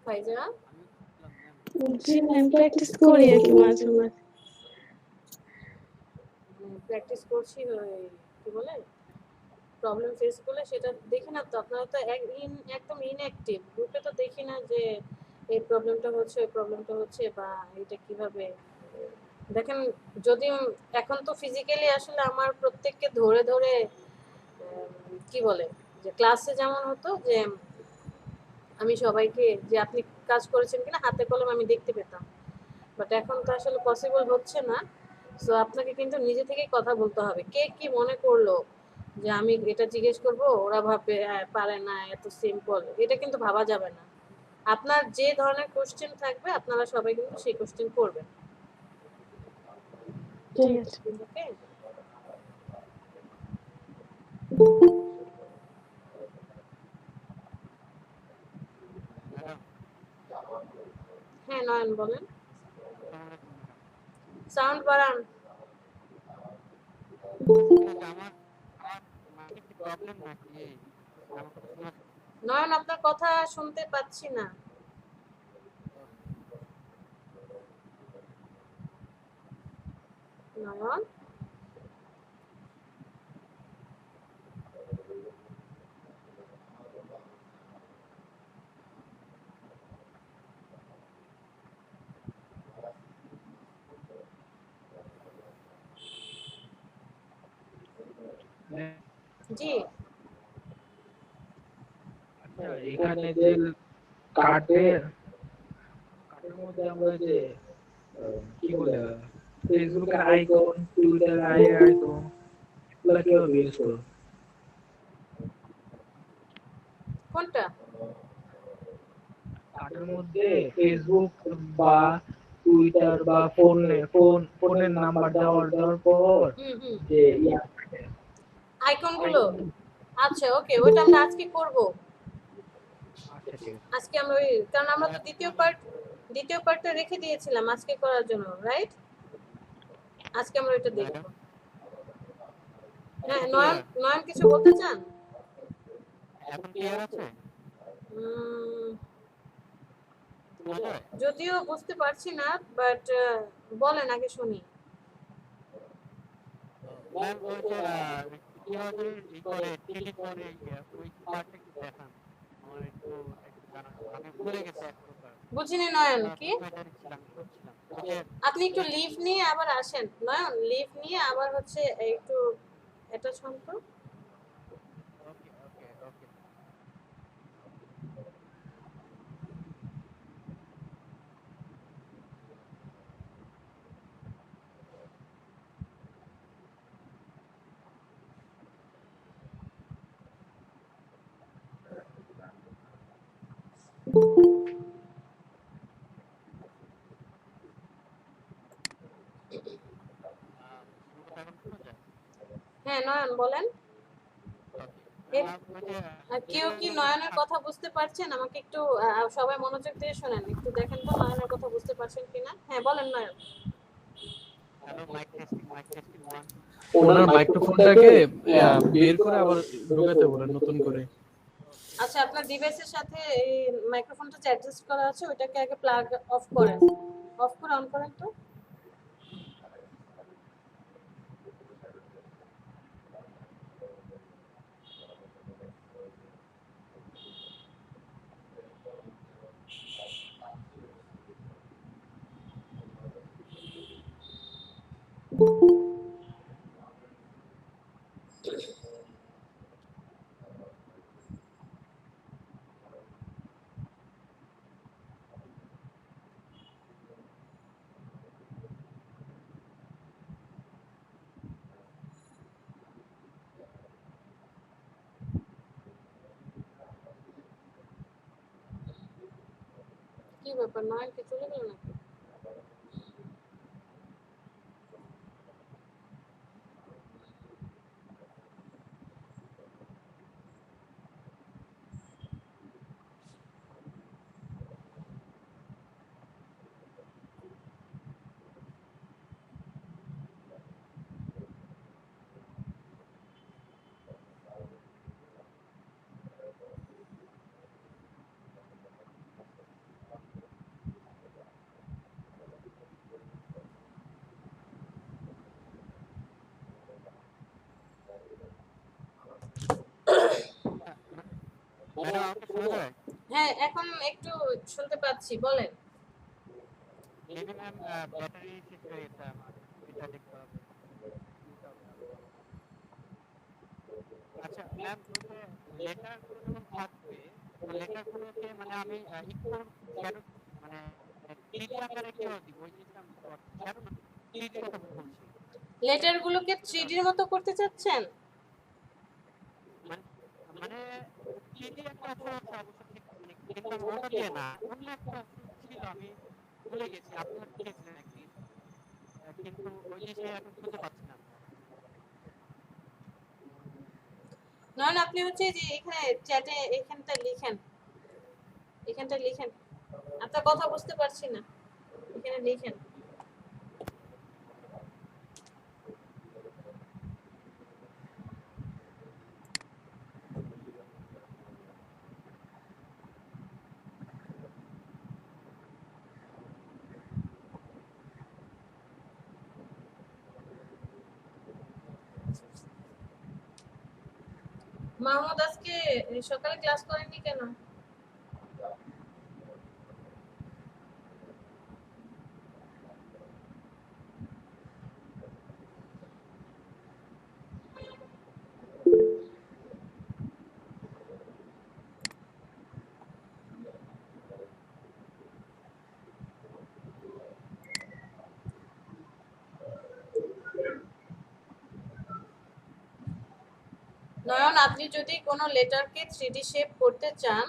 ফাইজা জি ma'am, practice করি আর কি মাঝে মাঝে। প্র্যাকটিস করছি কি বলে প্রবলেম ফেস করলে সেটা দেখি না তো আপনারা তো একদম ইনঅ্যাক্টিভ গ্রুপে তো দেখি না যে এই প্রবলেমটা হচ্ছে ওই প্রবলেমটা হচ্ছে বা এটা কিভাবে দেখেন। যদি এখন তো ফিজিক্যালি আসলে আমার প্রত্যেককে ধরে ধরে কি বলে যে ক্লাসে যেমন হতো যে আমি সবাইকে যে আপনি কাজ করেছেন কিনা হাতে কলম আমি দেখতে পেতাম, বাট এখন তো আসলে পসিবল হচ্ছে না। সো আপনাকে কিন্তু নিজে থেকেই কথা বলতে হবে কে কি মনে করলো যে আমি এটা জিজ্ঞেস করব ওরা ভাবে পারে না এত সিম্পল, এটা কিন্তু ভাবা যাবে না। আপনার যে ধরনের কোশ্চেন থাকবে আপনারা সবাই কিন্তু সেই কোশ্চেন করবেন। ঠিক আছে। ওকে হ্যাঁ নয়ন বলেন। সাউন্ড বাড়ান। নয়ন আপনার কথা শুনতে পাচ্ছি না। নয়ন জি আচ্ছা, এখানে যে কার্ডের কার্ডের মধ্যে আমরা যে কি বলে ফেসবুকের আইকন, টুইটার আইকন এগুলা কিভাবে ইউজ করব? কোনটা? কার্ডের মধ্যে ফেসবুক বা টুইটার বা ফোনের নাম্বার দেওয়ার পর যে আইকনগুলো আচ্ছা ওকে ওইটা আমরা আজকে করব। আচ্ছা ঠিক আছে। আজকে আমরা কারণ আমরা তো দ্বিতীয় পার্টটা রেখে দিয়েছিলাম আজকে করার জন্য, রাইট? আজকে আমরা এটা দেখব। হ্যাঁ নয়ন নয়ন কিছু বলতে চান? এখন ক্লিয়ার আছে? যদিও বুঝতে পারছি না, বাট বলেন আগে শুনি। ম্যাম ওই যে কিভাবে করে ক্লিক করে ওই পার্টটা একটু দেখান। আমার একটু জানা আমি ভুলে গেছি এক প্রকার। বুঝিনি নয়ন কি? করছিলাম আপনি একটু লিভ নিয়ে আবার আসেন নয়ন, লিভ নিয়ে আবার হচ্ছে একটু এটা শুনতো। ওকে ওকে ওকে হ্যাঁ নয়ন বলেন। কেউ কি নয়নের কথা বুঝতে পারছেন? আমাকে একটু সবাই মনোযোগ দিয়ে শোনেন, একটু দেখেন তো নয়নের কথা বুঝতে পারছেন কিনা। হ্যাঁ বলেন নয়ন। হ্যালো মাইক টেস্টিং 1 ওনার মাইক্রোফোনটাকে বের করে আবার ঢোকাতে বলেন নতুন করে। আচ্ছা আপনার ডিভাইসের সাথে এই মাইক্রোফোনটা যে অ্যাডজাস্ট করা আছে ওটাকে আগে প্লাগ অফ করেন, অফ করে অন করেন তো। কি ব্যাপার নয়ন কি চলে গেল নাকি? হ্যাঁ এখন একটু শুনতে পাচ্ছি, বলেন। মেবি ম্যাম ব্যাটারি শেষ হয়ে গেছে আমার, এটা দেখতে হবে, কিনতে হবে আবার। আচ্ছা ম্যাম, ওই যে লেটার গুলো যখন থাকবে, তো লেটার গুলোকে মানে আমি ইকোর শ্যাডো মানে 3D আকারে কিভাবে দিব, ওই জিনিসটা আমি বুঝতে পারছি। শ্যাডো না, 3D কথা বলছি, লেটার গুলোকে বুঝতে 3D এর পারছেন? মতো করতে চাচ্ছেন? মানে মানে 3D একটা অপশন আছে অবশ্য, ঠিক, মানে কিন্তু আমি ওটা দিয়ে না, অন্য একটা অপশন ছিল, আমি ভুলে গেছি, আপনি হয়তো দিয়েছিলেন একদিন, কিন্তু ওই জিনিসটা এখন খুঁজে পাচ্ছি না আমি। নয়ন আপনি হচ্ছে যে এখানে চ্যাটে এখানটা লিখেন, এখানটা লিখেন, আপনার কথা বুঝতে পারছি না, এখানে লিখেন। মাহমুদ আজকে সকালে ক্লাস করেননি কেন? নয়ন আপনি যদি কোনো লেটারকে 3D শেপ করতে চান,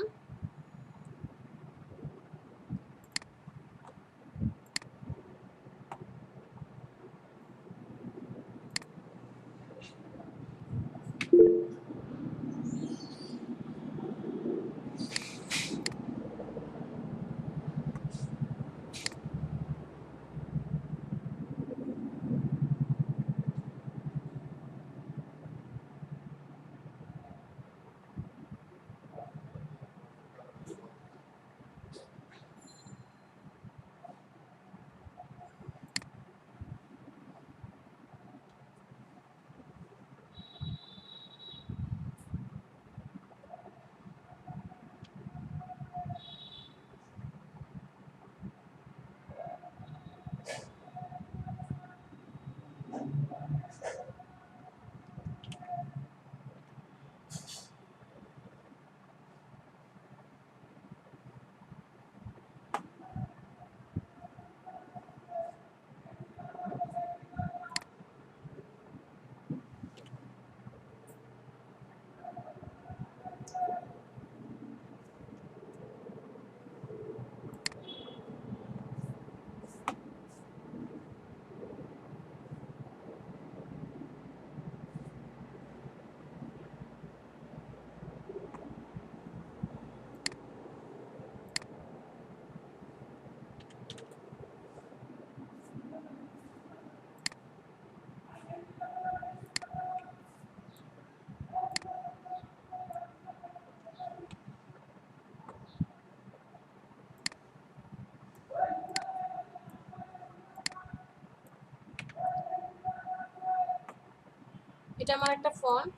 এটা আমার একটা ফন্ট,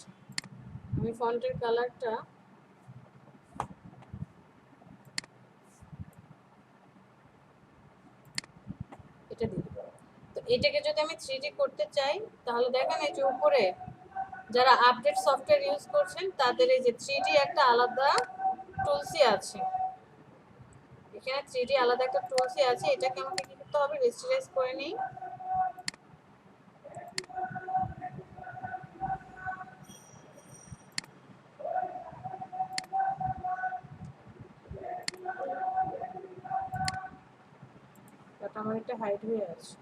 আমি ফন্টের কালারটা এটা দিই। তো এটাকে যদি আমি 3D করতে চাই, তাহলে দেখেন এই যে উপরে যারা আপডেট সফটওয়্যার ইউজ করছেন তাদের এই যে 3D একটা আলাদা টুলসই আছে, এখানে 3D আলাদা একটা টুলসই আছে। এটাকে আমাকে কি করতে হবে, রেজিস্টারাইজ করে নিই। বাট আমার একটা হাইড হয়ে আছে।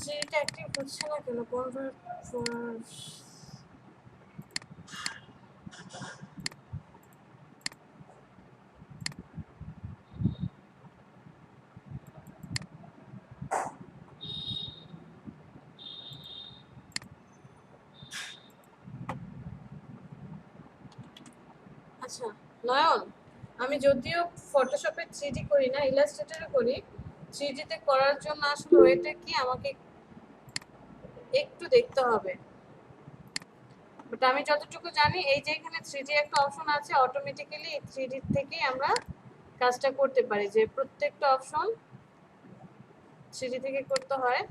থ্রিডিটা অ্যাক্টিভ হচ্ছে না কেন? কনভার্ট ফর আচ্ছা নয়ন, আমি যদিও ফটোশপে থ্রিডি করি না, ইলাস্ট্রেটরে করি। থ্রিডিতে করার জন্য আসলে ওইটা কি আমাকে একটু দেখতে হবে। বাট আমি যতটুকু জানি, এই যে এখানে থ্রিডি একটা অপশন আছে, অটোমেটিক্যালি এই থ্রিডি থেকেই আমরা কাজটা করতে পারি, যে প্রত্যেকটা অপশন থ্রিডি থেকে করতে হয়।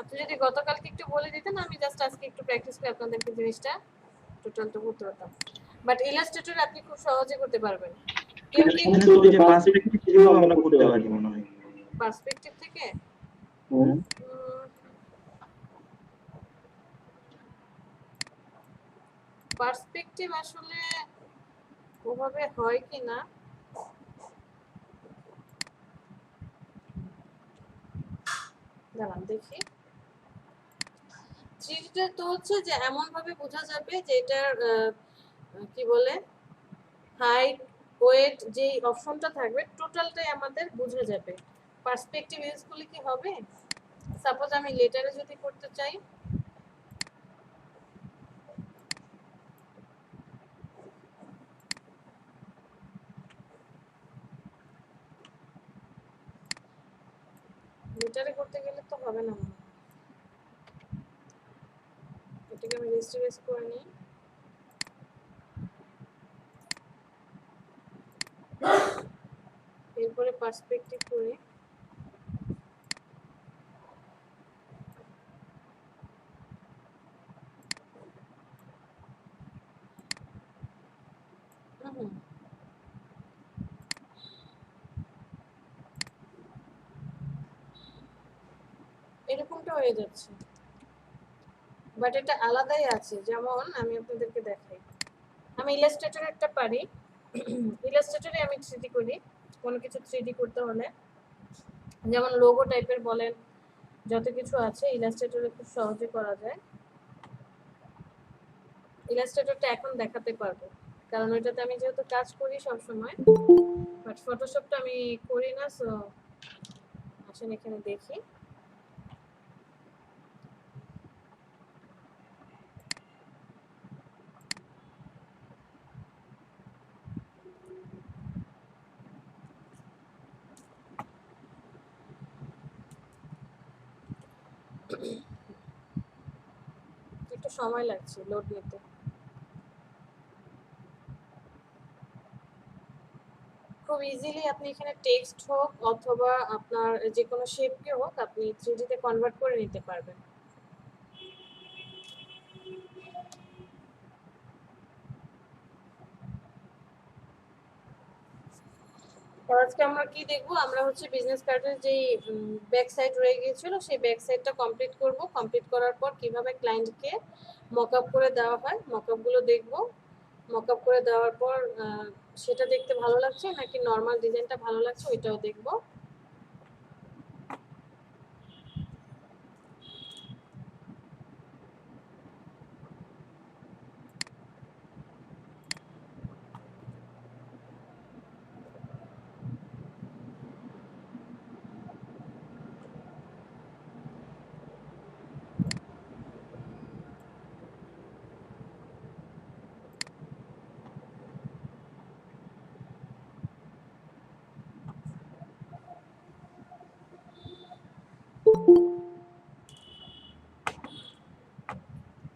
আপনি যদি গতকালকে একটু বলে দিতেন, আমি জাস্ট আজকে একটু প্র্যাকটিস করে আপনাদেরকে জিনিসটা টোটালটা করতে পারতাম। বাট ইলাস্ট্রেটর আপনি খুব সহজে করতে পারবেন। কেউ কি কিন্তু ওই যে পার্সপেক্টিভ থেকেও আমরা করতে পারি মনে হয়। পার্সপেক্টিভ থেকে পার্সপেক্টিভ আসলে ওভাবে হয় কি না দাঁড়ান দেখি। থ্রিডিটা তো হচ্ছে যে এমন ভাবে বোঝা যাবে যে এটার কি বলে হাইট ওয়েট যে অপশনটা থাকবে টোটালটাই আমাদের বোঝা যাবে। পার্সপেক্টিভ ইউজ করলে কি হবে, সাপোজ আমি লেটারে যদি করতে চাই, লেটারে করতে গেলে তো হবে না মনে হয়। এটাকে আমি রেস্টোরেট করে নিই। এরপরে পার্সপেক্টিভ করি। হুম, এরকমটা হয়ে যাচ্ছে, বাট এটা আলাদাই আছে। যেমন আমি আপনাদেরকে দেখাই, আমি ইলাস্ট্রেটর একটা পারি। ইলাস্ট্রেটরে আমি থ্রিডি করি, কোনো কিছু থ্রিডি করতে হলে, যেমন লোগো টাইপের বলেন, যত কিছু আছে ইলাস্ট্রেটরে খুব সহজে করা যায়। ইলাস্ট্রেটরটা এখন দেখাতে পারবো, কারণ ওইটাতে আমি যেহেতু কাজ করি সব সময়, বাট ফটোশপটা আমি করি না। সো আসেন এখানে দেখি। একটু সময় লাগছে লোড নিতে। খুব ইজিলি আপনি এখানে টেক্সট হোক অথবা আপনার যে কোনো শেপকে হোক আপনি থ্রিডিতে কনভার্ট করে নিতে পারবেন। তো আজকে আমরা কি দেখবো, আমরা হচ্ছে বিজনেস কার্ডের যে ব্যাক সাইড রয়ে গিয়েছিল সেই ব্যাক সাইডটা কমপ্লিট করব। কমপ্লিট করার পর কিভাবে ক্লায়েন্টকে মকআপ করে দেওয়া হয় মকআপগুলো দেখবো। মকআপ করে দেওয়ার পর সেটা দেখতে ভালো লাগছে নাকি নর্মাল ডিজাইনটা ভালো লাগছে ওইটাও দেখবো।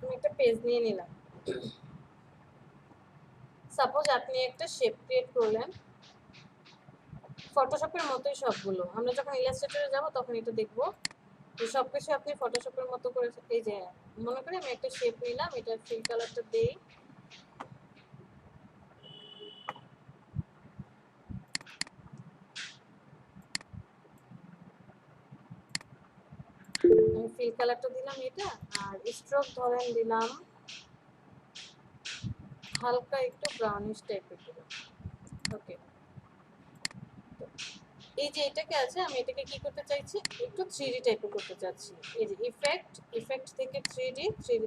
আমি একটা পেজ নিয়ে নিলাম। সাপোজ আপনি একটা শেপ ক্রিয়েট করলেন, ফটোশপের মতোই সবগুলো। আমরা যখন ইলাস্ট্রেটরে যাব তখন এটা দেখবো যে সবকিছু আপনি ফটোশপের মতো করে। এই যে মনে করি আমি একটা শেপ নিলাম, এটা ফিল কালারটা দেই, আমি ফিল কালারটা দিলাম এটা, আর স্ট্রোক ধরেন দিলাম হালকা একটু ব্রাউনিশ টাইপের দিলাম। ওকে, এই যে এটাকে আছে, আমি এটাকে কি করতে চাইছি, একটু 3D টাইপের করতে চাচ্ছি। এই যে ইফেক্ট থেকে 3D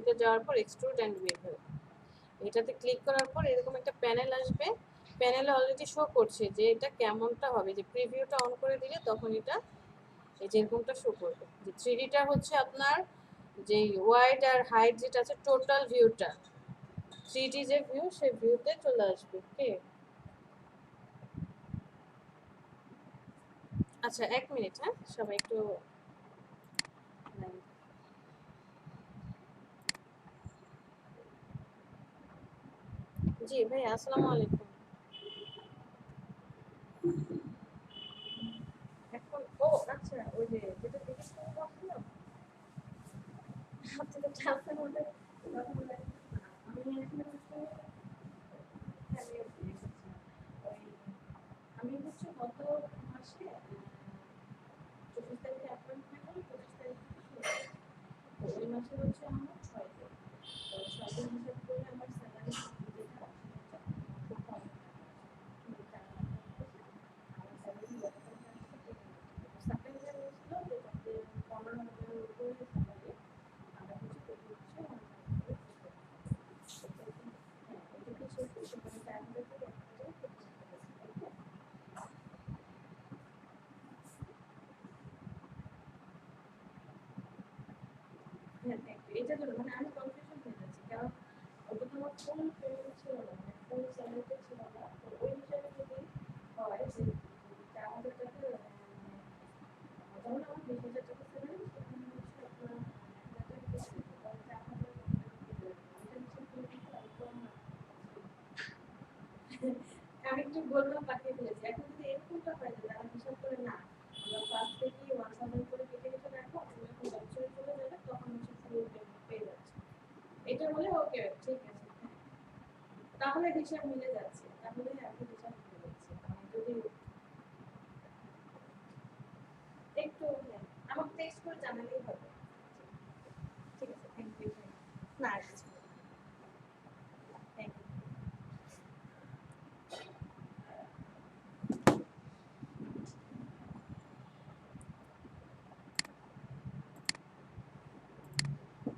তে যাওয়ার পর এক্সট্রুড অ্যান্ড বেভেল, এটাতে ক্লিক করার পর এরকম একটা প্যানেল আসবে। প্যানেলে অলরেডি শো করছে যে এটা কেমনটা হবে, যে প্রিভিউটা অন করে দিলে তখন এটা এই যে এরকমটা শো করবে। যে 3Dটা হচ্ছে আপনার যে ওয়াইড আর হাইট যেটা আছে টোটাল ভিউটা, 3D যে ভিউ সেই ভিউতে চলে আসবে। ওকে, আচ্ছা 1 মিনিট, হ্যাঁ সবাই একটু জি ভাই আসসালামু আলাইকুম। এখন ও আচ্ছা, ওই যে যেটা দেখেছিলাম তখন আপনি তো ক্লাসের মধ্যে কথা বলে আমি এখানে হচ্ছে আমি হচ্ছে গত মাসে 24 তারিখে অ্যাপয়েন্টমেন্ট হলো, 25 তারিখে তো ওই মাসে হচ্ছে আমার 6 দিন, তো 6 দিন হিসাব করে আমার স্যালারি যেটা খুব কম, কিন্তু টাকা আমার স্যালারি সাপ্লাই হয়েছিল যেটাতে 15,000 উপরে স্যালারি, আমরা হচ্ছে এটা জন্য মানে আমি কনফিউশন হয়ে যাচ্ছি, কারণ ওটা তো আমার ফুল পেমেন্ট ছিল না, মানে ফুল স্যালারিটা ছিল না। তো ওই হিসাবে যদি হয় যে 4,000 টাকা যেমন আমার 20,000 টাকা স্যালারি, সেখানে হচ্ছে আপনার 1,000 আমি একটু বললাম পাঠিয়ে ফেলেছি। এখন যদি এরকমটা হয় যে তারা হিসাব করে না আমরা ফার্স্ট থেকে 1,000 করে কেটে কেটে রাখবো, তুমি যখন বছরে চলে যাবে তখন হচ্ছে ফুল পেমেন্ট পেয়ে যাচ্ছে, এটা হলে ওকে ঠিক আছে। হ্যাঁ, তাহলে হিসাব মিলে যাচ্ছে, তাহলে আপনি হিসাব মিলে যাচ্ছে। আমি যদি একটু হ্যাঁ, আমাকে টেক্সট করে জানালেই হবে। ঠিক আছে, থ্যাংক ইউ। না আর কিছু না, থ্যাংক ইউ।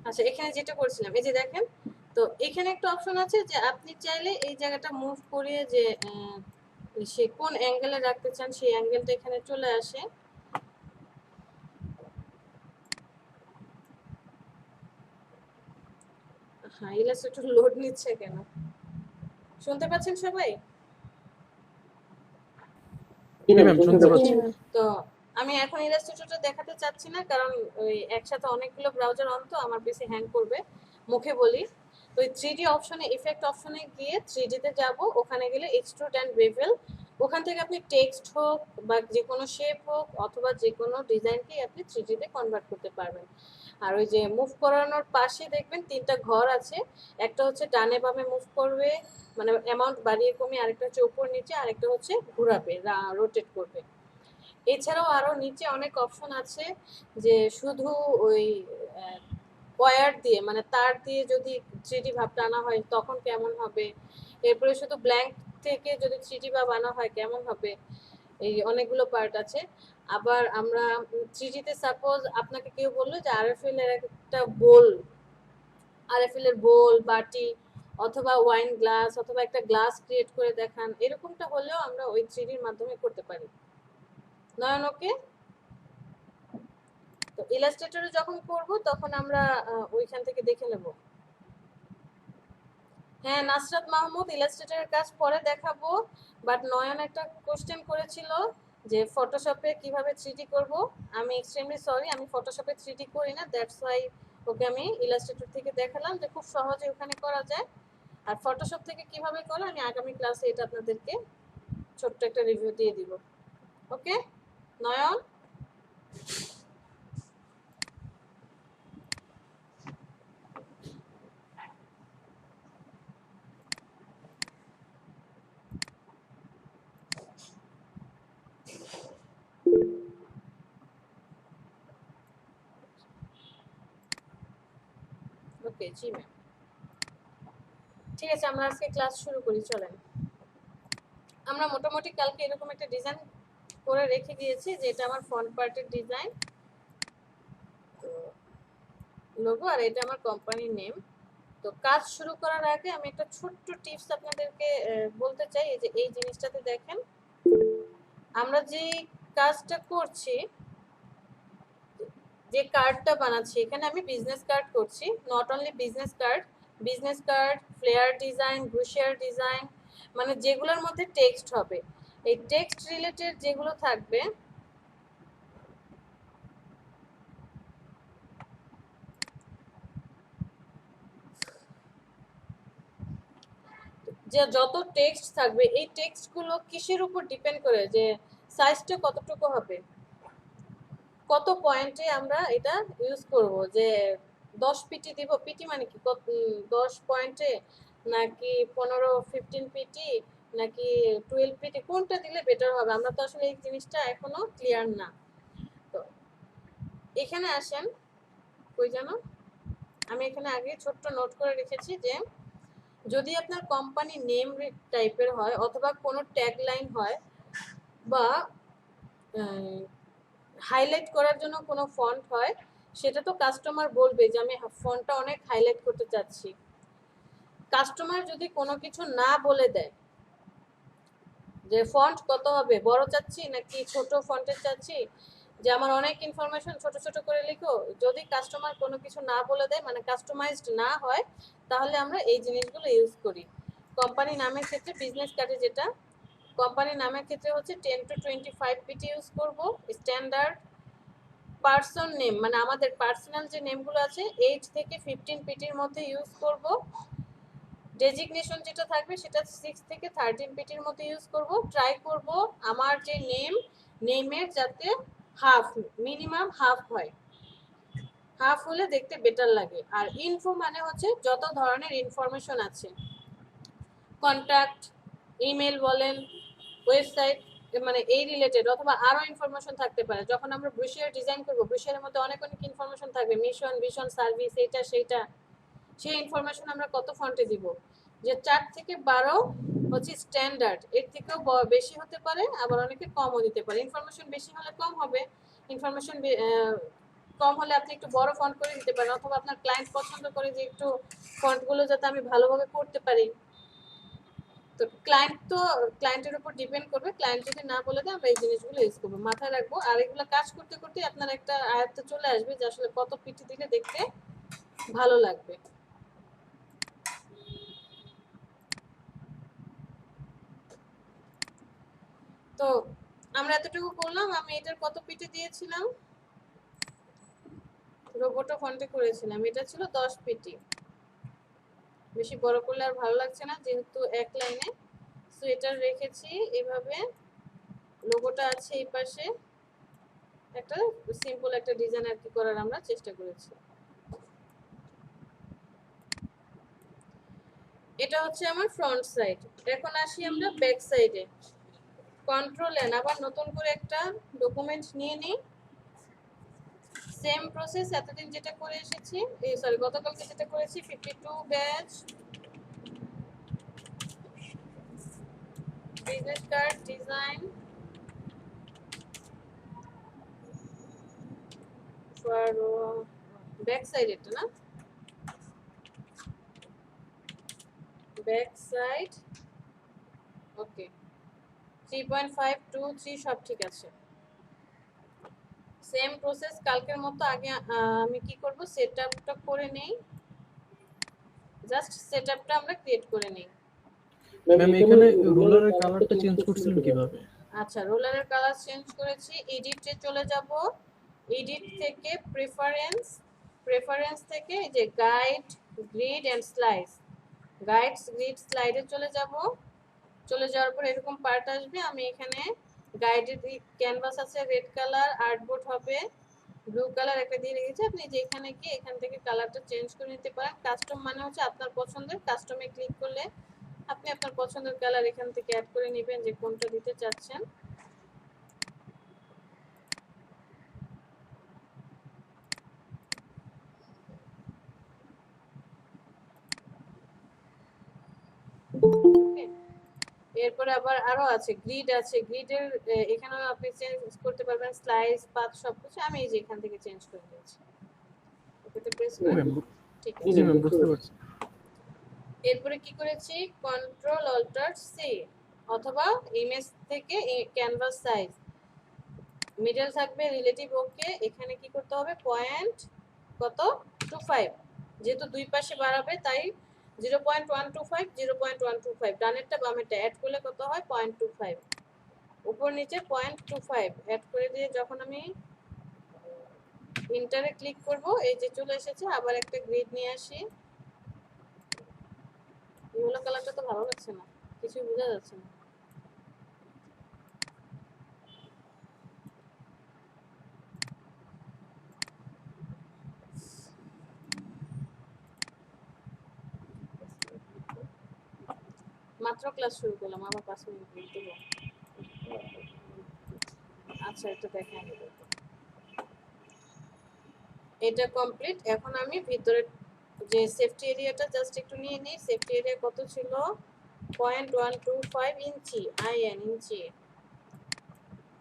আচ্ছা এখানে যেটা করছিলাম এই যে দেখেন, তো এখানে একটা অপশন আছে যে আপনি চাইলে এই জায়গাটা মুভ করিয়ে যে সে কোন অ্যাঙ্গেলে রাখতে চান সেই অ্যাঙ্গেলটা এখানে চলে আসে। হ্যাঁ ইলাস্ট্রেটর লোড নিচ্ছে কেন, শুনতে পাচ্ছেন সবাই? জি ম্যাম শুনতে পাচ্ছি। তো আমি এখন ইলাস্ট্রেটরটা দেখাতে চাচ্ছি না, কারণ ওই একসাথে অনেকগুলো ব্রাউজার অন, তো আমার বেশি হ্যাং করবে। মুখে বলি, তো ওই 3D অপশনে ইফেক্ট অপশনে গিয়ে 3D তে যাব, ওখানে গেলে এক্সট্রুড অ্যান্ড বেভেল, ওখান থেকে আপনি টেক্সট হোক বা যে কোনো শেপ হোক অথবা যে কোনো ডিজাইনকেই আপনি 3D তে কনভার্ট করতে পারবেন। আর ওই যে মুভ করানোর পাশে দেখবেন 3টা ঘর আছে, একটা হচ্ছে ডানে বামে মুভ করবে মানে অ্যামাউন্ট বাড়িয়ে কমিয়ে, আরেকটা হচ্ছে উপর নিচে, আরেকটা হচ্ছে ঘোরাবে রোটেট করবে। এছাড়াও আরো নিচে অনেক অপশন আছে যে শুধু ওই ওয়্যার দিয়ে মানে তার দিয়ে যদি 3D ভাবটা আনা হয় তখন কেমন হবে, এরপরে শুধু ব্ল্যাঙ্ক থেকে যদি 3D ভাব আনা হয় কেমন হবে, এই অনেকগুলো পার্ট আছে। আবার আমরা 3D তে সাপোজ আপনাকে কেউ বললো যে আরএফএল এর একটা বোল, আরএফএল এর বোল বাটি অথবা ওয়াইন গ্লাস অথবা একটা গ্লাস ক্রিয়েট করে দেখান, এরকমটা হলেও আমরা ওই 3D এর মাধ্যমে করতে পারি। নয়ন ওকে? তো ইলাস্ট্রেটরে যখন করব তখন আমরা ওইখান থেকে দেখে নেব। হ্যাঁ নাসরাত মাহমুদ, ইলাস্ট্রেটরের কাজ পরে দেখাবো, বাট নয়ন একটা কোশ্চেন করেছিল যে ফটোশপে কিভাবে 3D করব। আমি এক্সট্রিমলি সরি, আমি ফটোশপে 3D করি না, দ্যাটস ওয়াই ওকে আমি ইলাস্ট্রেটর থেকে দেখালাম যে খুব সহজে ওখানে করা যায়। আর ফটোশপ থেকে কিভাবে করে আমি আগামী ক্লাসে এটা আপনাদেরকে ছোট্ট একটা রিভিউ দিয়ে দিব। ওকে নয়ন? ওকে জি ম্যাম, ঠিক আছে আমরা আজকে ক্লাস শুরু করি, চলেন। আমরা মোটামুটি কালকে এরকম একটা ডিজাইন করে রেখে দিয়েছি যে এটা আমার ফ্রন্ট পার্টের ডিজাইন, লোগো, আর এটা আমার কোম্পানির নেম। তো কাজ শুরু করার আগে আমি একটা ছোট্ট টিপস আপনাদেরকে বলতে চাই, এই যে এই জিনিসটাতে দেখেন, আমরা যে কাজটা করছি, যে কার্ডটা বানাচ্ছি, এখানে আমি বিজনেস কার্ড করছি, not only business card, flyer design, brochure design, মানে যেগুলোর মধ্যে টেক্সট হবে, এই টেক্সট রিলেটেড যেগুলো থাকবে, যে যত টেক্সট থাকবে, এই টেক্সটগুলো কিসের উপর ডিপেন্ড করে, যে সাইজটা কতটুকু হবে, কত পয়েন্টে আমরা এটা ইউজ করব, যে 10 পিটি দিব, পিটি মানে কি 10 পয়েন্টে, নাকি 15-15 পিটি, নাকি 12 পিটি, কোনটা দিলে বেটার হবে, আমরা তো আসলে এই জিনিসটা এখনো ক্লিয়ার না। তো এখানে আসেন, কই জানো, আমি এখানে আগে ছোট্ট নোট করে রেখেছি যে যদি আপনার কোম্পানি নেম টাইপের হয়, অথবা কোনো ট্যাগলাইন হয়, বা হাইলাইট করার জন্য কোনো ফন্ট হয়, সেটা তো কাস্টমার বলবে যে আমি ফন্টটা অনেক হাইলাইট করতে চাচ্ছি। কাস্টমার যদি কোনো কিছু না বলে দেয়, যে ফন্ট কত হবে, বড় চাচ্ছি নাকি ছোট ফন্টের চাচ্ছি, যে আমার অনেক ইনফরমেশন ছোট ছোট করে লিখো, যদি কাস্টমার কোনো কিছু না বলে দেয়, মানে কাস্টমাইজড না হয়, তাহলে আমরা এই জিনিসগুলো ইউজ করি। কোম্পানি নামের ক্ষেত্রে বিজনেস কার্ডে যেটা, কোম্পানির নামের ক্ষেত্রে হচ্ছে 10-25 পিটি ইউজ করব স্ট্যান্ডার্ড। পার্সন নেম মানে আমাদের পার্সোনাল যে নেমগুলো আছে 8 থেকে 15 পিটির মধ্যে ইউজ করব। ডেজিগনেশন যেটা থাকবে সেটা 6 থেকে 13 পিটির মধ্যে ইউজ করব। ট্রাই করব আমার যে নেমের যাতে মিনিমাম হাফ হয়, হাফ হলে দেখতে বেটার লাগে। আর ইনফো মানে হচ্ছে যত ধরনের ইনফরমেশন আছে, কন্ট্যাক্ট, ইমেল বলেন, ওয়েবসাইট, মানে এই রিলেটেড, অথবা আরো ইনফরমেশন থাকতে পারে। যখন আমরা ব্রোশিয়ার ডিজাইন করব, ব্রোশিয়ারের মধ্যে অনেক অনেক ইনফরমেশন থাকবে, মিশন, ভিশন, সার্ভিস, এইটা সেইটা, সেই ইনফরমেশন আমরা কত ফন্টে দিব, যে 4 থেকে 12 হচ্ছে স্ট্যান্ডার্ড, এর থেকেও বেশি হতে পারে, আবার অনেকে কমও দিতে পারে। ইনফরমেশন বেশি হলে কম হবে, ইনফরমেশন কম হলে আপনি একটু বড় ফন্ট করে দিতে পারেন, অথবা আপনার ক্লায়েন্ট পছন্দ করে যে একটু ফন্টগুলো যাতে আমি ভালোভাবে করতে পারি। তো ক্লায়েন্টের উপর ডিপেন্ড করবে, ক্লায়েন্ট যদি না বলে দেয় আমরা এই জিনিসগুলো ইউজ করবো, মাথায় রাখবো। আর এগুলো কাজ করতে করতে আপনার একটা আয়ত্তে চলে আসবে যে আসলে কত পিটি দিলে দেখতে ভালো লাগবে। তো আমরা এতটুকু করলাম। আমি এটার কত পিটি দিয়েছিলাম, রোবোটো ফন্টে করেছিলাম, এটা ছিল 10 পিটি। বেশি বড় করলে আর ভালো লাগছে না যেহেতু এক লাইনে, সো এটা রেখেছি এভাবে। লোগোটা আছে এই পাশে, একটা সিম্পল একটা ডিজাইন আর কি করার আমরা চেষ্টা করেছি। এটা হচ্ছে আমার ফ্রন্ট সাইড। এখন আসি আমরা ব্যাক সাইডে। কন্ট্রোল এন, আবার নতুন করে একটা ডকুমেন্ট নিয়ে নিই। সেম প্রসেস এতদিন যেটা করে এসেছি, গতকালকে যেটা করেছি, 52 batch business card design for back side, এটা না ব্যাক সাইড, ওকে। 3.5 2 3 সব ঠিক আছে। সেম প্রসেস কালকের মতো। আগে আমি কি করব, সেটআপটা করে নেই, জাস্ট সেটআপটা আমরা ক্রিয়েট করে নেই। ম্যাম এখানে রোলারের কালারটা চেঞ্জ করছিলেন কিভাবে? আচ্ছা, রোলারের কালার চেঞ্জ করেছি, এডিটে চলে যাব, এডিট থেকে প্রেফারেন্স থেকে এই যে guide, grid and slice, guides, grid, স্লাইডে চলে যাব। চলে যাওয়ার পর এরকম পার্ট আসবে। আমি এখানে গাইডের ক্যানভাস আছে রেড কালার, আর্টবোর্ড হবে ব্লু কালার, একটা দিয়ে রেখেছি। আপনি যেখানে গিয়ে এখান থেকে কালারটা চেঞ্জ করে নিতে পারেন। কাস্টম মানে হচ্ছে আপনার পছন্দের, কাস্টমে ক্লিক করলে আপনি আপনার পছন্দের কালার এখান থেকে অ্যাড করে নেবেন যে কোনটা দিতে চাচ্ছেন। এরপরে আবার আরো আছে গ্রিড আছে, গ্রিডের এখানেও আপনি চেঞ্জ করতে পারবেন, স্লাইস পাথ সবকিছু আমি এই যে এখান থেকে চেঞ্জ করে দিয়েছি। ওকে প্রেস জি করে ম্যাম, ঠিক জি আছে। ম্যাম বুঝতে পারছি। এরপরে কি করেছি, কন্ট্রোল অল্টার সি অথবা ইমেজ থেকে ক্যানভাস সাইজ মিডল থাকবে রিলেটিভ, ওকে। এখানে কি করতে হবে, পয়েন্ট কত 25, যেহেতু দুই পাশে বাড়াবে তাই 0.125 0.125, ডানেরটা বামেরটা অ্যাড করলে কত হয় 0.25, উপর নিচে 0.25 অ্যাড করে দিয়ে যখন আমি ইন্টারে ক্লিক করব এই যে চলে এসেছে। আবার একটা গ্রিড নিয়ে আসি, ইয়েলো কালারটা তো ভালো লাগছে না, কিছু বোঝা যাচ্ছে না। মাত্র ক্লাস শুরু করলাম, আবার 5 মিনিট বলতে হবে। আচ্ছা এটা দেখাই নেব, এটা কমপ্লিট। এখন আমি ভিতরে যে সেফটি এরিয়াটা জাস্ট একটু নিয়ে নিই। সেফটি এরিয়া কত ছিল, 0.125 inch IN inch,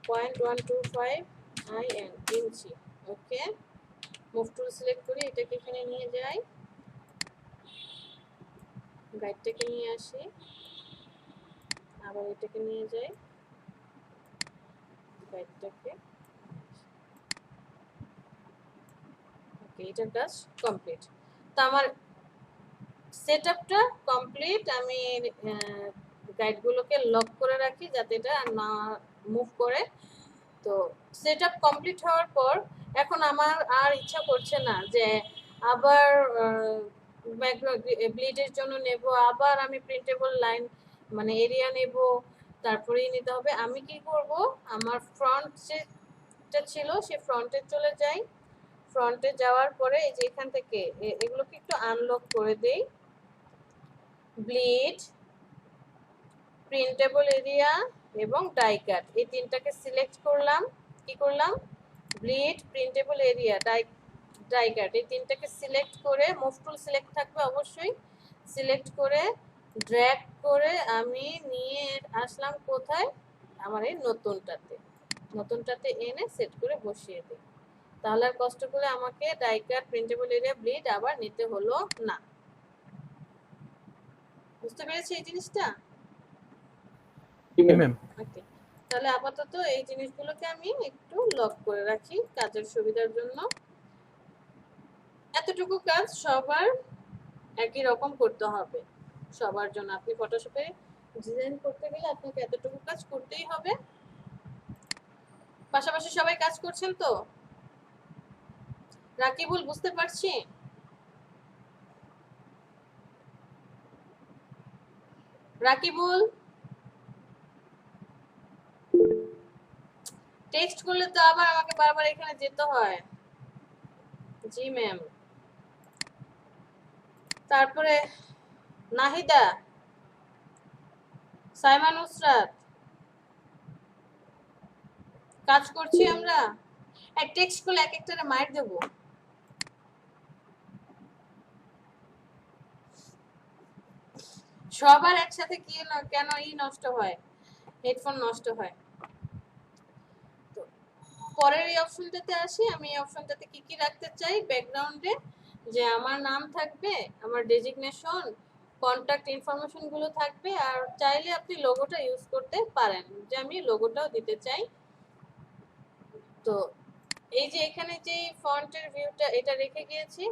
0.125 IN inch, okay. Move tool select করি, এটাকে এখানে নিয়ে যাই, গাইডটাকে নিয়ে আসি, আবার এটাকে নিয়ে যাই, গাইডটাকে, ওকে এটার কাজ কমপ্লিট। তো আমার সেটআপটা কমপ্লিট। আমি গাইডগুলোকে লক করে রাখি যাতে এটা না মুভ করে। তো সেটআপ কমপ্লিট হওয়ার পর এখন আমার আর ইচ্ছা করছে না যে আবার ব্লিডের জন্য নেব, আবার আমি প্রিন্টেবল লাইন মানে এরিয়া নেব, তারপরেই নিতে হবে। আমি কি করব, আমার ফ্রন্ট যেটা ছিল সে ফ্রন্টে চলে যাই, ফ্রন্টে যাওয়ার পরে এই যে এখান থেকে এগুলোকে একটু আনলক করে দেই, ব্লিড, প্রিন্টেবল এরিয়া এবং ডাই কাট, এই তিনটাকে সিলেক্ট করলাম। কি করলাম, bleed, printable area, die cut, এই তিনটাকে সিলেক্ট করে মুভ টুল সিলেক্ট থাকবে অবশ্যই, সিলেক্ট করে ড্র্যাগ করে আমি নিয়ে আসলাম কোথায়, আমার এই নতুনটাতে এনে সেট করে বসিয়ে দিই। তাহলে আর কষ্ট করে আমাকে die cut, printable area, bleed আবার নিতে হলো না। বুঝতে পেরেছি এই জিনিসটা? জি ম্যাম। ওকে, তাহলে আপাতত এই জিনিসগুলোকে আমি একটু লক করে রাখি কাজের সুবিধার জন্য। এতটুকু কাজ সবার একই রকম করতে হবে, সবার জন্য। আপনি ফটোশপে ডিজাইন করতে গেলে আপনাকে এতটুকু কাজ করতেই হবে। পাশাপাশি সবাই কাজ করছেন তো? রাকিবুল বুঝতে পারছি? রাকিবুল, টেক্সট করলে তো আবার আমাকে বারবার এখানে যেতে হয়। জি ম্যাম। তারপরে নাহিদা, সাইমা নুসরাত, কাজ করছি আমরা। এক টেক্সট করলে এক একটারে মার দেব। সবার একসাথে কি কেন নষ্ট হয়, হেডফোন নষ্ট হয়। তো পরের এই অপশনটাতে আসি, আমি এই অপশনটাতে কি কি রাখতে চাই, ব্যাকগ্রাউন্ডে যে আমার নাম থাকবে, আমার ডেজিগনেশন, কন্টাক্ট ইনফরমেশন গুলো থাকবে, আর চাইলে আপনি লোগোটা ইউজ করতে পারেন, যে আমি লোগোটাও দিতে চাই। তো এই যে এখানে যে ফন্টের ভিউটা এটা রেখে গিয়েছি,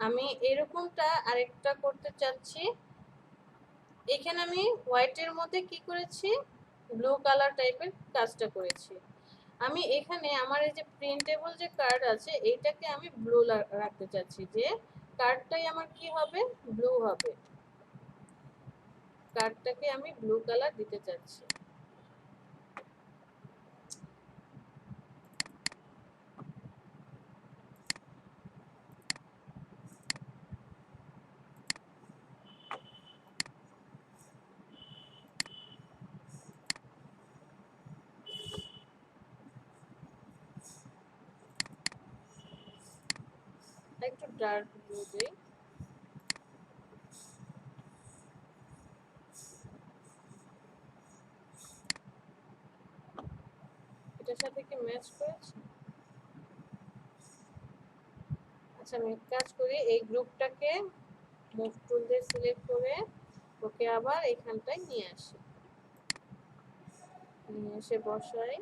আমি এরকমটা আরেকটা করতে চাচ্ছি। এখানে আমি হোয়াইটের মধ্যে কি করেছি, ব্লু কালার টাইপের কাজটা করেছি। আমি এখানে আমার এই যে প্রিন্টেবল যে কার্ড আছে এইটাকে আমি ব্লু রাখতে চাচ্ছি, যে কার্ডটাই আমার কি হবে, ব্লু হবে। কার্ডটাকে আমি ব্লু কালার দিতে চাচ্ছি। একটু ডার্ক ব্লু দেই। এটার সাথে কি ম্যাচ করেছে? আচ্ছা আমি এক কাজ করি, এই গ্রুপটাকে মুভ টুল দিয়ে সিলেক্ট করে ওকে আবার এখানটায় নিয়ে আসি, নিয়ে এসে বসাই।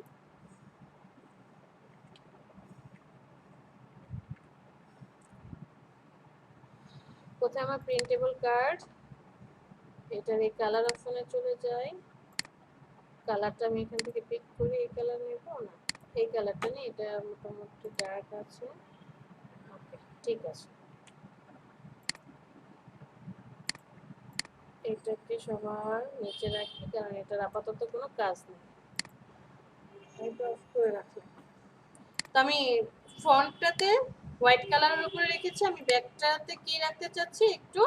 কোথায় আমার প্রিন্টেবল কার্ড, এটার এই কালার অপশনে চলে যাই। কালারটা আমি এখান থেকে পিক করি, এই কালার নেব না, এই কালারটা নিয়ে, এটা মোটামুটি ডার্ক আছে। ওকে ঠিক আছে, এটাকে সবার নিচে রাখি কারণ এটার আপাতত কোনো কাজ নেই, এটা অফ করে রাখলাম। তো আমি ফ্রন্টটাতে হোয়াইট কালারের উপরে রেখেছি, আমি ব্যাকটাতে কি রাখতে চাচ্ছি, একটু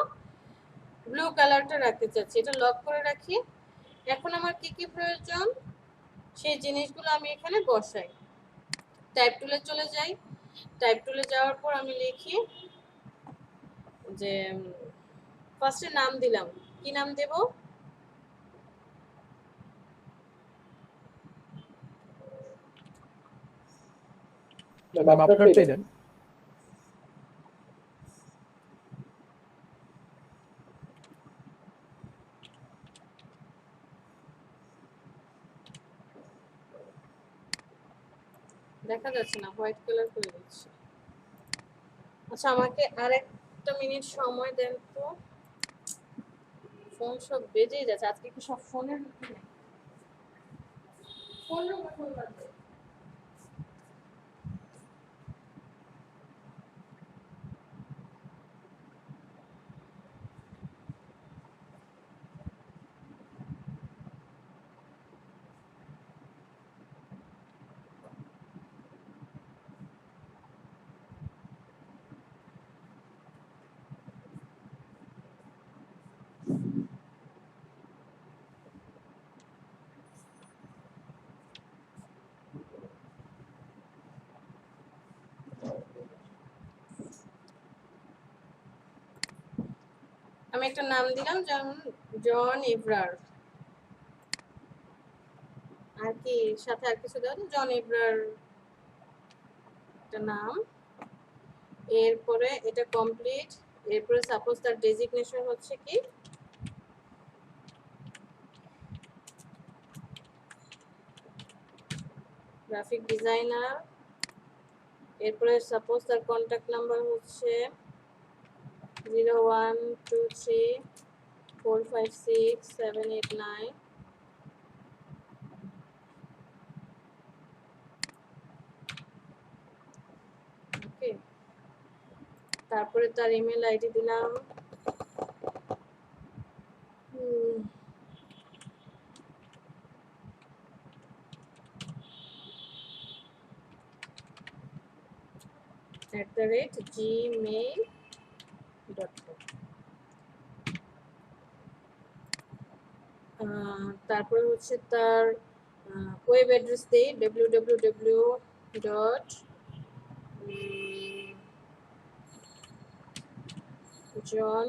ব্লু কালারটা রাখতে চাচ্ছি, এটা লক করে রাখি। এখন আমার কি কি প্রয়োজন সেই জিনিসগুলো আমি এখানে বসাই। টাইপ টুলে চলে যাই, টাইপ টুলে যাওয়ার পর আমি লিখি যে ফার্স্টে নাম দিলাম, কি নাম দেব, ম্যাম আপনারটাই দেন। দেখা যাচ্ছে না, হোয়াইট কালার করে দিচ্ছি। আচ্ছা আমাকে আর একটা মিনিট সময় দেন তো, ফোন সব বেজেই যাচ্ছে, আজকে কি সব ফোনের ফোন বাজে। আমি একটা নাম দিলাম, যেমন জন এব্রার, আর কি সাথে আর কিছু দেওয়া যায়, জন এব্রার একটা নাম। এরপরে এটা কমপ্লিট, এরপরে সাপোজ তার ডেজিগনেশন হচ্ছে কি গ্রাফিক ডিজাইনার। এরপরে সাপোজ তার কন্ট্যাক্ট নাম্বার হচ্ছে 0123456789। ওকে, তারপরে তার ইমেল আইডি দিলাম, @gmail.com। তারপরে হচ্ছে তার ওয়েব অ্যাড্রেস দেই www.johnebrar.uk.com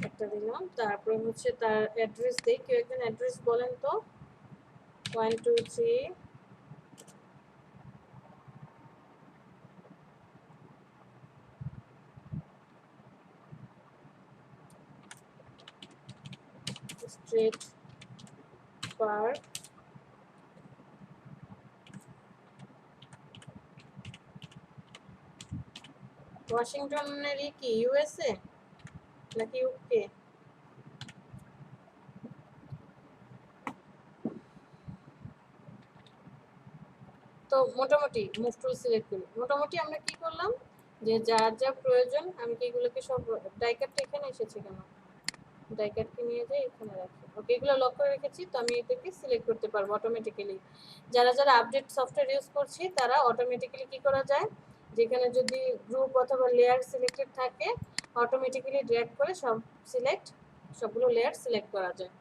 একটা দিলাম। তারপরে হচ্ছে তার অ্যাড্রেস দেই, কেউ একজন অ্যাড্রেস বলেন তো, 123 স্ট্রিট পার্ক, ওয়াশিংটনের কি ইউএসএ নাকি ইউকে? তো মোটামুটি মুভ টুল সিলেক্ট করি, মোটামুটি আমরা কি করলাম যে যার যা প্রয়োজন, আমি কি এগুলোকে সব ডাইকাটটা এখানে এসেছে কেন, ডাইকাটকে নিয়ে যাই এখানে রাখি। ওকে, এগুলো লক করে রেখেছি, তো আমি এটাকে সিলেক্ট করতে পারবো অটোমেটিক্যালি। যারা যারা আপডেট সফটওয়্যার ইউজ করছি তারা অটোমেটিক্যালি কি করা যায়, যেখানে যদি গ্রুপ অথবা লেয়ার সিলেক্টেড থাকে অটোমেটিক্যালি ড্র্যাগ করে সবগুলো লেয়ার সিলেক্ট করা যায়।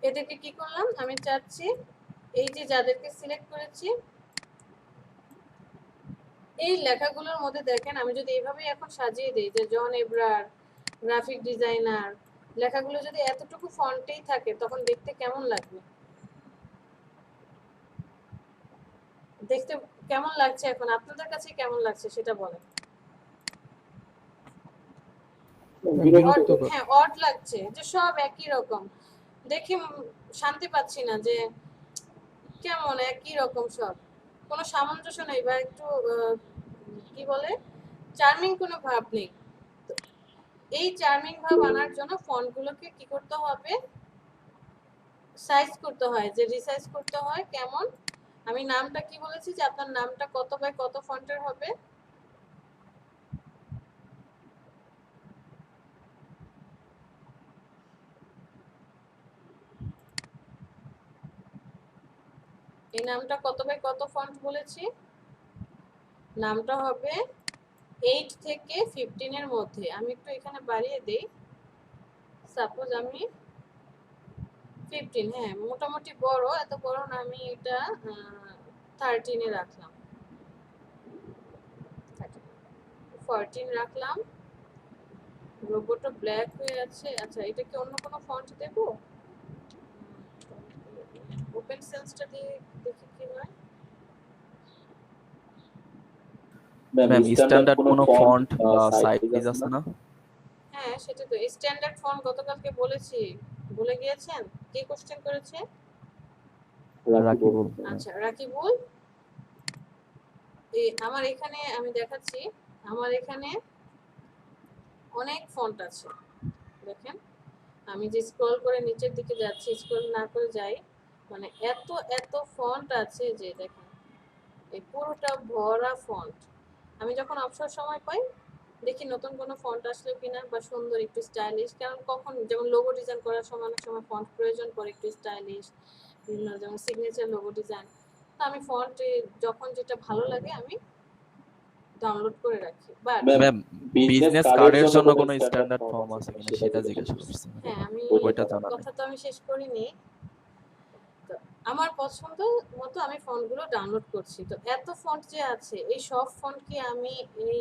এদেরকে কি করলাম, আমি চাচ্ছি এই যে যাদেরকে সিলেক্ট করেছি এই লেখাগুলোর মধ্যে দেখেন, আমি যদি এইভাবে এখন সাজিয়ে দিই যে জন এব্রার গ্রাফিক ডিজাইনার, লেখাগুলো যদি এতটুকু ফন্টেই থাকে তখন দেখতে কেমন লাগবে? দেখতে কেমন লাগছে এখন আপনাদের কাছে, কেমন লাগছে সেটা বলেন। বিরক্তিকর। হ্যাঁ, অড লাগছে যে সব একই রকম, দেখে শান্তি পাচ্ছি না, যে কেমন একই রকম সব, কোনো সামঞ্জস্য নেই বা একটু কি বলে চার্মিং কোনো ভাব নেই। তো এই চার্মিং ভাব আনার জন্য ফন্টগুলোকে কি করতে হবে, সাইজ করতে হয়, যে রিসাইজ করতে হয়। কেমন, আমি নামটা কি বলেছি যে আপনার নামটা কত বাই কত ফন্টের হবে, এই নামটা কত বাই কত ফন্ট বলেছি, নামটা হবে 8 থেকে 15 এর মধ্যে। আমি একটু এখানে বাড়িয়ে দেই, সাপোজ আমি 15, হ্যাঁ মোটামুটি বড়, এত বড় না, আমি এটা 13 এ রাখলাম, 14 রাখলাম। রোবোটা ব্ল্যাক হয়ে আছে, আচ্ছা এটা কি অন্য কোনো ফন্ট দেব, ওপেন সেন্সটা দিয়ে দেখি কি হয়। ম্যাম স্ট্যান্ডার্ড কোনো ফন্ট বা সাইজ আছে না? হ্যাঁ সেটা তো স্ট্যান্ডার্ড ফন্ট গতকালকে বলেছি, ভুলে গিয়েছেন? কে কোশ্চেন করেছে? রাকিবুল। আচ্ছা রাকিবুল, এই আমার এখানে আমি দেখাচ্ছি, আমার এখানে অনেক ফন্ট আছে, দেখেন আমি যে স্ক্রল করে নিচের দিকে যাচ্ছি, স্ক্রল না করে যাই, মানে এত এত ফন্ট আছে যে দেখেন এই পুরোটা ভরা ফন্ট। আমি যখন অবসর সময় পাই দেখি নতুন কোনো ফন্ট আসলো কিনা বা সুন্দর একটু স্টাইলিশ, কারণ কখন যেমন লোগো ডিজাইন করার সময় অনেক সময় ফন্ট প্রয়োজন পড়ে একটু স্টাইলিশ, বিভিন্ন যেমন সিগনেচার লোগো ডিজাইন। তো আমি ফন্টে যখন যেটা ভালো লাগে আমি ডাউনলোড করে রাখি। বাট ম্যাম বিজনেস কার্ডের জন্য কোনো স্ট্যান্ডার্ড ফর্ম আছে কিনা সেটা জিজ্ঞাসা করছি। হ্যাঁ আমি ওইটা জানা নেই। কথা তো আমি শেষ করিনি, তো আমার পছন্দ মতো আমি ফন্টগুলো ডাউনলোড করছি। তো এত ফন্ট যে আছে, এই সব ফন্ট কি আমি এই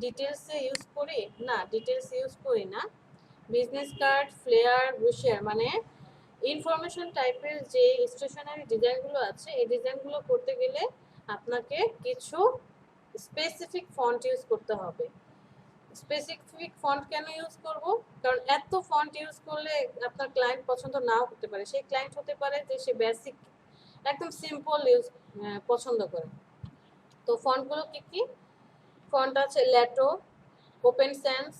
ডিটেলসে ইউজ করি? না, ডিটেলস ইউজ করি না। বিজনেস কার্ড, ফ্লেয়ার, বুশের মানে ইনফরমেশন টাইপের যে স্টেশনারি ডিজাইনগুলো আছে, এই ডিজাইনগুলো করতে গেলে আপনাকে কিছু স্পেসিফিক ফন্ট ইউজ করতে হবে। স্পেসিফিক ফন্ট কেন ইউজ করব? কারণ এত ফন্ট ইউজ করলে আপনার ক্লায়েন্ট পছন্দ নাও হতে পারে। সেই ক্লায়েন্ট হতে পারে যে সে বেসিক একদম সিম্পল ইউজ পছন্দ করে। তো ফন্টগুলো কি কি? ফন্ট আছে ল্যাটো, ওপেন সেন্স,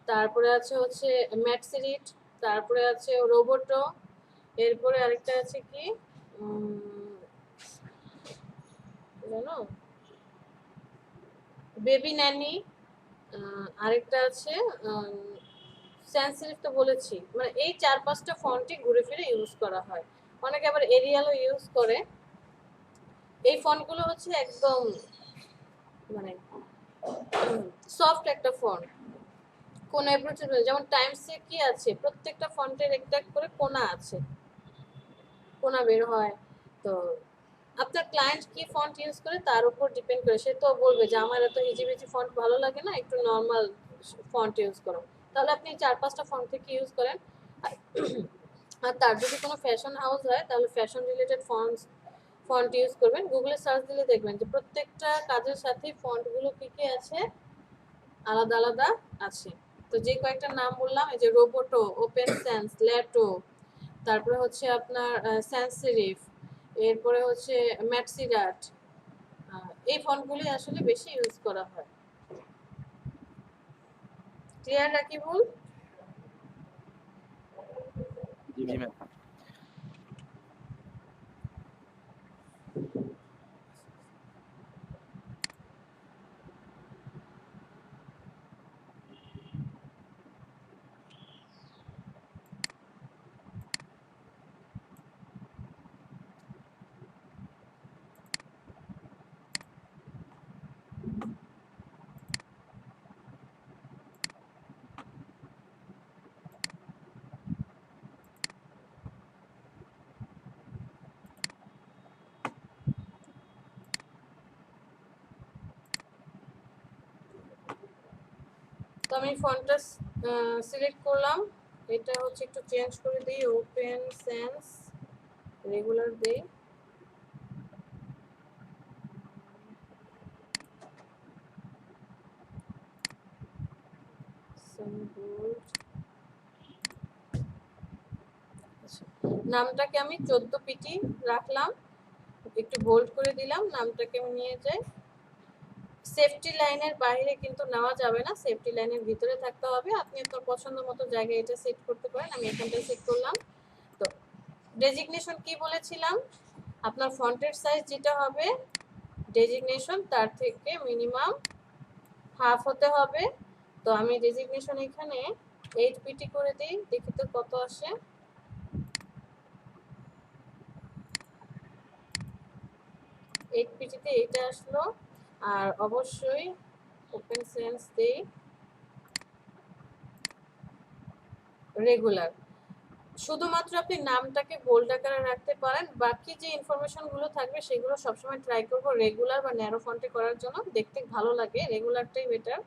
তারপরে আছে হচ্ছে ম্যাক্সিরিট, তারপরে আছে রোবোটো, এরপরে আরেকটা আছে কি জানো, বেবি ন্যানি, আরেকটা আছে সেন্সিটিভ, তো বলেছি। মানে এই 4-5টা ফন্টই ঘুরে ফিরে ইউজ করা হয়। অনেকে আবার এরিয়ালও ইউজ করে। এই ফন্টগুলো হচ্ছে একদম মানে সফট একটা ফন্ট, কোন অ্যাপ্রোচ, যেমন টাইমসে কি আছে, প্রত্যেকটা ফন্টের একটা করে কোণা আছে, কোণা বের হয়। তো আপনার ক্লায়েন্ট কি ফন্ট ইউজ করে তার উপর ডিপেন্ড করে, সে তো বলবে যে আমার এত হিজিবিজি ফন্ট ভালো লাগে না, একটু নর্মাল ফন্ট ইউজ করো। তাহলে আপনি 4-5টা ফন্ট থেকে ইউজ করেন। আর তার যদি কোনো ফ্যাশন হাউস হয় তাহলে ফ্যাশন রিলেটেড ফন্ট ইউজ করবেন। গুগলে সার্চ দিলে দেখবেন যে প্রত্যেকটা কাজের সাথে ফন্টগুলো কি কি আছে, আলাদা আলাদা আছে। তো যে কয়েকটা নাম বললাম, এই যে রোবোটো, ওপেন সেন্স, ল্যাটো, তারপরে হচ্ছে আপনার সেন্স সেরিফ, এরপরে হচ্ছে ম্যাক্সিডাট, এই ফন্টগুলি আসলে বেশি ইউজ করা হয়। ক্লিয়ার রাকিবুল? জি ম্যাম। তো আমি ফন্টটা সিলেক্ট করলাম, এটা হচ্ছে একটু চেঞ্জ করে দিই, ওপেন সেন্স রেগুলার দেই। নামটাকে আমি 14 পিটি রাখলাম, একটু বোল্ড করে দিলাম, নামটাকে আমি নিয়ে যাই। সেফটি লাইনের বাইরে কিন্তু নেওয়া যাবে না, সেফটি লাইনের ভিতরে থাকতে হবে। আপনি আপনার পছন্দ মতো জায়গায় এটা সেট করতে পারেন, আমি এখানটায় সেট করলাম। তো ডেজিগনেশন কি বলেছিলাম, আপনার ফন্টের সাইজ যেটা হবে ডেজিগনেশন তার থেকে মিনিমাম হাফ হতে হবে। তো আমি ডেজিগনেশন এখানে 8 পিটি করে দিই, দেখি তো কত আসে। এইট পিটিতে এইটা আসলো। আর অবশ্যই ওপেন সেন্স দেই রেগুলার। শুধুমাত্র আপনি নামটাকে বোল্ড আকারে রাখতে পারেন, বাকি যে ইনফরমেশন গুলো থাকবে সেগুলো সবসময় ট্রাই করবো রেগুলার বা ন্যারো ফন্টে করার জন্য, দেখতে ভালো লাগে, রেগুলারটাই বেটার।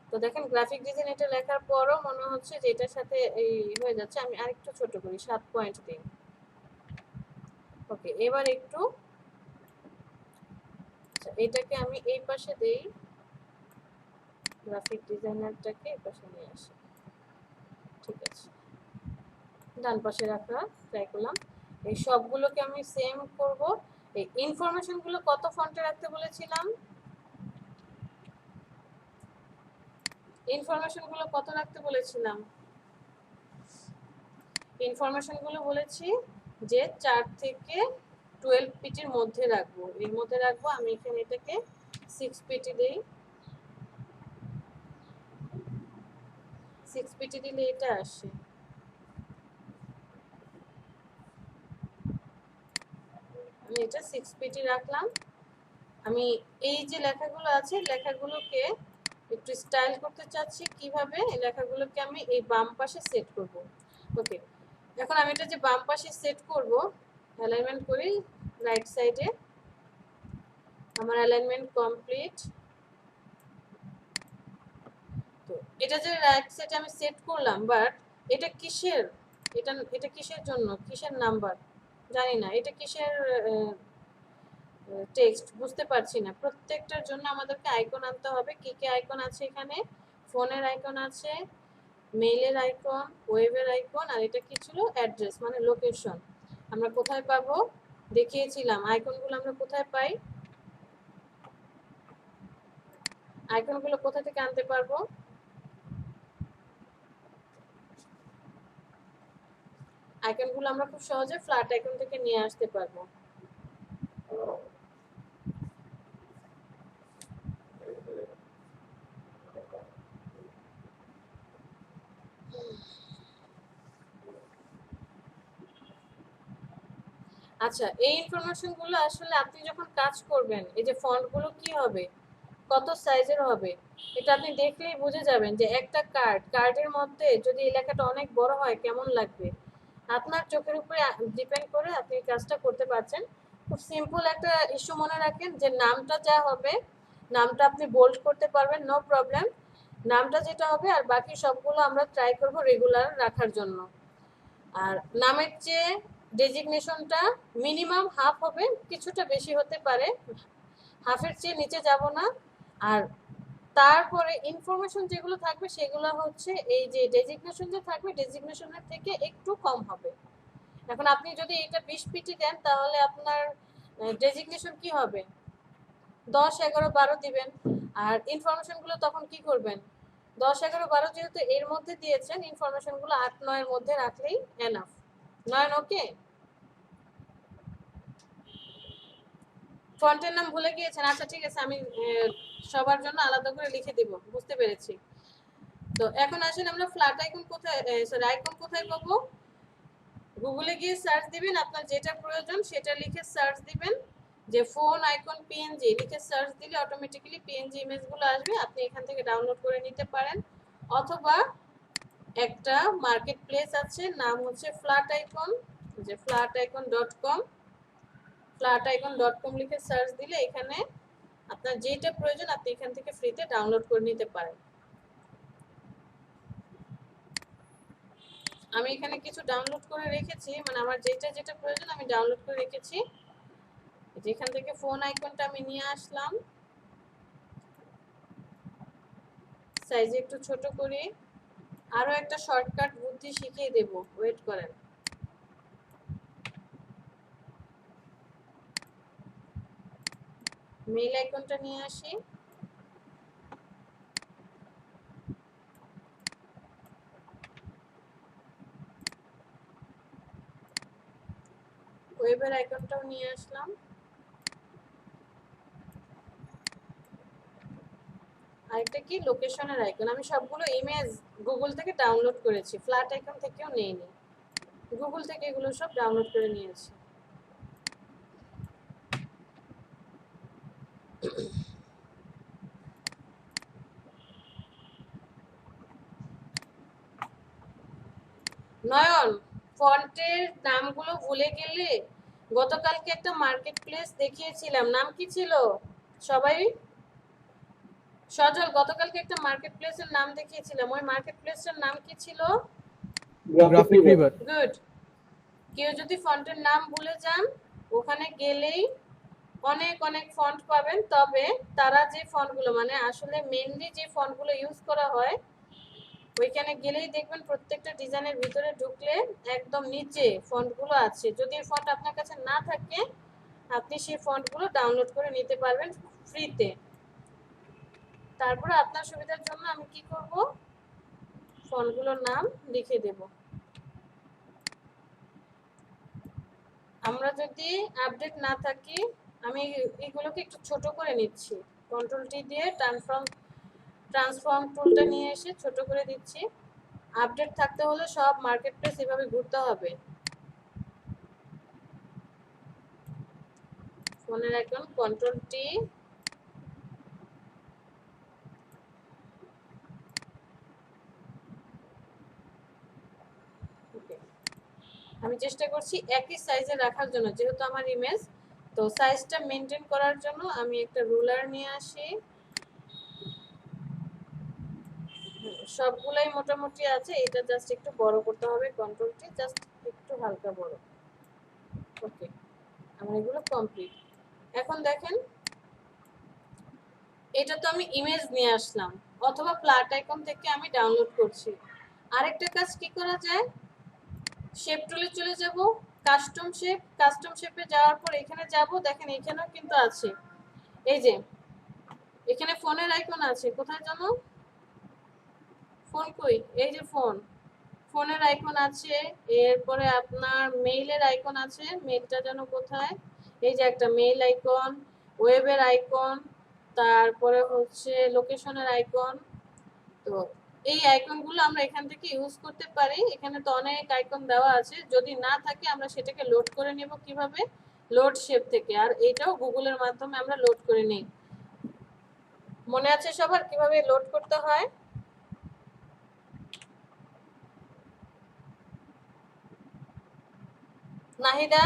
তো দেখেন গ্রাফিক ডিজাইন এটা লেখার পরও মনে হচ্ছে যে এটার সাথে এই হয়ে যাচ্ছে, আমি আরেকটু ছোট করি, 7 পয়েন্ট দিই। ওকে, এবার একটু এটাকে আমি এই পাশে দেই, গ্রাফিক ডিজাইনারটাকে এই পাশে নিয়ে আসি। ঠিক আছে, ডান পাশে রাখা ট্রাই করলাম। এই সবগুলোকে আমি সেম করব। এই ইনফরমেশন গুলো কত ফন্টে রাখতে বলেছিলাম, ইনফরমেশন গুলো কত রাখতে বলেছিলাম, ইনফরমেশন গুলো বলেছি যে 4 থেকে 12 পিটির মধ্যে রাখবো, এর মধ্যে রাখবো। আমি এখানে এটাকে 6 পিটি দেই, 6 পিটি দিলে এটা আসে। আমি এটা 6 পিটি রাখলাম। আমি এই যে লেখাগুলো আছে লেখাগুলোকে একটু স্টাইল করতে চাচ্ছি, কিভাবে এই লেখাগুলোকে আমি এই বাম পাশে সেট করব। ওকে, এখন আমি এটা যে বাম পাশে সেট করব, অ্যালাইনমেন্ট করি রাইট সাইডে, আমার অ্যালাইনমেন্ট কমপ্লিট। তো এটা যে রাইট সাইডে আমি সেট করলাম, বাট এটা কিসের, এটা কিসের জন্য, কিসের নাম্বার জানি না, এটা কিসের টেক্সট বুঝতে পারছি না। প্রত্যেকটার জন্য আমাদেরকে আইকন আনতে হবে। কি কি আইকন আছে এখানে, ফোনের আইকন আছে, মেইলের আইকন, ওয়েবের আইকন, আর এটা কি ছিল, অ্যাড্রেস মানে লোকেশন। আমরা কোথায় পাবো দেখিয়েছিলাম, আইকনগুলো আমরা কোথায় পাই, আইকনগুলো কোথা থেকে আনতে পারবো, আইকনগুলো আমরা খুব সহজে ফ্ল্যাট আইকন থেকে নিয়ে আসতে পারবো। আচ্ছা, এই ইনফরমেশন গুলো আসলে আপনি যখন কাজ করবেন, এই যে ফন্ট গুলো কি হবে, কত সাইজের হবে, এটা আপনি দেখলেই বুঝে যাবেন যে একটা কার্ডের মধ্যে যদি এই লেখাটা অনেক বড় হয় কেমন লাগবে। আপনার চোখের উপরে ডিপেন্ড করে আপনি কাজটা করতে পারছেন। খুব সিম্পল একটা ইস্যু মনে রাখেন যে নামটা যা হবে, নামটা আপনি বোল্ড করতে পারবেন, নো প্রবলেম, নামটা যেটা হবে, আর বাকি সবগুলো আমরা ট্রাই করব রেগুলার রাখার জন্য। আর নামের চেয়ে ডেজিগনেশনটা মিনিমাম হাফ হবে, কিছুটা বেশি হতে পারে, হাফের চেয়ে নিচে যাব না। আর তারপরে ইনফরমেশন যেগুলো থাকবে সেগুলো হচ্ছে এই যে ডেজিগনেশন যে থাকবে ডেজিগনেশনের থেকে একটু কম হবে। এখন আপনি যদি এটা 20 পিটি দেন তাহলে আপনার ডেজিগনেশন কি হবে, 10, 11, 12 দিবেন। আর ইনফরমেশনগুলো তখন কি করবেন, 10, 11, 12 যেহেতু এর মধ্যে দিয়েছেন, ইনফরমেশনগুলো 8, 9 এর মধ্যে রাখলেই এনাফ। 9 ওকে। ফন্টের নাম ভুলে গিয়েছেন, আচ্ছা ঠিক আছে, আমি সবার জন্য আলাদা করে লিখে দিব, বুঝতে পেরেছি। তো এখন আসেন আমরা ফ্ল্যাট আইকন কোথায়, সরি আইকন কোথায় পাবো, গুগলে গিয়ে সার্চ দিবেন, আপনার যেটা প্রয়োজন সেটা লিখে সার্চ দিবেন, যে ফোন আইকন পিএনজি লিখে সার্চ দিলে অটোমেটিক্যালি পিএনজি ইমেজগুলো আসবে, আপনি এখান থেকে ডাউনলোড করে নিতে পারেন। অথবা একটা মার্কেট প্লেস আছে, নাম হচ্ছে ফ্ল্যাট আইকন, যে flaticon.com, flaticon.com লিখে সার্চ দিলে এখানে আপনার যেটা প্রয়োজন আপনি এখান থেকে ফ্রিতে ডাউনলোড করে নিতে পারেন। আমি এখানে কিছু ডাউনলোড করে রেখেছি, মানে আমার যেটা যেটা প্রয়োজন আমি ডাউনলোড করে রেখেছি। যেখান থেকে ফোন আইকনটা আমি নিয়ে আসলাম, সাইজ একটু ছোট করে। আরো একটা শর্টকাট বুদ্ধি শিখিয়ে দেব, ওয়েট করেন। মেইল আইকনটা নিয়ে আসি, ওয়েবের আইকনটাও নিয়ে আসলাম, আরেকটা কি লোকেশনের আইকন। আমি সবগুলো ইমেজ গুগল থেকে ডাউনলোড করেছি, ফ্ল্যাট আইকন থেকেও নেইনি, গুগল থেকে এগুলো সব ডাউনলোড করে নিয়েছি। নয়ন, ফন্টের নামগুলো ভুলে গেলে? গতকালকে একটা মার্কেট প্লেস দেখিয়েছিলাম, নাম কি ছিল সবাই? সজল, গতকালকে একটা মার্কেট প্লেসের নাম দেখিয়েছিলাম, ওই মার্কেট প্লেসের নাম কি ছিল? Graphic river. গুড। কেউ যদি ফন্টের নাম ভুলে যান, ওখানে গেলেই অনেক অনেক ফন্ট পাবেন। তবে তারা যে ফন্টগুলো, মানে আসলে মেইনলি যে ফন্টগুলো ইউজ করা হয়, ওইখানে গেলেই দেখবেন প্রত্যেকটা ডিজাইনের ভিতরে ঢুকলে একদম নিচে ফন্টগুলো আছে। যদি এই ফন্ট আপনার কাছে না থাকে, আপনি সেই ফন্টগুলো ডাউনলোড করে নিতে পারবেন ফ্রিতে। তারপরে আপনার সুবিধার জন্য আমি কি করব, ফন্টগুলোর নাম লিখে দেব। আমরা যদি আপডেট না থাকি, আমি এগুলোকে একটু ছোট করে নিচ্ছি, কন্ট্রোল টি দিয়ে ট্রান্সফর্ম টুলটা নিয়ে এসে ছোট করে দিচ্ছি। আপডেট থাকতে হলে সব মার্কেট প্লেস এভাবে ঘুরতে হবে। ফোনের আইকন, কন্ট্রোল টি, আমি চেষ্টা করছি একই সাইজে রাখার জন্য, যেহেতু আমার ইমেজ, তো সাইজটা মেনটেন করার জন্য আমি একটা রুলার নিয়ে আসি। সবগুলাই মোটামুটি আছে, এটা জাস্ট একটু বড় করতে হবে, কন্ট্রোল টি, জাস্ট একটু হালকা বড়। ওকে, আমার এগুলো কমপ্লিট। এখন দেখেন, এটা তো আমি ইমেজ নিয়ে আসলাম, অথবা ফ্ল্যাট আইকন থেকে আমি ডাউনলোড করছি। আরেকটা কাজ কি করা যায়, শেপ টুলে চলে যাব, কাস্টম শেপ, কাস্টম শেপে যাওয়ার পর এখানে যাব, দেখেন এখানেও কিন্তু আছে, এই যে এখানে ফোনের আইকন আছে, কোথায় জানো, ফোন কই, এই যে ফোন, ফোনের আইকন আছে। এরপরে আপনার মেইলের আইকন আছে, মেইলটা যেন কোথায়, এই যে একটা মেইল আইকন, ওয়েবের আইকন, তারপরে হচ্ছে লোকেশনের আইকন। তো এই আইকনগুলো আমরা এখান থেকে ইউজ করতে পারি। এখানে তো অনেক আইকন দেওয়া আছে, যদি না থাকে আমরা সেটাকে লোড করে নেব কিভাবে, লোড শেপ থেকে। আর এইটাও গুগলের মাধ্যমে আমরা লোড করে নিই। মনে আছে সবার কিভাবে লোড করতে হয়? নাহিদা,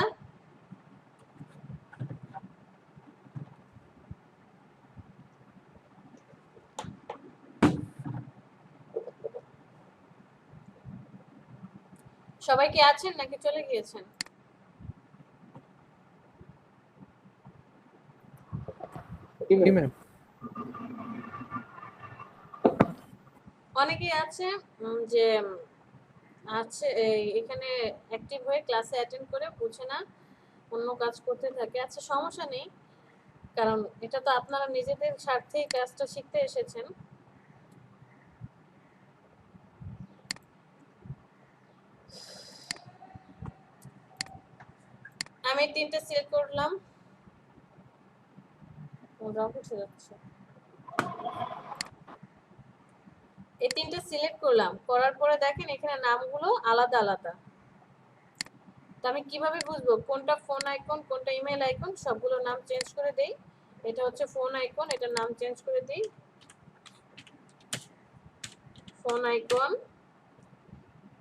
সবাই কি আছেন নাকি চলে গিয়েছেন? অনেকেই আছে যে আছে এখানে অ্যাক্টিভ হয়ে ক্লাসে অ্যাটেন্ড করে বুঝে না, অন্য কাজ করতে থাকে। আচ্ছা, সমস্যা নেই, কারণ এটা তো আপনারা নিজেদের স্বার্থেই কাজটা শিখতে এসেছেন। আমি তিনটে সিলেক্ট করলাম, উঠে যাচ্ছে, এই তিনটে সিলেক্ট করলাম, করার পরে দেখেন এখানে নামগুলো আলাদা আলাদা। তো আমি কিভাবে বুঝবো কোনটা ফোন আইকন, কোনটা ইমেল আইকন? সবগুলো নাম চেঞ্জ করে দেই। এটা হচ্ছে ফোন আইকন, এটা নাম চেঞ্জ করে দিই, ফোন আইকন।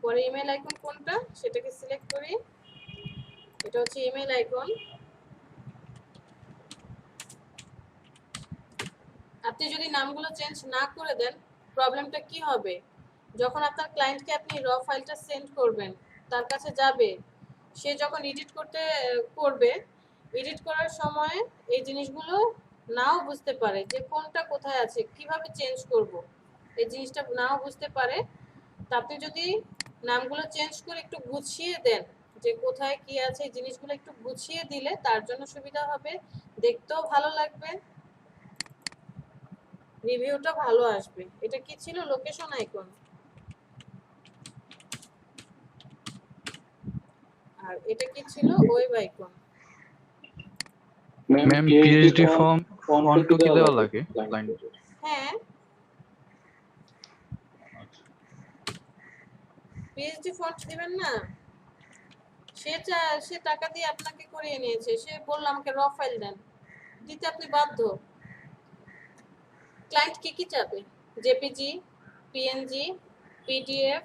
পরে ইমেল আইকন কোনটা সেটাকে সিলেক্ট করি, এটা হচ্ছে ইমেল আইকন। আপনি যদি নামগুলো চেঞ্জ না করে দেন, প্রবলেমটা কি হবে, যখন আপনার ক্লায়েন্টকে আপনি র ফাইলটা সেন্ড করবেন, তার কাছে যাবে, সে যখন এডিট করবে, এডিট করার সময় এই জিনিসগুলো নাও বুঝতে পারে যে কোনটা কোথায় আছে, কিভাবে চেঞ্জ করব, এই জিনিসটা নাও বুঝতে পারে। তা আপনি যদি নামগুলো চেঞ্জ করে একটু গুছিয়ে দেন যে কোথায় কি আছে, এই জিনিসগুলো একটু গুছিয়ে দিলে তার জন্য সুবিধা হবে, দেখতেও ভালো লাগবে, রিভিউটা ভালো আসবে। এটা কি ছিল? Location icon. আর এটা কি ছিল? Web icon. ম্যাম পিএইচডি ফন্টও কি দেওয়া লাগে ক্লায়েন্ট? হ্যাঁ, পিএইচডি ফন্ট দিবেন না? সে টাকা দিয়ে আপনাকে করিয়ে নিয়েছে, সে বলল আমাকে র ফাইল দেন, দিতে আপনি বাধ্য। ক্লায়েন্ট কি চাবে? জেপিজি, পিএনজি, পিডিএফ,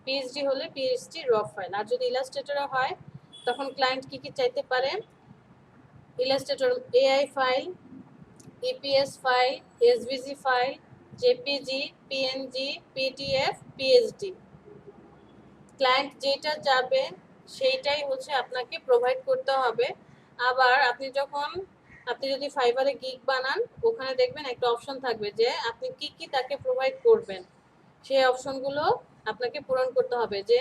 পিএইচডি হলে পিএইচডি র ফাইল। আর যদি ইলাস্ট্রেটরে হয় তখন ক্লায়েন্ট কি চাইতে পারে? Illustrator AI file, EPS file, SVG file, JPG, PNG, PDF, PhD. Client যেটা চাবে সেইটাই হচ্ছে আপনাকে প্রোভাইড করতে হবে। আবার আপনি যদি ফাইবারে গিগ বানান, ওখানে দেখবেন একটা অপশন থাকবে যে আপনি কি তাকে প্রোভাইড করবেন, সেই অপশনগুলো আপনাকে পূরণ করতে হবে। যে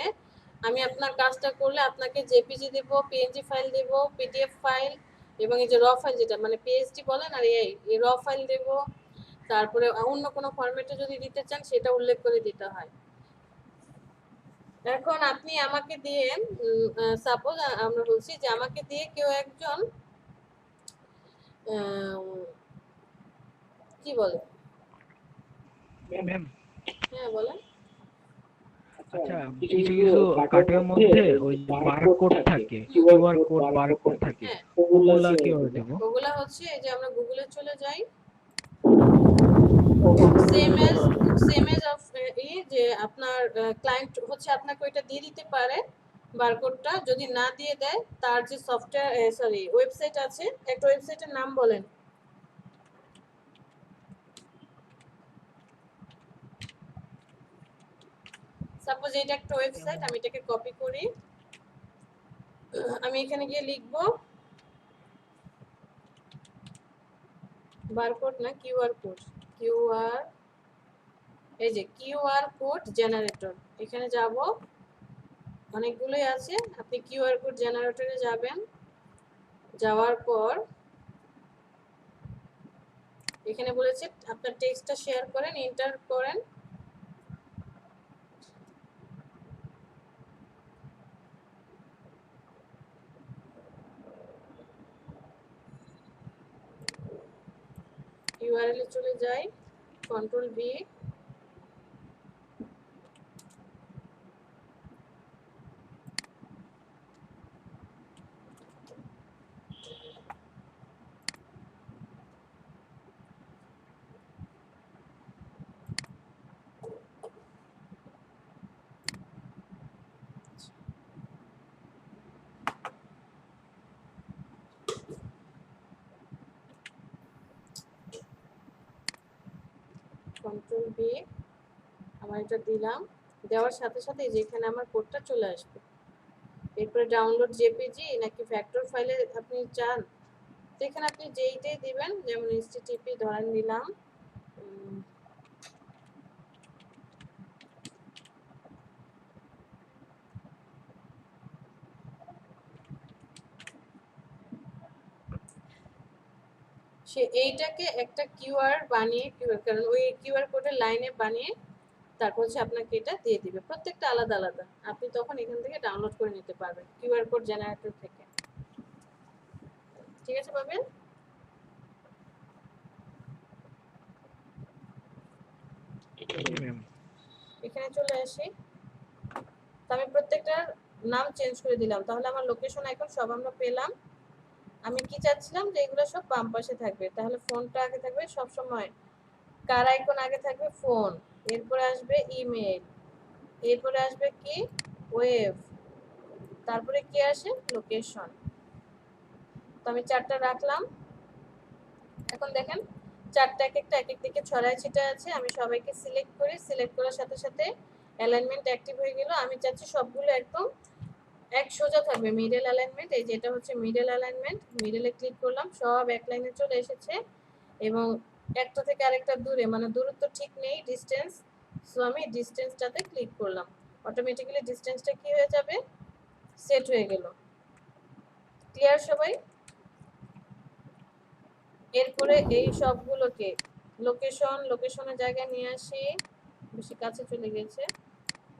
আমি আপনার কাজটা করলে আপনাকে জেপিজি দেব, পিএনজি ফাইল দেব, পিডিএফ ফাইল এবং এই যে র ফাইল, যেটা মানে পিএইচডি বলেন আর এই র ফাইল দেব। তারপরে অন্য কোনো ফরম্যাটে যদি দিতে চান সেটা উল্লেখ করে দিতে হয়। এখন আপনি আমাকে দিয়ে, সাপোজ আমরা বলছি যে আমাকে দিয়ে কেউ একজন কি বলে, ম্যাম হ্যাঁ বলেন। আচ্ছা, কিছু কিছু কার্ডের মধ্যে ওই বারকোড থাকে, কিউআর কোড, বারকোড থাকে, হ্যাঁ, ওগুলা কিভাবে দেব? ওগুলা হচ্ছে এই যে আমরা গুগলে চলে যাই, সেম এজ অফ যে আপনার ক্লায়েন্ট হচ্ছে আপনাকে ওইটা দিয়ে দিতে পারে বারকোডটা। যদি না দিয়ে দেয়, তার যে সফটওয়্যার ওয়েবসাইট আছে, একটা ওয়েবসাইটের নাম বলেন। সাপোজ এটা একটা ওয়েবসাইট, আমি এটাকে কপি করি, আমি এখানে গিয়ে লিখব বারকোড না কিউআর কোড, এই যে কিউআর কোড জেনারেটর, এখানে যাব, অনেকগুলোই আছে। আপনি কিউআর কোড জেনারেটরে যাবেন, যাওয়ার পর এখানে বলেছে আপনার টেক্সটটা শেয়ার করেন, এন্টার করেন। ইউআরএল এ চলে যাই, কন্ট্রোল ভি, কন্ট্রোল ভি, আমার এটা দিলাম, দেওয়ার সাথে সাথে যেখানে আমার কোডটা চলে আসবে। এরপরে ডাউনলোড জেপিজি নাকি ফ্যাক্টর ফাইলে আপনি চান, এখানে আপনি যেইটাই দিবেন, যেমন এইচটিটিপি ধরেন দিলাম, সে এইটাকে একটা কিউআর বানিয়ে, কারণ ওই কিউআর কোডের লাইনে বানিয়ে তারপর হচ্ছে আপনাকে এটা দিয়ে দিবে, প্রত্যেকটা আলাদা আলাদা। আপনি তখন এখান থেকে ডাউনলোড করে নিতে পারবেন কিউআর কোড জেনারেটর থেকে। ঠিক আছে পাবেন? এখানে চলে আসি, তো আমি প্রত্যেকটার নাম চেঞ্জ করে দিলাম, তাহলে আমার লোকেশন আইকন সব আমরা পেলাম। আমি কি চাচ্ছিলাম যে এগুলো সব বাম পাশে থাকবে, তাহলে ফোনটা আগে থাকবে সব সময়, কার আইকন আগে থাকবে? ফোন, এরপরে আসবে ইমেল, এরপরে আসবে কি? ওয়েব, তারপরে কি আসে? লোকেশন। তো আমি চারটা রাখলাম। এখন দেখেন চারটা এক এক দিকে ছড়ায় ছিটায় আছে, আমি সবাইকে সিলেক্ট করি, সিলেক্ট করার সাথে সাথে অ্যালাইনমেন্ট অ্যাক্টিভ হয়ে গেল। আমি চাচ্ছি সবগুলো একদম এক সোজা থাকবে, মিডল অ্যালাইনমেন্ট। এই যে এটা হচ্ছে মিডল অ্যালাইনমেন্ট, মিডলে ক্লিক করলাম, সব এক লাইনে চলে এসেছে এবং একটা থেকে আরেকটা দূরে, মানে দূরত্ব ঠিক নেই, ডিস্টেন্স। সো আমি ডিস্টেন্সটাতে ক্লিক করলাম, অটোমেটিক্যালি ডিস্টেন্সটা কি হয়ে যাবে, সেট হয়ে গেল। ক্লিয়ার সবাই? এরপরে এই সবগুলোকে লোকেশনের জায়গায় নিয়ে আসি, বেশি কাছে চলে গেছে,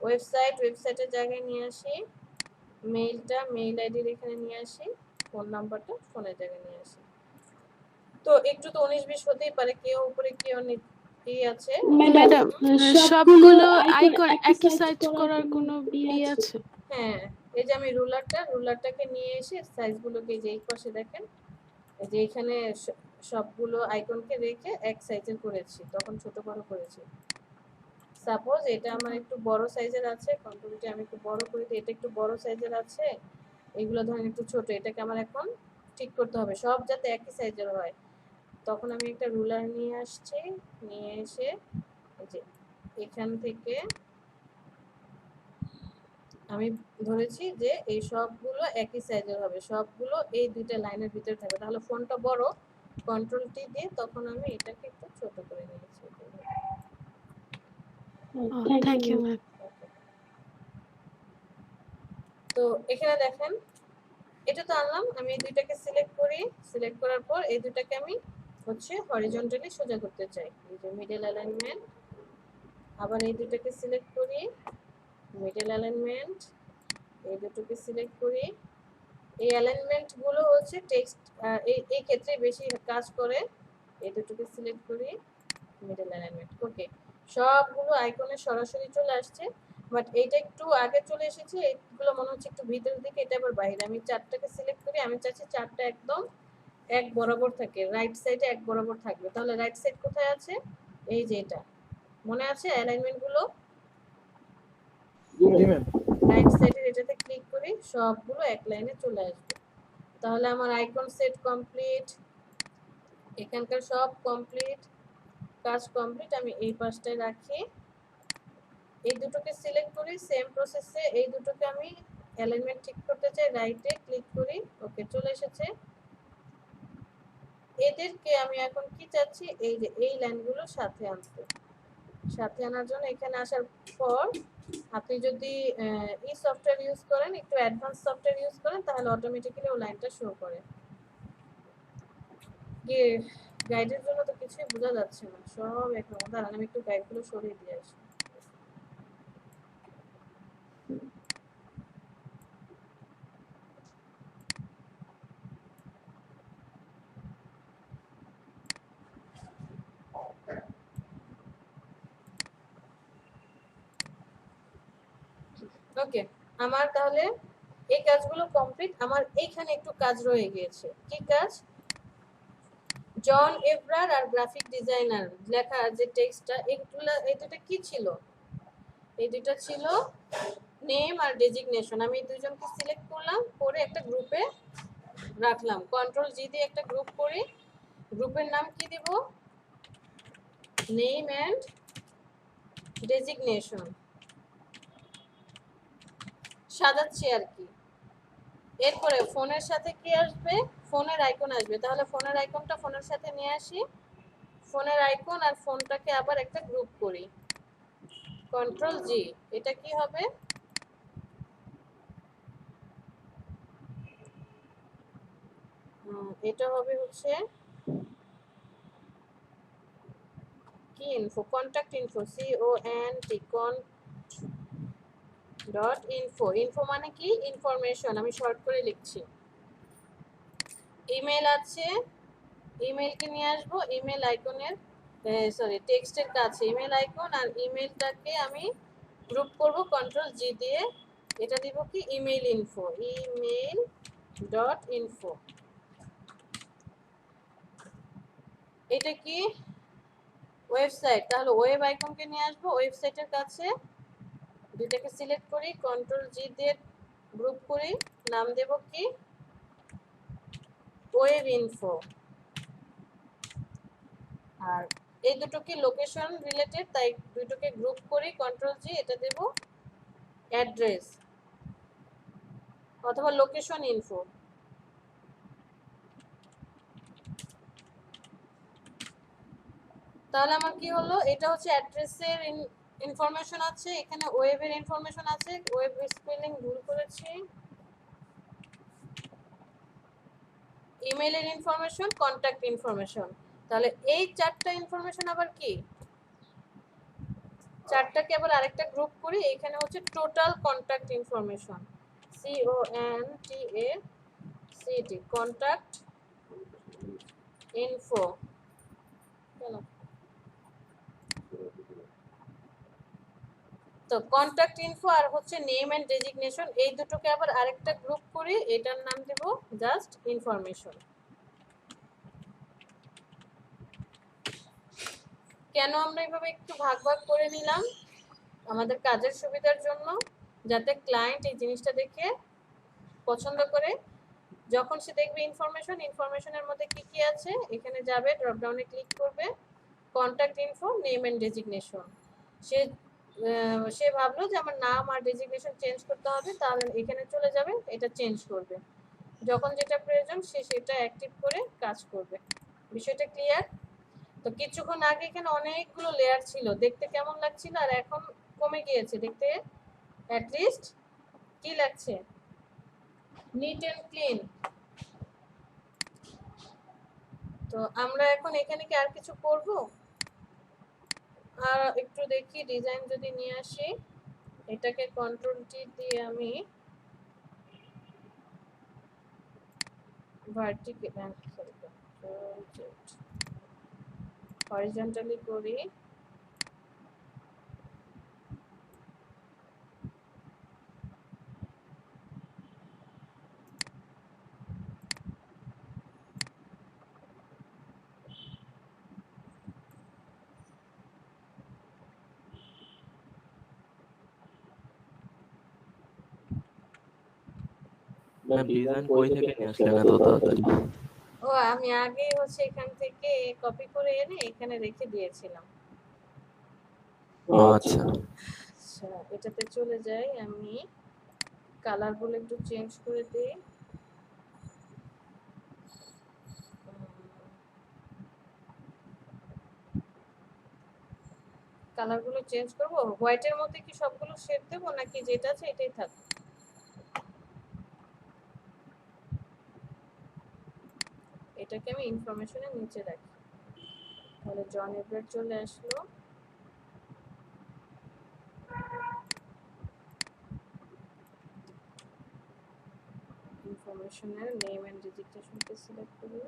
ওয়েবসাইটের জায়গায় নিয়ে আসি, মেইল আইডির এখানে নিয়ে আসি, ফোন নাম্বারটা ফোনের জায়গায় নিয়ে আসি। তো একটু তো 19-20 হতেই পারে, কেউ উপরে কেউ কি আছে। ম্যাডাম সবগুলো আইকন একই সাইজ করার কোনো আছে? হ্যাঁ, এই যে আমি রুলারটাকে নিয়ে এসে সাইজগুলোকে যে এই পাশে দেখেন, এই যে এখানে সবগুলো আইকনকে রেখে এক সাইজের করেছি, তখন ছোট বড় করেছি। সাপোজ এটা আমার একটু বড় সাইজের আছে, কন্ট্রোলটি আমি একটু বড় করে দিই, এটা একটু বড় সাইজের আছে, এগুলো ধরেন একটু ছোট, এটাকে আমার এখন ঠিক করতে হবে সব যাতে একই সাইজের হয়। তখন আমি একটা রুলার নিয়ে আসছি, নিয়ে এসে এই যে এখান থেকে আমি ধরেছি যে এই সবগুলো একই সাইজের হবে, সবগুলো এই দুইটা লাইনের ভিতরে থাকবে, তাহলে ফোনটা বড়, কন্ট্রোল টি দিয়ে তখন আমি এটাকে একটু ছোট করে নিয়েছি। Thank you ma'am. তো এখানে দেখেন এটা তো আনলাম, আমি এই দুইটাকে সিলেক্ট করি, সিলেক্ট করার পর এই দুইটাকে আমি হচ্ছে হরিজন্টালি সোজা করতে চাই, এই যে মিডল অ্যালাইনমেন্ট, আবার এই দুইটাকে সিলেক্ট করি, মিডল অ্যালাইনমেন্ট, এই দুটোকে সিলেক্ট করি। এই অ্যালাইনমেন্ট গুলো হচ্ছে টেক্সট এই ক্ষেত্রে বেশি কাজ করে। এই দুটোকে সিলেক্ট করি, মিডল অ্যালাইনমেন্ট, ওকে। সবগুলো আইকনে সরাসরি চলে আসছে, বাট এইটা একটু আগে চলে এসেছে, এইগুলো মনে হচ্ছে একটু ভিতরের দিকে, এটা আবার বাইরে। আমি চারটাকে সিলেক্ট করি, আমি চাচ্ছি চারটা একদম এক বরাবর থাকে, রাইট সাইডে এক বরাবর থাকবে। তাহলে রাইট সাইড কোথায় আছে, এই যে এটা মনে আছে অ্যালাইনমেন্ট গুলো, জি ম্যাম। রাইট সাইডের এটাতে ক্লিক করি, সবগুলো এক লাইনে চলে আসবে। তাহলে আমার আইকন সেট কমপ্লিট, এখানকার সব কমপ্লিট, কাজ কমপ্লিট। আমি এই পাশটায় রাখি, এই দুটোকে সিলেক্ট করি, সেম প্রসেসে এই দুটোকে আমি অ্যালাইনমেন্ট ঠিক করতে চাই, রাইটে ক্লিক করি, ওকে চলে এসেছে। এদেরকে আমি এখন কি চাচ্ছি, এই যে এই লাইনগুলো সাথে আনার জন্য এখানে আসার পর আপনি যদি ই সফটওয়্যার ইউজ করেন, একটু অ্যাডভান্স সফটওয়্যার ইউজ করেন, তাহলে অটোমেটিক্যালি ওই লাইনটা শো করে। গাইডের জন্য তো কিছুই বোঝা যাচ্ছে না, সব একরকম। দাঁড়ান আমি একটু গাইডগুলো সরিয়ে দিয়ে আসি। ওকে, আমার তাহলে এই কাজগুলো কমপ্লিট। আমার এইখানে একটু কাজ রয়ে গিয়েছে, কি কাজ, জন এভরার আর গ্রাফিক ডিজাইনার লেখা যে টেক্সটটা, এইগুলো এই দুটো কি ছিল, এই দুটো ছিল নেম আর ডেজিগনেশন। আমি এই দুজনকে সিলেক্ট করলাম, করে একটা গ্রুপে রাখলাম, কন্ট্রোল জি দিয়ে একটা গ্রুপ করি, গ্রুপের নাম কি দিব, নেম এন্ড ডেজিগনেশন, সাজাচ্ছি আর কি। এরপরে ফোনের সাথে কি আসবে, ফোনের আইকন আসবে, তাহলে ফোনের আইকনটা ফোনের সাথে নিয়ে আসি, ফোনের আইকন আর ফোনটাকে আবার একটা গ্রুপ করি, কন্ট্রোল জি। এটা কি হবে, এটা হবে হচ্ছে কি info, contact info, CONT.info। Info মানে কি, ইনফরমেশন, আমি শর্ট করে লিখছি। ইমেল আছে, ইমেলকে নিয়ে আসবো, ইমেল আইকনের টেক্সটের কাছে ইমেল আইকন, আর ইমেলটাকে আমি গ্রুপ করব কন্ট্রোল জি দিয়ে, এটা দিব কি, ইমেল info। এটা কি, ওয়েবসাইট, তাহলে ওয়েব আইকনকে নিয়ে আসবো ওয়েবসাইটের কাছে, দুইটাকে সিলেক্ট করি, কন্ট্রোল জি দিয়ে গ্রুপ করি, নাম দেব কি, ওয়েব ইনফো। আর এই দুটো কি লোকেশন রিলেটেড, তাই দুটোকে গ্রুপ করি, কন্ট্রোল জি, এটা দেব অ্যাড্রেস অথবা লোকেশন ইনফো। তাহলে আমার কি হলো, এটা হচ্ছে অ্যাড্রেসের ইনফরমেশন আছে, এখানে ওয়েবের ইনফরমেশন আছে, ওয়েব স্পেলিং ভুল করেছি, ইমেইলের ইনফরমেশন, কন্ট্যাক্ট ইনফরমেশন। তাহলে এই চারটা ইনফরমেশন আবার কি, চারটাকে আবার আরেকটা গ্রুপ করি, এখানে হচ্ছে total contact information, CONTACT contact info. তো কন্ট্যাক্ট ইনফো আর হচ্ছে নেম এন্ড ডেজিগনেশন, এই দুটোকে আবার আরেকটা গ্রুপ করি, এটার নাম দেব জাস্ট ইনফরমেশন। কেন আমরা এইভাবে একটু ভাগ ভাগ করে নিলাম, আমাদের কাজের সুবিধার জন্য, যাতে ক্লায়েন্ট এই জিনিসটা দেখে পছন্দ করে, যখন সে দেখবে ইনফরমেশনের মধ্যে কি কি আছে, এখানে যাবে, ড্রপডাউনে ক্লিক করবে, contact info, name and designation, সে ভাবলো যে আমার নাম আর ডেজিগনেশন চেঞ্জ করতে হবে, তাহলে এখানে চলে যাবে, এটা চেঞ্জ করবে, যখন যেটা প্রয়োজন সে সেটা অ্যাক্টিভ করে কাজ করবে। বিষয়টা ক্লিয়ার? তো কিছুক্ষণ আগে এখানে অনেকগুলো লেয়ার ছিল, দেখতে কেমন লাগছিল, আর এখন কমে গিয়েছে, দেখতে অ্যাটলিস্ট কি লাগছে, নিট এন্ড ক্লিন। তো আমরা এখন এখানে কি আর কিছু করব? আর একটু দেখি ডিজাইন যদি নিয়ে আসি, এটাকে কন্ট্রোল টি দিয়ে আমি ভার্টিক্যাল হরিজন্টালি করি, ম্যাম ডিজাইন কই থেকে নিয়ে আসলেন এত তাড়াতাড়ি? ও আমি আগেই হচ্ছে এখান থেকে কপি করে এনে এখানে রেখে দিয়েছিলাম। আচ্ছা আচ্ছা, এটাতে চলে যাই, আমি কালারগুলো একটু চেঞ্জ করে দিই। কালারগুলো চেঞ্জ করব, হোয়াইটের মধ্যে কি সবগুলো শেড দেবো নাকি যেটা আছে এটাই থাকবে? এটাকে আমি ইনফরমেশনের নিচে রাখি, তাহলে জন এভরেট চলে আসলো। ইনফরমেশনের নেম এন্ড ডেজিগনেশনকে সিলেক্ট করি,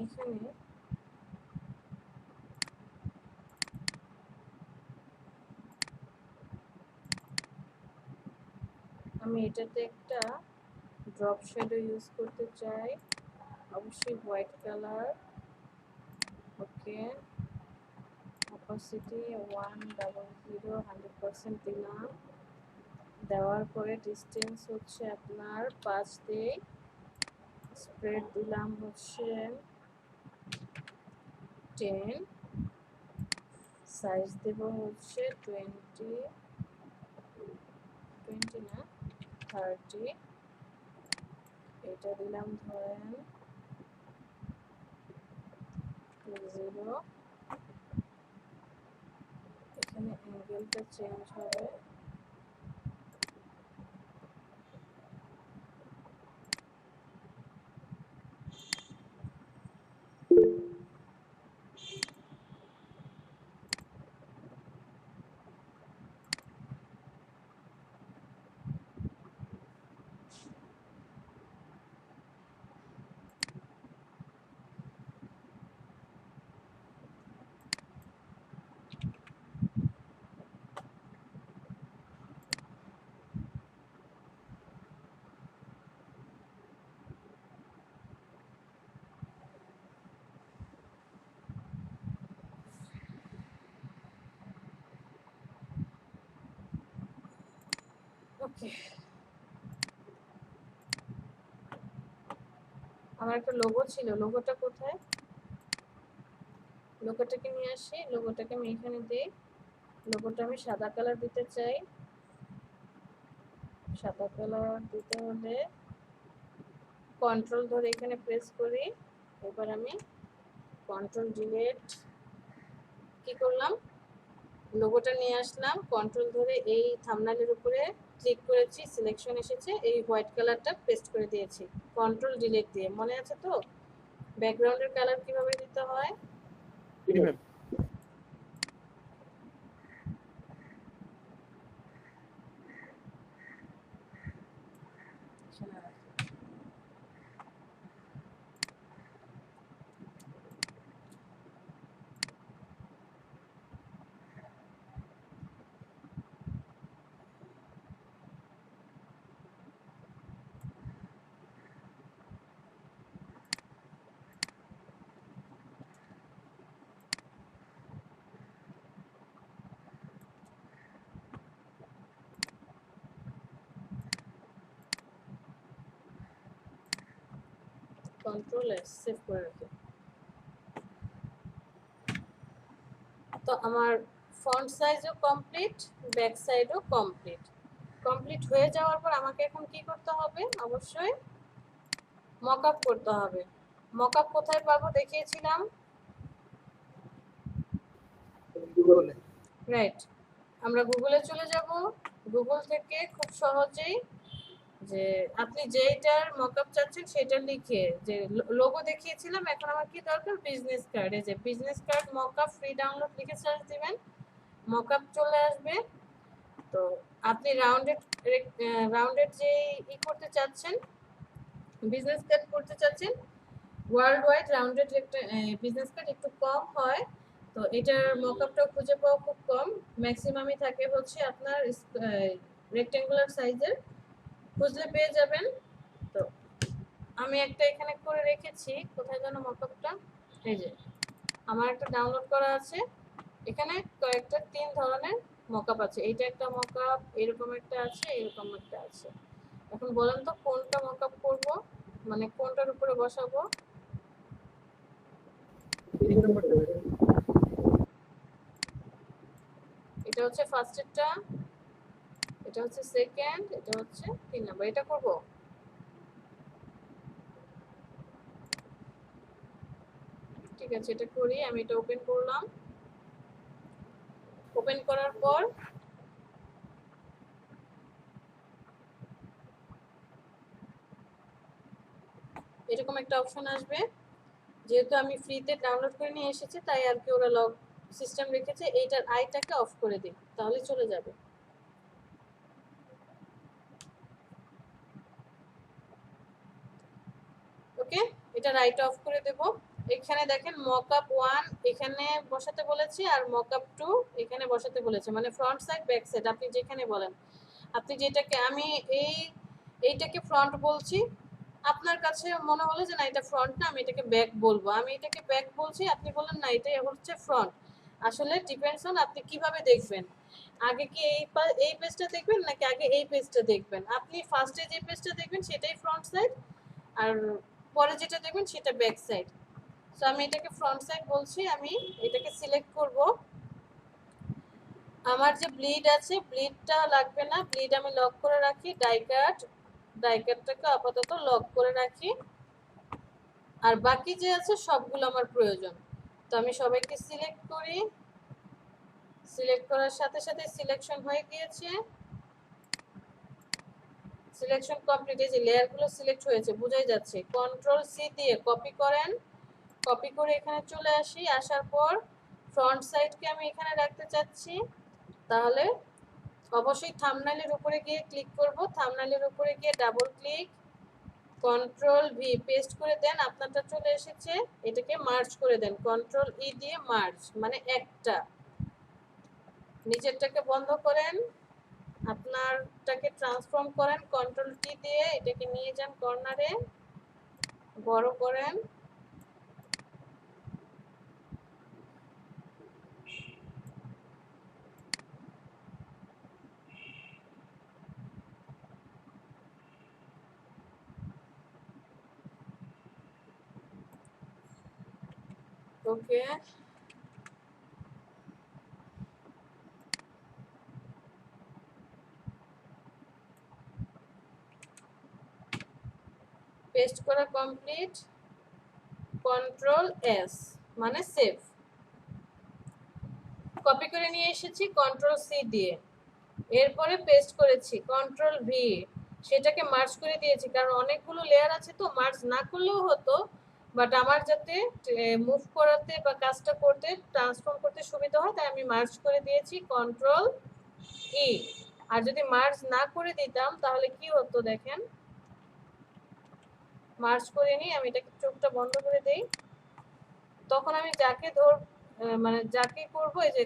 এখানে আমি এটাতে একটা ড্রপ শ্যাডো ইউজ করতে চাই, অবশ্যই হোয়াইট কালার। ওকে, অপাসিটি 100, 100% দিলাম, দেওয়ার পরে ডিস্টেন্স হচ্ছে আপনার 5 দিই, স্প্রেড দিলাম হচ্ছে 10, সাইজ দেব হচ্ছে 20 না 30, এটা দিলাম ধরেন 0, এখানে অ্যাঙ্গেলটা চেঞ্জ হবে, ওকে, আমার একটা লোগো ছিল, লোগোটা কোথায়? লোগোটাকে নিয়ে আসি, লোগোটাকে আমি এখানে দিই। লোগোটা আমি সাদা কালার দিতে চাই। সাদা কালার দিতে হলে কন্ট্রোল ধরে এখানে প্রেস করি। এবার আমি কন্ট্রোল ডিলিট কি করলাম, লোগোটা নিয়ে আসলাম, কন্ট্রোল ধরে এই থাম্বনেইলের উপরে ক্লিক করেছি, সিলেকশন এসেছে, এই হোয়াইট কালারটা পেস্ট করে দিয়েছি কন্ট্রোল ডিলিট দিয়ে। মনে আছে তো ব্যাকগ্রাউন্ডের কালার কিভাবে দিতে হয়? কন্ট্রোল এস সেভ করে রাখি। তো আমার ফন্ট সাইজও কমপ্লিট, ব্যাক সাইডও কমপ্লিট। কমপ্লিট হয়ে যাওয়ার পর আমাকে এখন কি করতে হবে? অবশ্যই মকআপ করতে হবে। মকআপ কোথায় পাবো দেখিয়েছিলাম, রাইট। আমরা গুগলে চলে যাব, গুগল থেকে খুব সহজেই যে আপনি যেটার মকআপ চাচ্ছেন সেটা লিখে, যে লোগো দেখিয়েছিলাম, এখন আমার কি দরকার? Business card. এই যে business card mockup free download লিখে সার্চ দিবেন, মকআপ চলে আসবে। তো আপনি রাউন্ডেড যে ই করতে চাচ্ছেন, বিজনেস কার্ড করতে চাচ্ছেন, world wide rounded business card একটু কম হয়, তো এটার মকআপটাও খুঁজে পাওয়া খুব কম। ম্যাক্সিমামই থাকে হচ্ছে আপনার রেক্টেঙ্গুলার সাইজের, খুঁজলে পেয়ে যাবেন। তো আমি একটা এখানে করে রেখেছি, কোথায় যেন মকআপটা, এই যে আমার একটা ডাউনলোড করা আছে। এখানে কয়েকটা 3 ধরনের মকআপ আছে, এইটা একটা মকআপ, এরকম একটা আছে, এরকম একটা আছে। এখন বলেন তো কোনটা মকআপ করব, মানে কোনটার উপরে বসাবো? এটা হচ্ছে ফার্স্টেরটা, এটা হচ্ছে সেকেন্ড, এটা হচ্ছে 3 নাম্বার। এটা করব? ঠিক আছে, এটা করি। আমি এটা ওপেন করলাম। ওপেন করার পর এরকম একটা অপশন আসবে। যেহেতু আমি ফ্রিতে ডাউনলোড করে নিয়ে এসেছি, তাই আর কি ওরা লক সিস্টেম রেখেছে। এইটার আইটাকে অফ করে দিই, তাহলে চলে যাবে। ওকে, এটা রাইট অফ করে দেব। এখানে দেখেন মকআপ 1 এখানে বসাতে বলেছি, আর মকআপ 2 এখানে বসাতে বলেছে, মানে ফ্রন্ট সাইড ব্যাক সাইড আপনি যেখানে বলেন। আপনি যেটাকে, আমি এইটাকে ফ্রন্ট বলছি, আপনার কাছে মনে হলো যে না এটা ফ্রন্ট না, আমি এটাকে ব্যাক বলবো, আমি এটাকে ব্যাক বলছি, আপনি বলেন না এটা হচ্ছে ফ্রন্ট। আসলে ডিপেন্ডস অন আপনি কিভাবে দেখবেন, আগে কি এই পেজটা দেখবেন নাকি আগে এই পেজটা দেখবেন। আপনি ফার্স্টে যে পেজটা দেখবেন সেটাই ফ্রন্ট সাইড, আর পরে যেটা দেখবেন সেটা ব্যাক সাইড। সো আমি এটাকে ফ্রন্ট সাইড বলছি। আমি এটাকে সিলেক্ট করব। আমার যে ব্লিড আছে, ব্লিডটা লাগবে না, ব্লিড আমি লক করে রাখি। ডাইকাটটাকে আপাতত লক করে রাখি, আর বাকি যে আছে সবগুলো আমার প্রয়োজন। তো আমি সবাইকে সিলেক্ট করি, সিলেক্ট করার সাথে সাথে সিলেকশন হয়ে গিয়েছে। Selection complete. এই যে লেয়ারগুলো সিলেক্ট হয়েছে, বোঝাই যাচ্ছে। কন্ট্রোল সি দিয়ে কপি করেন, কপি করে এখানে চলে আসি। আসার পর ফ্রন্ট সাইডকে আমি এখানে রাখতে চাচ্ছি, তাহলে অবশ্যই থাম্বনেইলের উপরে গিয়ে ক্লিক করব। থাম্বনেইলের উপরে গিয়ে double click, control V paste করে দেন, আপনারটা চলে এসেছে। এটাকে মার্জ করে দেন, কন্ট্রোল ই দিয়ে মার্জ, মানে একটা। নিচেরটাকে বন্ধ করেন, আপনারটাকে ট্রান্সফর্ম করেন, কন্ট্রোল টি দিয়ে এটাকে নিয়ে যান কর্নারে, বড় করেন। ওকে, পেস্ট করা কমপ্লিট। কন্ট্রোল এস মানে সেভ, কপি করে নিয়ে এসেছি কন্ট্রোল সি দিয়ে, এরপরে পেস্ট করেছি কন্ট্রোল ভি, সেটাকে মার্জ করে দিয়েছি কারণ অনেকগুলো লেয়ার আছে তো মার্জ না করলেও হতো, বাট আমার যাতে মুভ করাতে বা কাজটা করতে ট্রান্সফর্ম করতে সুবিধা হয় তাই আমি মার্জ করে দিয়েছি কন্ট্রোল ই। আর যদি মার্জ না করে দিতাম তাহলে কি হতো দেখেন, মার্জ করে নিই, আমি এটাকে চোখটা বন্ধ করে দেই, তখন আমি যাকে মানে যাকে করব এই যে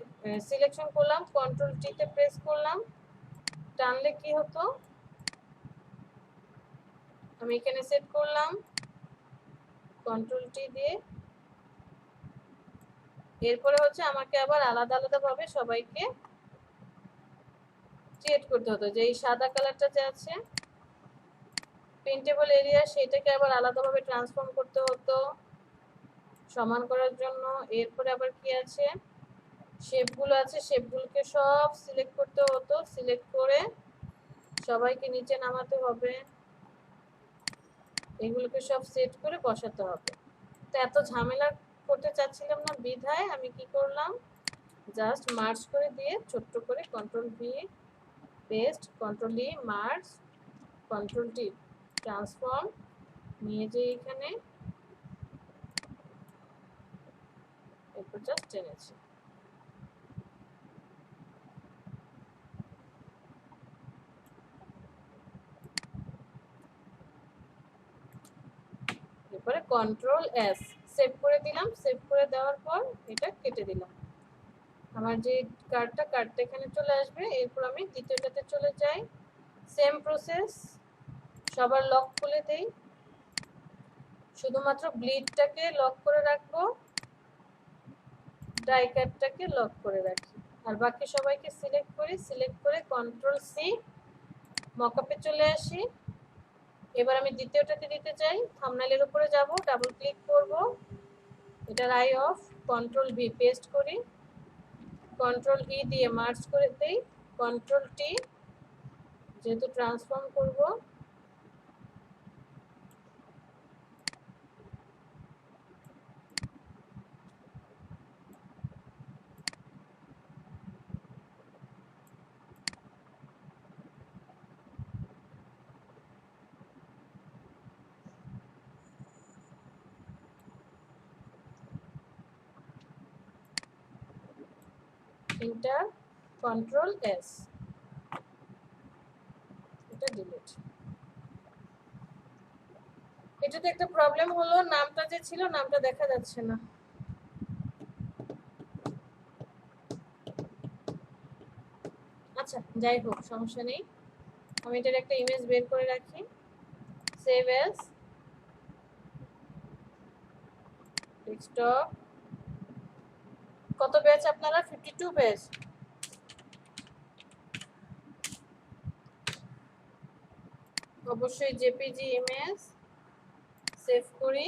সিলেকশন করলাম কন্ট্রোল টি তে প্রেস করলাম, টানলে কি হতো আমি এখানে সেট করলাম কন্ট্রোল টি দিয়ে, এরপরে হচ্ছে আমাকে আবার আলাদা আলাদা ভাবে সবাইকে ক্রিয়েট করতে হতো, যে এই সাদা কালারটা যে আছে প্রিন্টেবল এরিয়া সেটাকে আবার আলাদাভাবে ট্রান্সফর্ম করতে হতো সমান করার জন্য। এরপরে আবার কি আছে শেপগুলো আছে, শেপগুলোকে সব সিলেক্ট করতে হতো, সিলেক্ট করে সবাইকে নিচে নামাতে হবে, এগুলোকে সব সেট করে বসাতে হবে। তো এত ঝামেলা করতে চাচ্ছিলাম না বিধায় আমি কি করলাম, জাস্ট মার্জ করে দিয়ে ছোট্ট করে control V paste, control E merge, control T transform নিয়ে যে এখানে এরপর জাস্ট টেনেছি। এরপরে কন্ট্রোল এস সেভ করে দিলাম, সেভ করে দেওয়ার পর এটা কেটে দিলাম, আমার যে কার্ডটা এখানে চলে আসবে। এরপর আমি দ্বিতীয়টাতে চলে যাই, সেম প্রসেস, সবার লক খুলে দেই, শুধুমাত্র ব্লিডটাকে লক করে রাখবো, ডাই কাটটাকে লক করে রাখি, আর বাকি সবাইকে সিলেক্ট করি, সিলেক্ট করে কন্ট্রোল সি মকআপে চলে আসি। এবার আমি দ্বিতীয়টাতে দিতে চাই, থাম্বনেইলের উপরে যাব, ডাবল ক্লিক করব, এটার eye off, control V paste করি, কন্ট্রোল ই দিয়ে মার্জ করে দেই, কন্ট্রোল টি যেহেতু ট্রান্সফর্ম করব, এন্টার, কন্ট্রোল এস, এটা ডিলিট। এটাতে একটা প্রবলেম হলো, নামটা যে ছিল নামটা দেখা যাচ্ছে না, আচ্ছা যাই হোক সমস্যা নেই, আমি এটার একটা ইমেজ বের করে রাখি, সেভ অ্যাজ, ডেস্কটপ, কত পেজ আপনারা 52 পেজ, অবশ্যই জেপিজি ইমেজ, সেভ করি,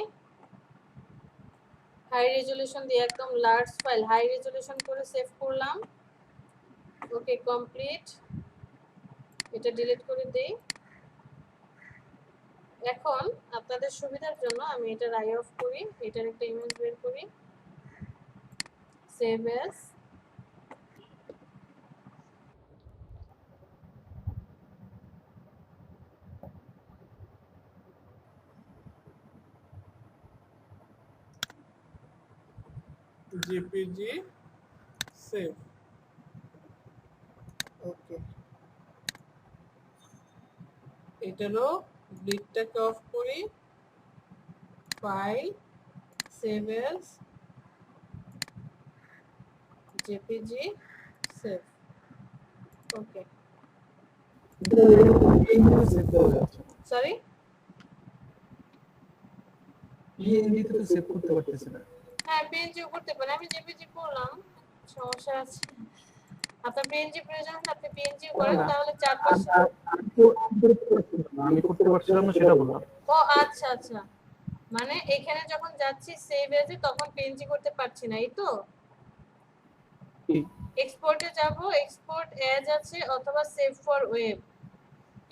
হাই রেজুলেশন দিয়ে একদম লার্জ ফাইল হাই রেজুলেশন করে সেভ করলাম, ওকে কমপ্লিট, এটা ডিলিট করে দেই। এখন আপনাদের সুবিধার জন্য আমি এটা আই অফ করি, এটার একটা ইমেজ বের করি, save as, JPG save, okay, এটারও ব্লিডটাকে অফ করি, file, save as, JPG save, okay, sorry PNG তো সেভ করতে পারতেছি না। হ্যাঁ পিএনজিও করতে পারে, আমি জেপিজি করলাম, সমস্যা আছে, আপনার পিএনজি প্রয়োজন হলে আপনি পিএনজিও করেন, তাহলে 4-5 আমি করতে পারছিলাম না সেটা বললাম। ও আচ্ছা আচ্ছা, মানে এখানে যখন যাচ্ছি সেভ এজে তখন পিএনজি করতে পারছি না, এই তো। এক্সপোর্টে যাব, এক্সপোর্ট এজ আছে অথবা সেভ ফর ওয়েব,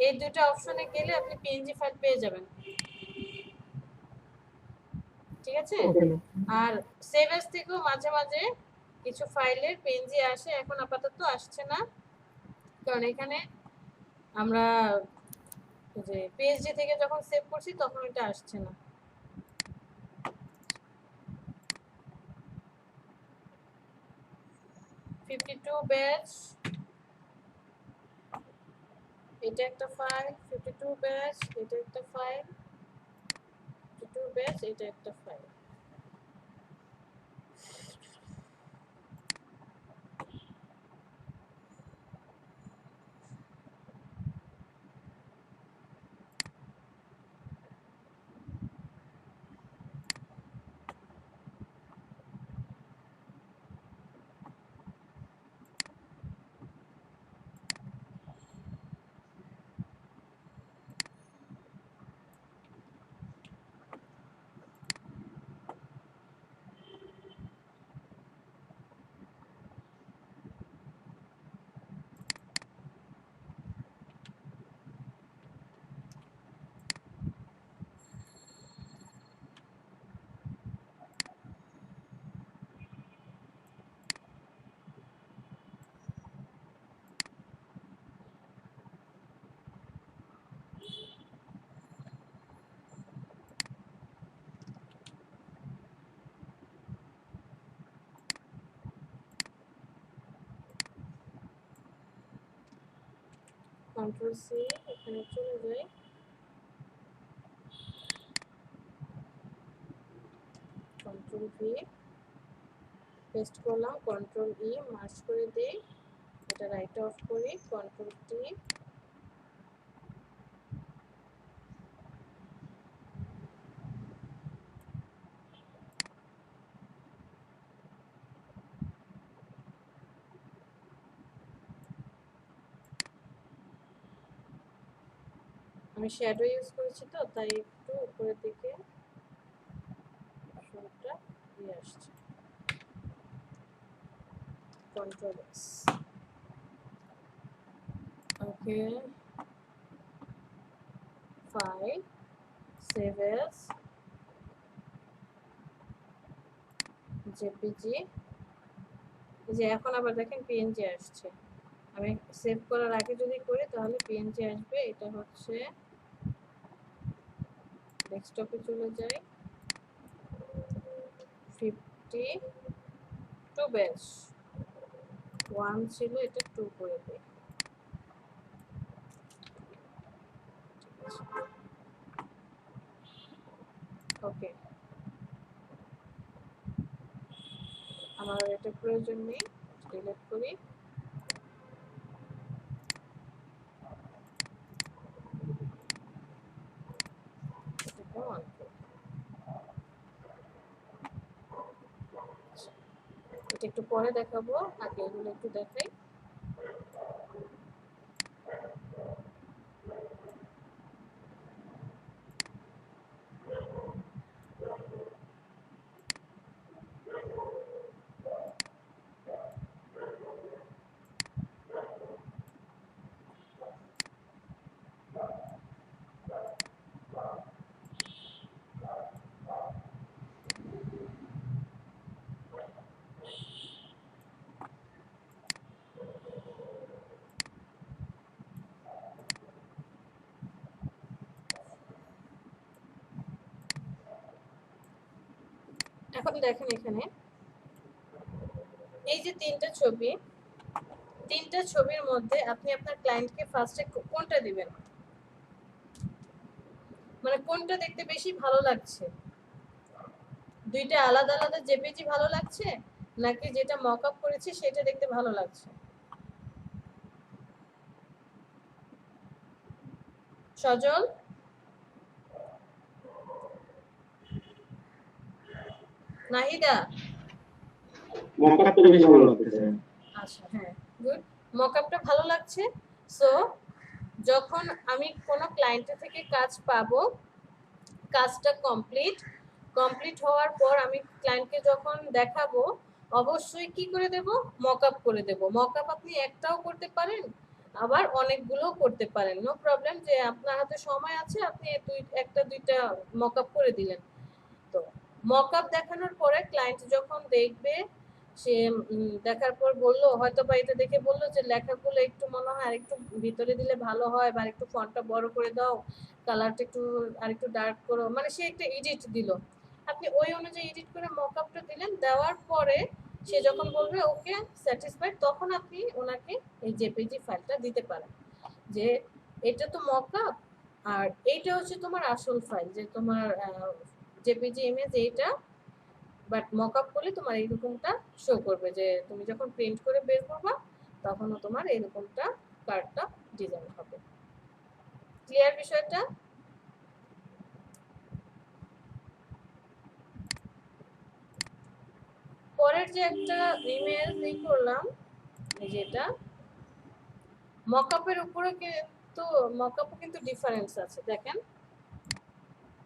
এই দুটো অপশনে গেলে আপনি পিএনজি ফাইল পেয়ে যাবেন, ঠিক আছে। আর সেভ এজ থেকেও মাঝে মাঝে কিছু ফাইলের পিএনজি আসে, এখন আপাতত আসছে না, কারণ এখানে আমরা যে পিএইচডি থেকে যখন সেভ করছি তখন এটা আসছে না। ব্যাচ এটা একটা ফাইল, 52 ব্যাচ এটা একটা ফাইল, 52 ব্যাচ এটা একটা ফাইল। কন্ট্রোল সি, এখানে চলে যাই, কন্ট্রোল ভি পেস্ট করলাম, কন্ট্রোল ই মার্জ করে দিই, এটা রাইট অফ করি, কন্ট্রোল টি, আমি শ্যাডো ইউজ করেছি তো তাই একটু উপরের দিকে শুরুটা দিয়ে আসছে, কন্ট্রোল এস, ওকে, ফাইল সেভ এজ জেপিজি, যে এখন আবার দেখেন পিএনজি আসছে, আমি সেভ করার আগে যদি করি তাহলে পিএনজি আসবে। এটা হচ্ছে ডেস্কটপে চলে যাই, 52 ব্যাচ 1 ছিল, এটা 2 করে দিই, ওকে। আমার এটা প্রয়োজন নেই, ডিলিট করি, এটাকে অন করি, এটা একটু পরে দেখাবো, আগে এগুলো একটু দেখাই। এখন দেখেন এখানে এই যে তিনটা ছবি, তিনটা ছবির মধ্যে আপনি আপনার ক্লায়েন্টকে ফার্স্টে কোনটা দিবেন, মানে কোনটা দেখতে বেশি ভালো লাগছে, দুইটা আলাদা আলাদা জেপিজি ভালো লাগছে নাকি যেটা মকআপ করেছি সেটা দেখতে ভালো লাগছে? সজল, নাহিদা, মকআপটা বেশি ভালো লাগতেছে। আচ্ছা হ্যাঁ, গুড, মকআপটা ভালো লাগছে। সো যখন আমি কোনো ক্লায়েন্টের থেকে কাজ পাবো, কাজটা কমপ্লিট হওয়ার পর আমি ক্লায়েন্টকে যখন দেখাবো অবশ্যই কি করে দেব, মকআপ করে দেব। মকআপ আপনি একটাও করতে পারেন, আবার অনেকগুলোও করতে পারেন, নো প্রবলেম। যে আপনার হাতে সময় আছে, আপনি একটা দুইটা মকআপ করে দিলেন। তো মকআপ দেখানোর পরে ক্লায়েন্ট যখন দেখবে, সে দেখার পর বললো, হয়তো বা এটা দেখে বললো যে লেখাগুলো একটু মনে হয় আরেকটু ভিতরে দিলে ভালো হয়, বা একটু ফন্টটা বড় করে দাও, কালারটা একটু আরেকটু ডার্ক করো, মানে সে একটা এডিট দিল, আপনি ওই অনুযায়ী এডিট করে মকআপটা দিলেন। দেওয়ার পরে সে যখন বলবে ওকে স্যাটিসফাইড, তখন আপনি ওনাকে এই জেপিজি ফাইলটা দিতে পারেন যে এটা তো মকআপ, আর এইটা হচ্ছে তোমার আসল ফাইল, যে তোমার জেপিজি ইমেজ এইটা, বাট মকআপ করলে তোমার এইরকমটা শো করবে, যে তুমি যখন প্রিন্ট করে বের করবা তখনও তোমার এইরকমটা কার্ডটা ডিজাইন হবে। ক্লিয়ার বিষয়টা? পরের যে একটা ইমেজ করলাম, এই যেটা মকআপের উপরে, কিন্তু মকআপও কিন্তু ডিফারেন্স আছে। দেখেন,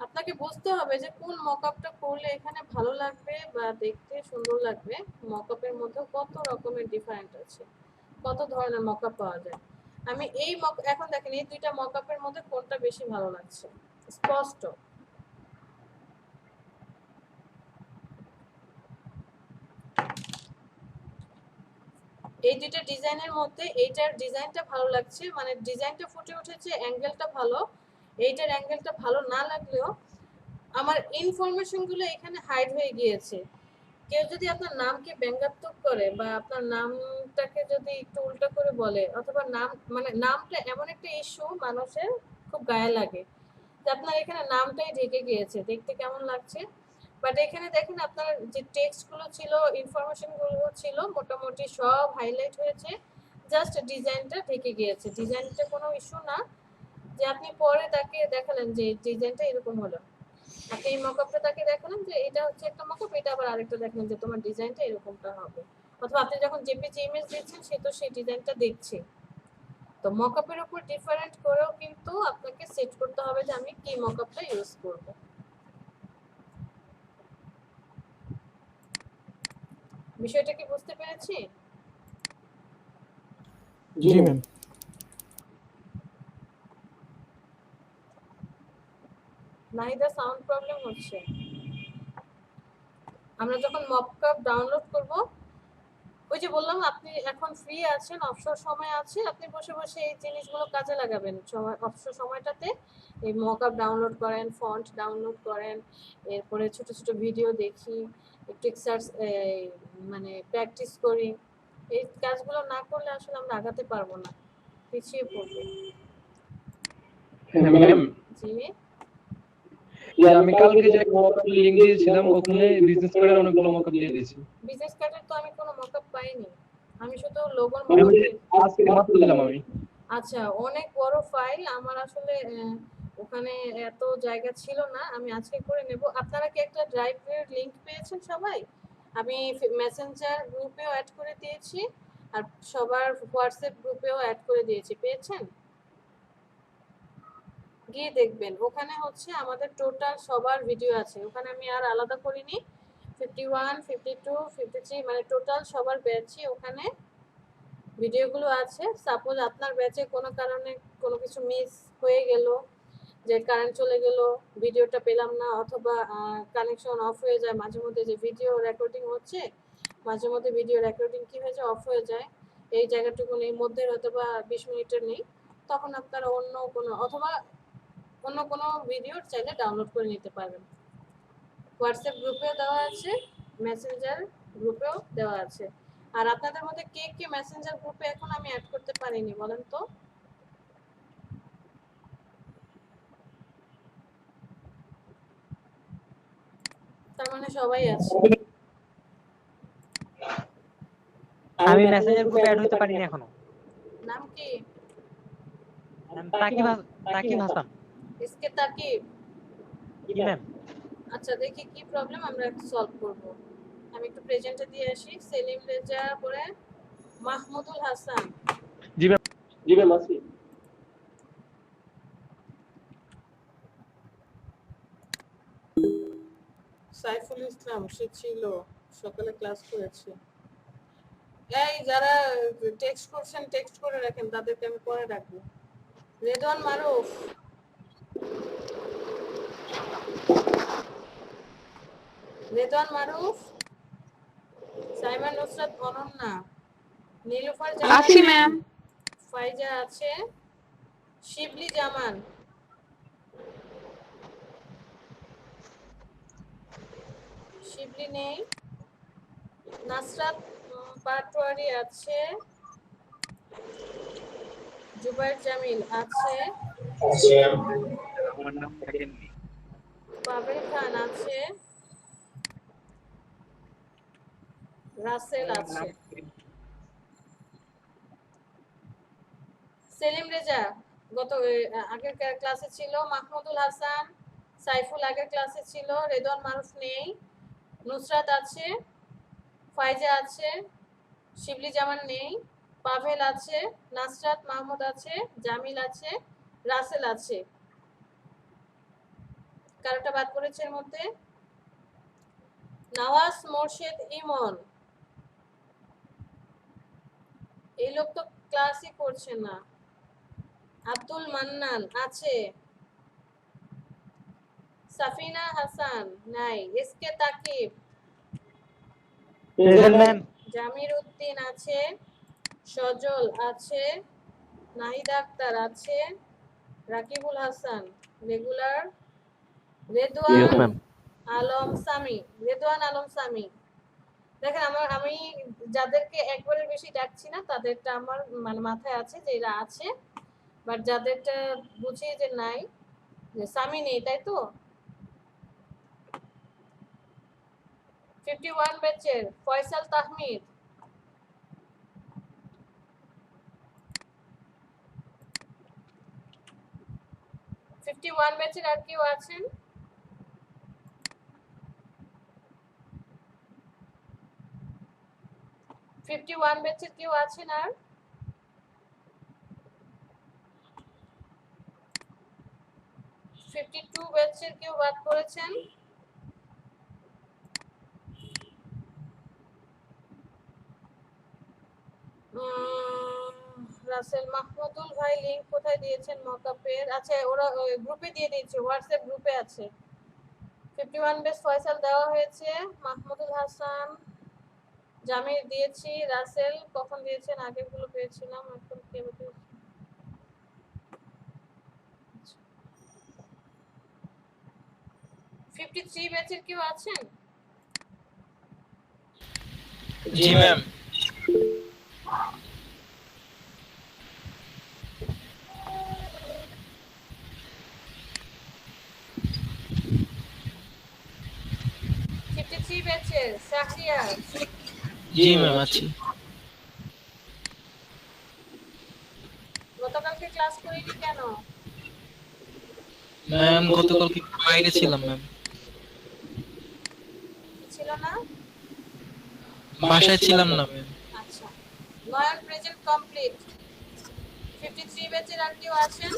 আপনাকে বুঝতে হবে যে কোন মকআপটা করলে এখানে ভালো লাগবে বা দেখতে সুন্দর লাগবে। মকআপের মধ্যে কত রকমের ডিফারেন্ট আছে, কত ধরনের মকআপ পাওয়া যায়। আমি এই এখন দেখেন এই দুইটা মকআপের মধ্যে কোনটা বেশি ভালো লাগছে স্পষ্ট। এই দুইটা ডিজাইনের মধ্যে এইটার ডিজাইনটা ভালো লাগছে, মানে ডিজাইনটা ফুটে উঠেছে, অ্যাঙ্গেলটা ভালো। এইটার অ্যাঙ্গেলটা ভালো না লাগলেও আমার ইনফরমেশনগুলো এখানে হাইড হয়ে গিয়েছে। কেউ যদি আপনার নামকে ব্যঙ্গাত্মক করে বা আপনার নামটাকে যদি একটু উল্টা করে বলে, অথবা নাম মানে নামটা এমন একটা ইস্যু মানুষের খুব গায়ে লাগে, যে আপনার এখানে নামটাই ঢেকে গিয়েছে, দেখতে কেমন লাগছে। বাট এখানে দেখেন আপনার যে টেক্সটগুলো ছিল, ইনফরমেশনগুলো ছিল, মোটামুটি সব হাইলাইট হয়েছে, জাস্ট ডিজাইনটা ঢেকে গিয়েছে। ডিজাইনটা কোনো ইস্যু না, যে আপনি পরে তাকে দেখালেন যে ডিজাইনটা এরকম হলো, আপনি এই মকআপটা তাকে দেখালেন যে এটা হচ্ছে একটা মকআপ, এটা আবার আরেকটা দেখালেন যে তোমার ডিজাইনটা এরকমটা হবে, অথবা আপনি যখন জেপিজি ইমেজ দিচ্ছেন সে তো সেই ডিজাইনটা দেখছে। তো মকআপের উপর ডিফারেন্ট করেও কিন্তু আপনাকে সেট করতে হবে যে আমি কি মকআপটা ইউজ করব। বিষয়টা কি বুঝতে পেরেছি? জি ম্যাম। নাহিদা সাউন্ড প্রবলেম হচ্ছে। আমরা যখন মকআপ ডাউনলোড করব, ওই যে বললাম আপনি এখন ফ্রি আছেন, অবসর সময় আছে, আপনি বসে বসে এই জিনিসগুলো কাজে লাগাবেন। অবসর সময়টাতে এই মকআপ ডাউনলোড করেন, ফন্ট ডাউনলোড করেন, এরপরে ছোট ছোট ভিডিও দেখি, একটু মানে প্র্যাকটিস করি। এই কাজগুলো না করলে আসলে আমরা আগাতে পারবো না, পিছিয়ে পড়বো। হ্যাঁ ম্যাম, জি, আমি কালকে যে মকআপ লিংক দিয়েছিলাম ওখানে বিজনেস কার্ডের অনেকগুলো মকআপ দিয়ে দিয়েছি। বিজনেস কার্ডের তো আমি কোনো মকআপ পাইনি, আমি শুধু লোগোর আমি মকআপ। আজকে মাত্র দিলাম আমি। আচ্ছা, অনেক বড় ফাইল আমার আসলে, ওখানে এত জায়গা ছিল না, আমি আজকে করে নেব। আপনারা কি একটা ড্রাইভের লিংক পেয়েছেন সবাই? আমি মেসেঞ্জার গ্রুপেও অ্যাড করে দিয়েছি, আর সবার হোয়াটসঅ্যাপ গ্রুপেও অ্যাড করে দিয়েছি, পেয়েছেন? গিয়ে দেখবেন, ওখানে হচ্ছে আমাদের টোটাল সবার ভিডিও আছে, ওখানে আমি আর আলাদা করিনি। 51, 52, 53 মানে টোটাল সবার ব্যাচই ওখানে ভিডিওগুলো আছে। সাপোজ আপনার ব্যাচে কোনো কারণে কোনো কিছু মিস হয়ে গেল, যে কারেন্ট চলে গেল, ভিডিওটা পেলাম না, অথবা কানেকশন অফ হয়ে যায় মাঝে মধ্যে, যে ভিডিও রেকর্ডিং হচ্ছে মাঝে মধ্যে ভিডিও রেকর্ডিং কি হয়ে যায়, অফ হয়ে যায়, এই জায়গাটুকু নেই মধ্যে, হয়তো বা 20 মিনিটের নেই, তখন আপনারা অন্য কোনো ভিডিও চাইলে ডাউনলোড করে নিতে পারবেন। হোয়াটসঅ্যাপ গ্রুপেও দেওয়া আছে, মেসেঞ্জার গ্রুপেও দেওয়া আছে। আর আপনাদের মধ্যে কে কে মেসেঞ্জার গ্রুপে এখন আমি অ্যাড করতে পারিনি বলেন তো? তার মানে সবাই আছে। আমি মেসেঞ্জার গ্রুপে অ্যাড হতে পারিনি এখনো। নাম কি? তাকিব হাসান। ইসকে তাকিব। জি ম্যাম। আচ্ছা, দেখি কি প্রবলেম, আমরা সলভ করব। আমি একটু প্রেজেন্টে দিয়ে আসি। সেলিম রেজা, পরে মাহমুদুল হাসান। জি ম্যাম। জি ম্যাম আছি। সাইফুল ইসলাম সে ছিল, সকালে ক্লাস করেছে। এই যারা টেক্সট করছেন টেক্সট করে রাখেন, তাদেরকে আমি পরে ডাকবো। রেদওয়ান মারুফ, রেদওয়ান মারুফ, সাইমন নুসরাত, অনন্যা, নীলুফার আছি জামান, ম্যাম। ফাইজা আছে, শিবলি জামান, শিবলি নেই, নাসরাত পাটোয়ারি আছে, জুবাইর জামিল আছে, আমার নাম দেখেননি। পাবেল খান আছে, রাসেল আমার আছে, নাম সেলিম রেজা গত আগের ক্লাসে ছিল, মাহমুদুল হাসান, সাইফুল আগের ক্লাসে ছিল, রেদওয়ান মারুফ নেই, নুসরাত আছে, ফাইজা আছে, শিবলি জামান নেই, পাভেল আছে, নাসরাত মাহমুদ আছে, জামিল আছে, রাসেল আছে। কারোটা বাদ পড়েছে এর মধ্যে? নওয়াজ মোর্শেদ ইমন, এই লোক তো ক্লাসই করছে না। আব্দুল মান্নান আছে, সাফিনা হাসান নাই, SK Taqib, present ma'am. Zamir Uddin আছে, সজল আছে, নাহিদ আক্তার আছে, রাকিবুল হাসান রেগুলার, রেদওয়ান আলম সামি, রেদওয়ান আলম সামি। দেখেন আমি যাদেরকে একবারের বেশি ডাকছি না তাদেরটা আমার মানে মাথায় আছে যে এরা আছে, বাট যাদেরটা বুঝি যে নাই, যে সামি নেই, তাই তো? 51 ব্যাচের ফয়সাল তাহমিদ, 51 ব্যাচের আর কেউ আছেন? 51 ব্যাচের কেউ আছেন আর? ফিফটি টু ব্যাচের কেউ বাদ করেছেন? রাসেল মাহমুদুল ভাই লিংক কোথায় দিয়েছেন মকআপের? আচ্ছা ওরা গ্রুপে দিয়ে দিয়েছে, হোয়াটসঅ্যাপ গ্রুপে আছে। 51 ব্যাচ ফয়সাল দেওয়া হয়েছে, মাহমুদুল হাসান, জামির দিয়েছি, রাসেল কখন দিয়েছেন? আগেরগুলো পেয়েছিলাম, এখন কে দিয়েছে? 53 ব্যাচের কেউ আছেন? জি ম্যাম। ফিফটি ব্যাচের শাহরিয়ার, জি ম্যাম আছি। গতকালকে ক্লাস করিনি কেন? ম্যাম গতকালকে বাইরে ছিলাম ম্যাম। ছিল না? বাসায় ছিলাম না ম্যাম। আচ্ছা, নয়ন প্রেজেন্ট কমপ্লিট। 53 ব্যাচের আর কেউ আছেন?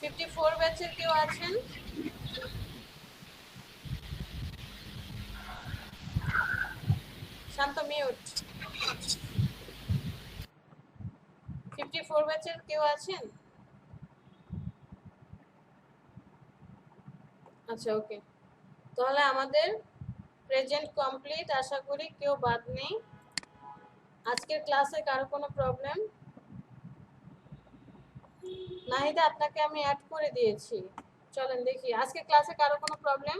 54 ব্যাচের কেউ আছেন? শান্ত মিউট। 54 ব্যাচের কেউ আছেন? আচ্ছা ওকে, তাহলে আমাদের প্রেজেন্ট কমপ্লিট, আশা করি কেউ বাদ নেই। আজকের ক্লাসে কারো কোনো প্রবলেম? নাহিদা আপনাকে আমি অ্যাড করে দিয়েছি, চলেন দেখি আজকের ক্লাসে কারো কোনো প্রবলেম?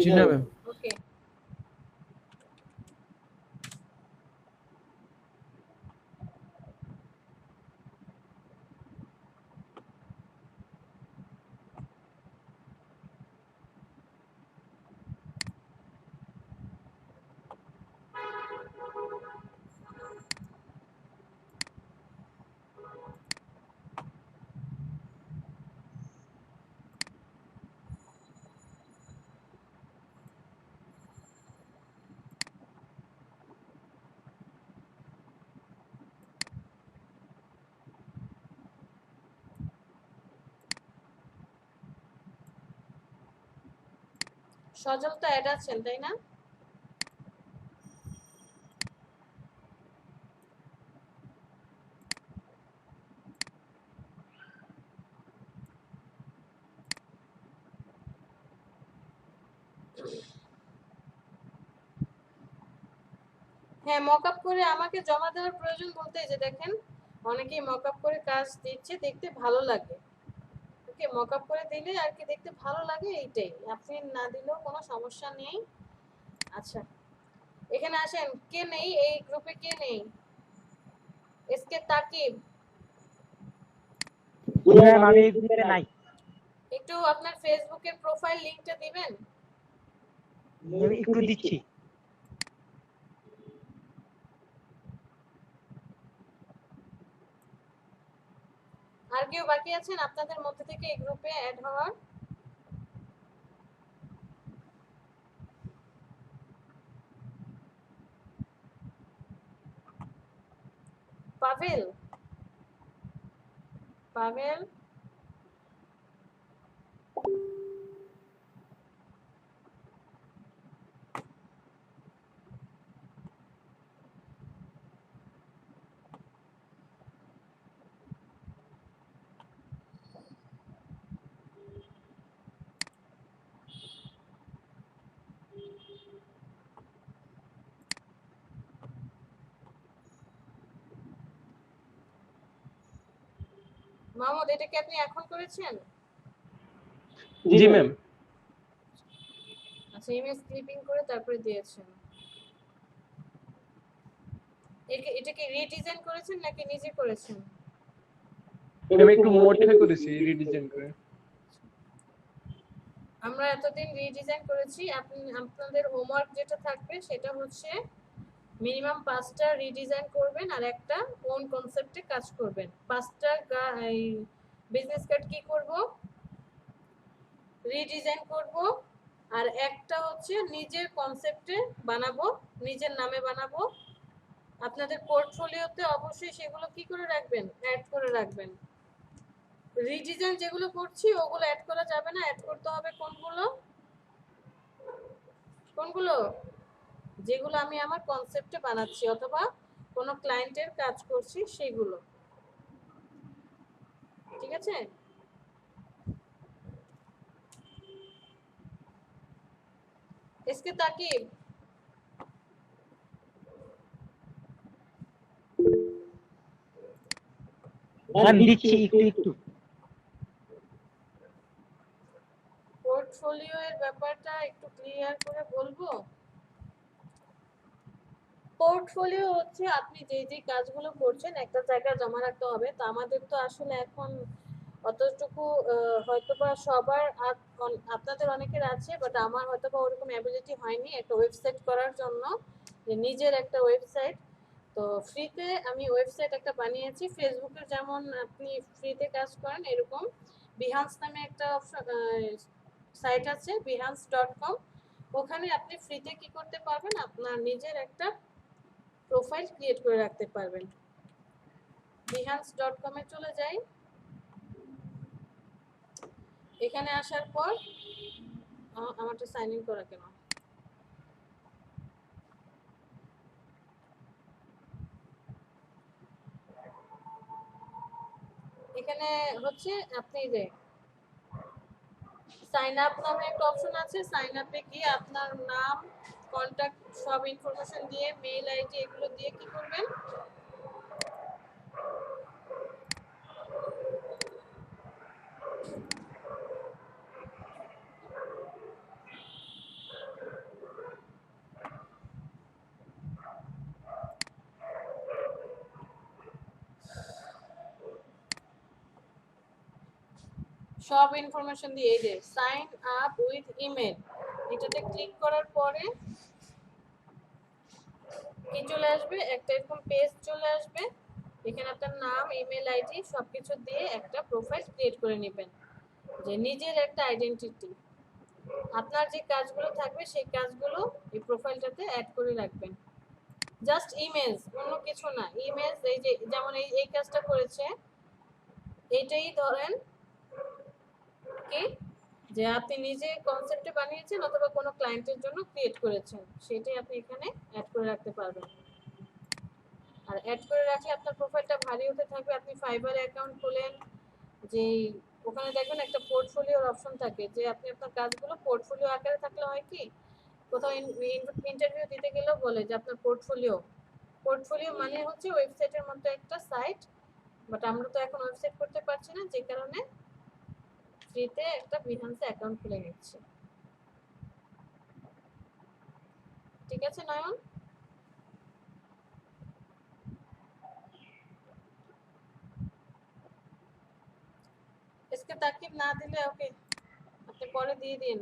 জি না ম্যাম। ওকে, সজল তো অ্যাড আছেন তাই না? হ্যাঁ, মকআপ করে আমাকে জমা দেওয়ার প্রয়োজন বলতে এই যে দেখেন অনেকেই মকআপ করে কাজ দিচ্ছে, দেখতে ভালো লাগে। ওকে, মকআপ করে দিলে আর কি দেখতে ভালো লাগে, এইটাই। আপনি না দিলেও কোনো সমস্যা নেই। আচ্ছা, এখানে আসেন, কে নেই এই গ্রুপে? কে নেই? এসকে তাকিব, আমি এই গ্রুপে নাই। একটু আপনার ফেসবুকের প্রোফাইল লিংকটা দিবেন? আমি একটু দিচ্ছি। আর কেউ বাকি আছেন আপনাদের মধ্যে থেকে এই গ্রুপে অ্যাড হওয়ার? পাভেল, পাভেল মাহমুদ, এটা কি আপনি এখন করেছেন? জি ম্যাম। আচ্ছা, ইমেজ ক্লিপিং করে তারপরে দিয়েছেন। এটা কি রিডিজাইন করেছেন নাকি নিজে করেছেন? আমি একটু মডিফাই করেছি রিডিজাইন করে। আমরা এতদিন রিডিজাইন করেছি। আপনাদের হোমওয়ার্ক যেটা থাকবে সেটা হচ্ছে মিনিমাম 5টা রিডিজাইন করবেন আর একটা ওন কনসেপ্টে কাজ করবেন। 5টা বিজনেস কার্ড কি করব? রিডিজাইন করব, আর একটা হচ্ছে নিজের কনসেপ্টে বানাবো, নিজের নামে বানাবো। আপনাদের পোর্টফোলিওতে অবশ্যই সেগুলো কি করে রাখবেন? অ্যাড করে রাখবেন। রিডিজাইন যেগুলো করছি ওগুলো অ্যাড করা যাবে না, অ্যাড করতে হবে কোনগুলো? কোনগুলো? যেগুলো আমি আমার কনসেপ্টে বানাচ্ছি অথবা কোনো ক্লায়েন্টের কাজ করছি সেগুলো। ঠিক আছে? এসকে তাকিব, আমি দিচ্ছি একটু। পোর্টফোলিও এর ব্যাপারটা একটু ক্লিয়ার করে বলবো। পোর্টফোলিও হচ্ছে আপনি যে কাজগুলো করছেন একটা জায়গায় জমা রাখতে হবে। তো আমাদের তো আসলে এখন অতটুকু হয়তোবা সবার আপনাদের অনেকের আছে, বাট আমার হয়তোবা ওরকম অ্যাবিলিটি হয়নি একটা ওয়েবসাইট করার জন্য, যে নিজের একটা ওয়েবসাইট। তো ফ্রিতে আমি ওয়েবসাইট একটা বানিয়েছি। ফেসবুকে যেমন আপনি ফ্রিতে কাজ করেন, এরকম বিহান্স নামে একটা সাইট আছে, behance.com। ওখানে আপনি ফ্রিতে কি করতে পারবেন? আপনার নিজের একটা প্রোফাইল ক্রিয়েট করে রাখতে পারবেন। behance.com এ চলে যাই। এখানে আসার পর আমারটা সাইন ইন করা কেন? এখানে হচ্ছে আপনি যে সাইন আপ নামে একটা অপশন আছে, সাইন আপে গিয়ে আপনার নাম, কন্টাক্ট সব ইনফরমেশন দিয়ে, মেইল আইডি এগুলো দিয়ে কি করবেন? সব ইনফরমেশন দিয়ে এই যে সাইন আপ উইথ ইমেল, এটাতে ক্লিক করার পরে কি চলে আসবে? একটা এরকম পেজ চলে আসবে। এখানে আপনার নাম, ইমেল আইডি সবকিছু দিয়ে একটা প্রোফাইল ক্রিয়েট করে নেবেন, যে নিজের একটা আইডেন্টিটি। আপনার যে কাজগুলো থাকবে সেই কাজগুলো এই প্রোফাইলটাতে অ্যাড করে রাখবেন। জাস্ট ইমেজ, অন্য কিছু না। ইমেজ এই যে যেমন এই কাজটা করেছে, এইটাই ধরেন কি যে আপনি নিজে কনসেপ্টে বানিয়েছেন অথবা কোনো ক্লায়েন্টের জন্য ক্রিয়েট করেছেন, সেটাই আপনি এখানে অ্যাড করে রাখতে পারবেন। আর অ্যাড করে রাখলে আপনার প্রোফাইলটা ভারী হতে থাকবে। আপনি ফাইবার অ্যাকাউন্ট খোলেন, যে ওখানে দেখবেন একটা পোর্টফোলিওর অপশন থাকে, যে আপনি আপনার কাজগুলো পোর্টফোলিও আকারে থাকলে হয় কি, কোথাও ইন্টারভিউ দিতে গেলেও বলে যে আপনার পোর্টফোলিও মানে হচ্ছে ওয়েবসাইটের মতো একটা সাইট, বাট আমরা তো এখন ওয়েবসাইট করতে পারছি না, যে কারণে ফ্রিতে একটা বিহান্সে অ্যাকাউন্ট খুলে নিচ্ছি। ঠিক আছে নয়ন? इसके ताकिब না দিলে ওকে আপনি পরে দিয়ে দিন,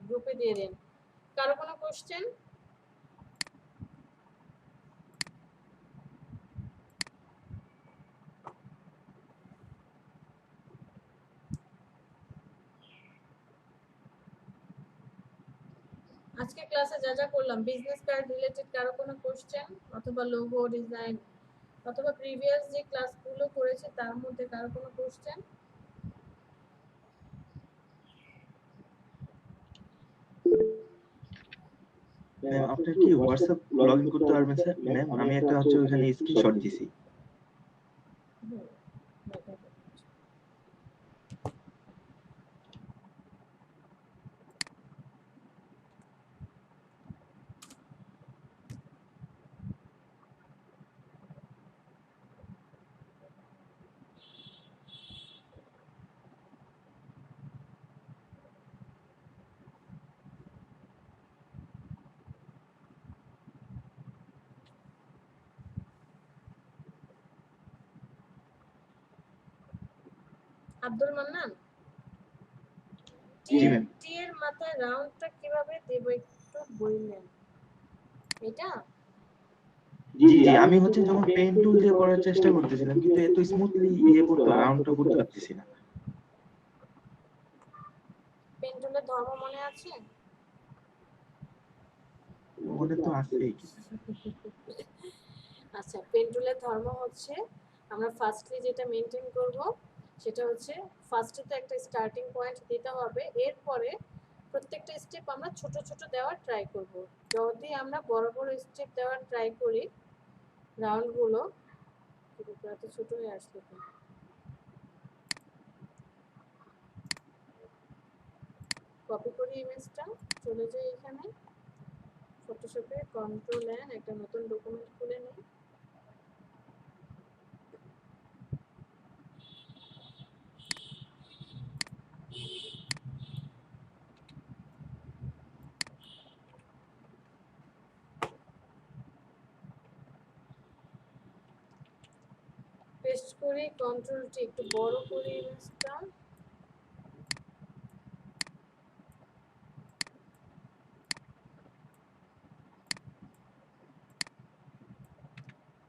গ্রুপে দিয়ে দিন। কারো কোনো কোশ্চেন? আজকে ক্লাসে যা যা করলাম বিজনেস কার্ড রিলেটেড, কারো কোনো কোশ্চেন অথবা লোগো ডিজাইন অথবা প্রিভিয়াস যে ক্লাসগুলো করেছে তার মধ্যে কারো কোনো কোশ্চেন? ম্যাম আপনার কি হোয়াটসঅ্যাপ লগ ইন করতে পারবেন স্যার? ম্যাম আমি একটা হচ্ছে ওখানে স্ক্রিনশট দিছি। আব্দুল মান্নান, জি ম্যাম। টি এর মাথায় রাউন্ডটা কিভাবে দেব একটু বললেন? এটা জি জি আমি হচ্ছে যখন পেন টুল দিয়ে করার চেষ্টা করতেছিলাম কিন্তু এত স্মুথলি পড়তো রাউন্ডটা করতে পারতেছি না। পেন টুলের ধর্ম মনে আছে? মনে তো আছেই। আচ্ছা, পেন টুলের ধর্ম হচ্ছে আমরা ফার্স্টলি যেটা মেনটেন করব সেটা হচ্ছে ফার্স্টে তো একটা স্টার্টিং পয়েন্ট দিতে হবে, এরপরে প্রত্যেকটা স্টেপ আমরা ছোট ছোট দেওয়ার ট্রাই করব। যদি আমরা বড় বড় স্টেপ দেওয়ার ট্রাই করি রাউন্ডগুলো এত ছোট হয়ে আসলো, কপি করি ইমেজটা, চলে যাই এখানে ফটোশপে, কন্ট্রোল এন, একটা নতুন ডকুমেন্ট খুলে নিই। পেস্ট করি, কন্ট্রোল টি, একটু বড় করি ইমেজটা।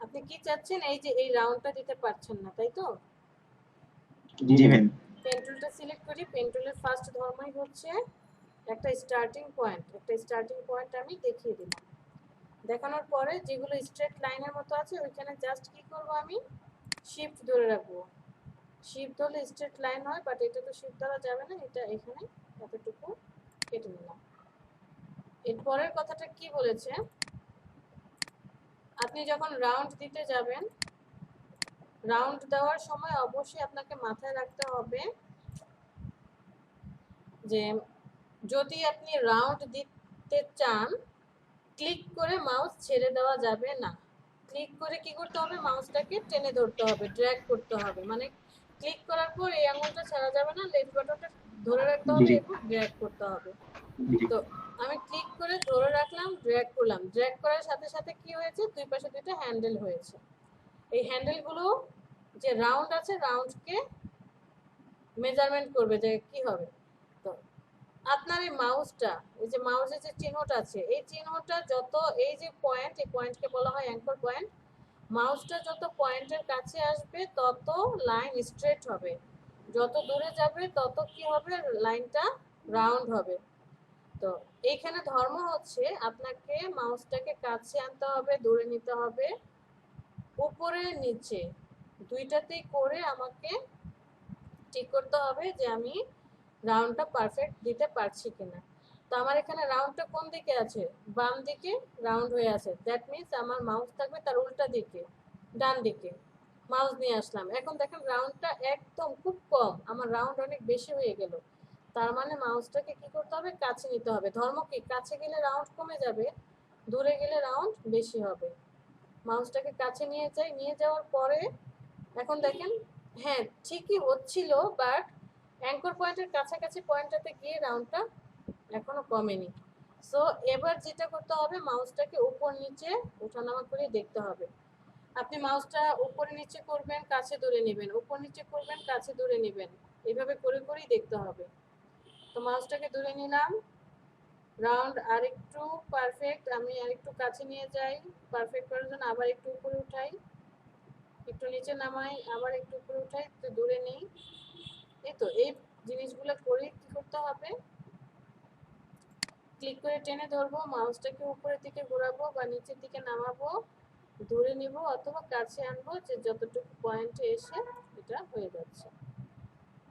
আপনি কি চাচ্ছেন? এই যে এই রাউন্ডটা দিতে পারছেন না, তাই তো? জি ম্যাম। পেন টুলটা সিলেক্ট করি, পেন টুলের ফার্স্ট ধর্মই হচ্ছে একটা স্টার্টিং পয়েন্ট, একটা স্টার্টিং পয়েন্ট আমি দেখিয়ে দিলাম। দেখানোর পরে যেগুলো স্ট্রেট লাইনের মতো আছে ওইখানে জাস্ট কি করব, আমি শিফট ধরে রাখবো। শিফট ধরলে স্ট্রেট লাইন হয়, বাট এটা তো শিফট ধরা যাবে না, এটা এখানে এতটুকু কেটে নিলাম। এর পরের কথাটা কি বলেছে, আপনি যখন রাউন্ড দিতে যাবেন, রাউন্ড দেওয়ার সময় অবশ্যই আপনাকে মাথায় রাখতে হবে যে যদি আপনি রাউন্ড দিতে চান ক্লিক করে মাউস ছেড়ে দেওয়া যাবে না। ক্লিক করে কি করতে হবে, মাউসটাকে টেনে ধরতে হবে, ড্র্যাগ করতে হবে। মানে ক্লিক করার পর এই আঙুলটা ছাড়া যাবে না, লেফট বাটনটা ধরে রাখতে হবে এবং ড্র্যাগ করতে হবে। তো আমি ক্লিক করে ধরে রাখলাম, ড্র্যাগ করলাম, ড্র্যাগ করার সাথে সাথে কি হয়েছে, দুই পাশে দুইটা হ্যান্ডেল হয়েছে। এই হ্যান্ডেলগুলো যে রাউন্ড আছে রাউন্ডকে মেজারমেন্ট করবে যে কি হবে। তো আপনার এই মাউসটা, এই যে মাউসের যে চিহ্নটা আছে এই চিহ্নটা যত, এই যে পয়েন্ট, এই পয়েন্টকে বলা হয় অ্যাঙ্কর পয়েন্ট। মাউসটা যত পয়েন্টের কাছে আসবে তত লাইন স্ট্রেট হবে, যত দূরে যাবে তত কি হবে, লাইনটা রাউন্ড হবে। তো এইখানে ধর্ম হচ্ছে আপনাকে মাউসটাকে কাছে আনতে হবে, দূরে নিতে হবে, উপরে নিচে দুইটাতেই করে আমাকে ঠিক করতে হবে যে আমি রাউন্ডটা পারফেক্ট দিতে পারছি কিনা। তো আমার এখানে রাউন্ডটা কোন দিকে আছে, বাম দিকে রাউন্ড হয়ে আছে, দ্যাট মিনস আমার মাউস থাকবে তার উল্টা দিকে, ডান দিকে। মাউস নিয়ে আসলাম, এখন দেখেন রাউন্ডটা একদম খুব কম, আমার রাউন্ড অনেক বেশি হয়ে গেল। তার মানে মাউসটাকে কি করতে হবে, কাছে নিতে হবে। ধর্ম কি, কাছে গেলে রাউন্ড কমে যাবে, দূরে গেলে রাউন্ড বেশি হবে। মাউসটাকে কাছে নিয়ে যাই, নিয়ে যাওয়ার পরে এখন দেখেন হ্যাঁ ঠিকই হচ্ছিল, বাট অ্যাঙ্কর পয়েন্টের কাছাকাছি পয়েন্টটাতে গিয়ে রাউন্ডটা এখনো কমেনি। সো এবার যেটা করতে হবে, মাউসটাকে উপর নিচে ওঠানামা করে দেখতে হবে। আপনি মাউসটা উপরে নিচে করবেন, কাছে দূরে নেবেন, উপর নিচে করবেন, কাছে দূরে নেবেন, এভাবে করে করেই দেখতে হবে। তো মাউসটাকে দূরে নিলাম, রাউন্ড আরেকটু পারফেক্ট, আমি আরেকটু কাছে নিয়ে যাই, পারফেক্ট করার জন্য আবার একটু উপরে উঠাই, একটু নিচে নামাই, আবার একটু উপরে উঠাই, একটু দূরে নেই। এই তো এই জিনিসগুলো করে কি করতে হবে, ক্লিক করে টেনে ধরবো, মাউসটাকে উপরের দিকে ঘোরাবো বা নিচের দিকে নামাবো, দূরে নিব অথবা কাছে আনবো, যে যতটুকু পয়েন্টে এসে এটা হয়ে যাচ্ছে।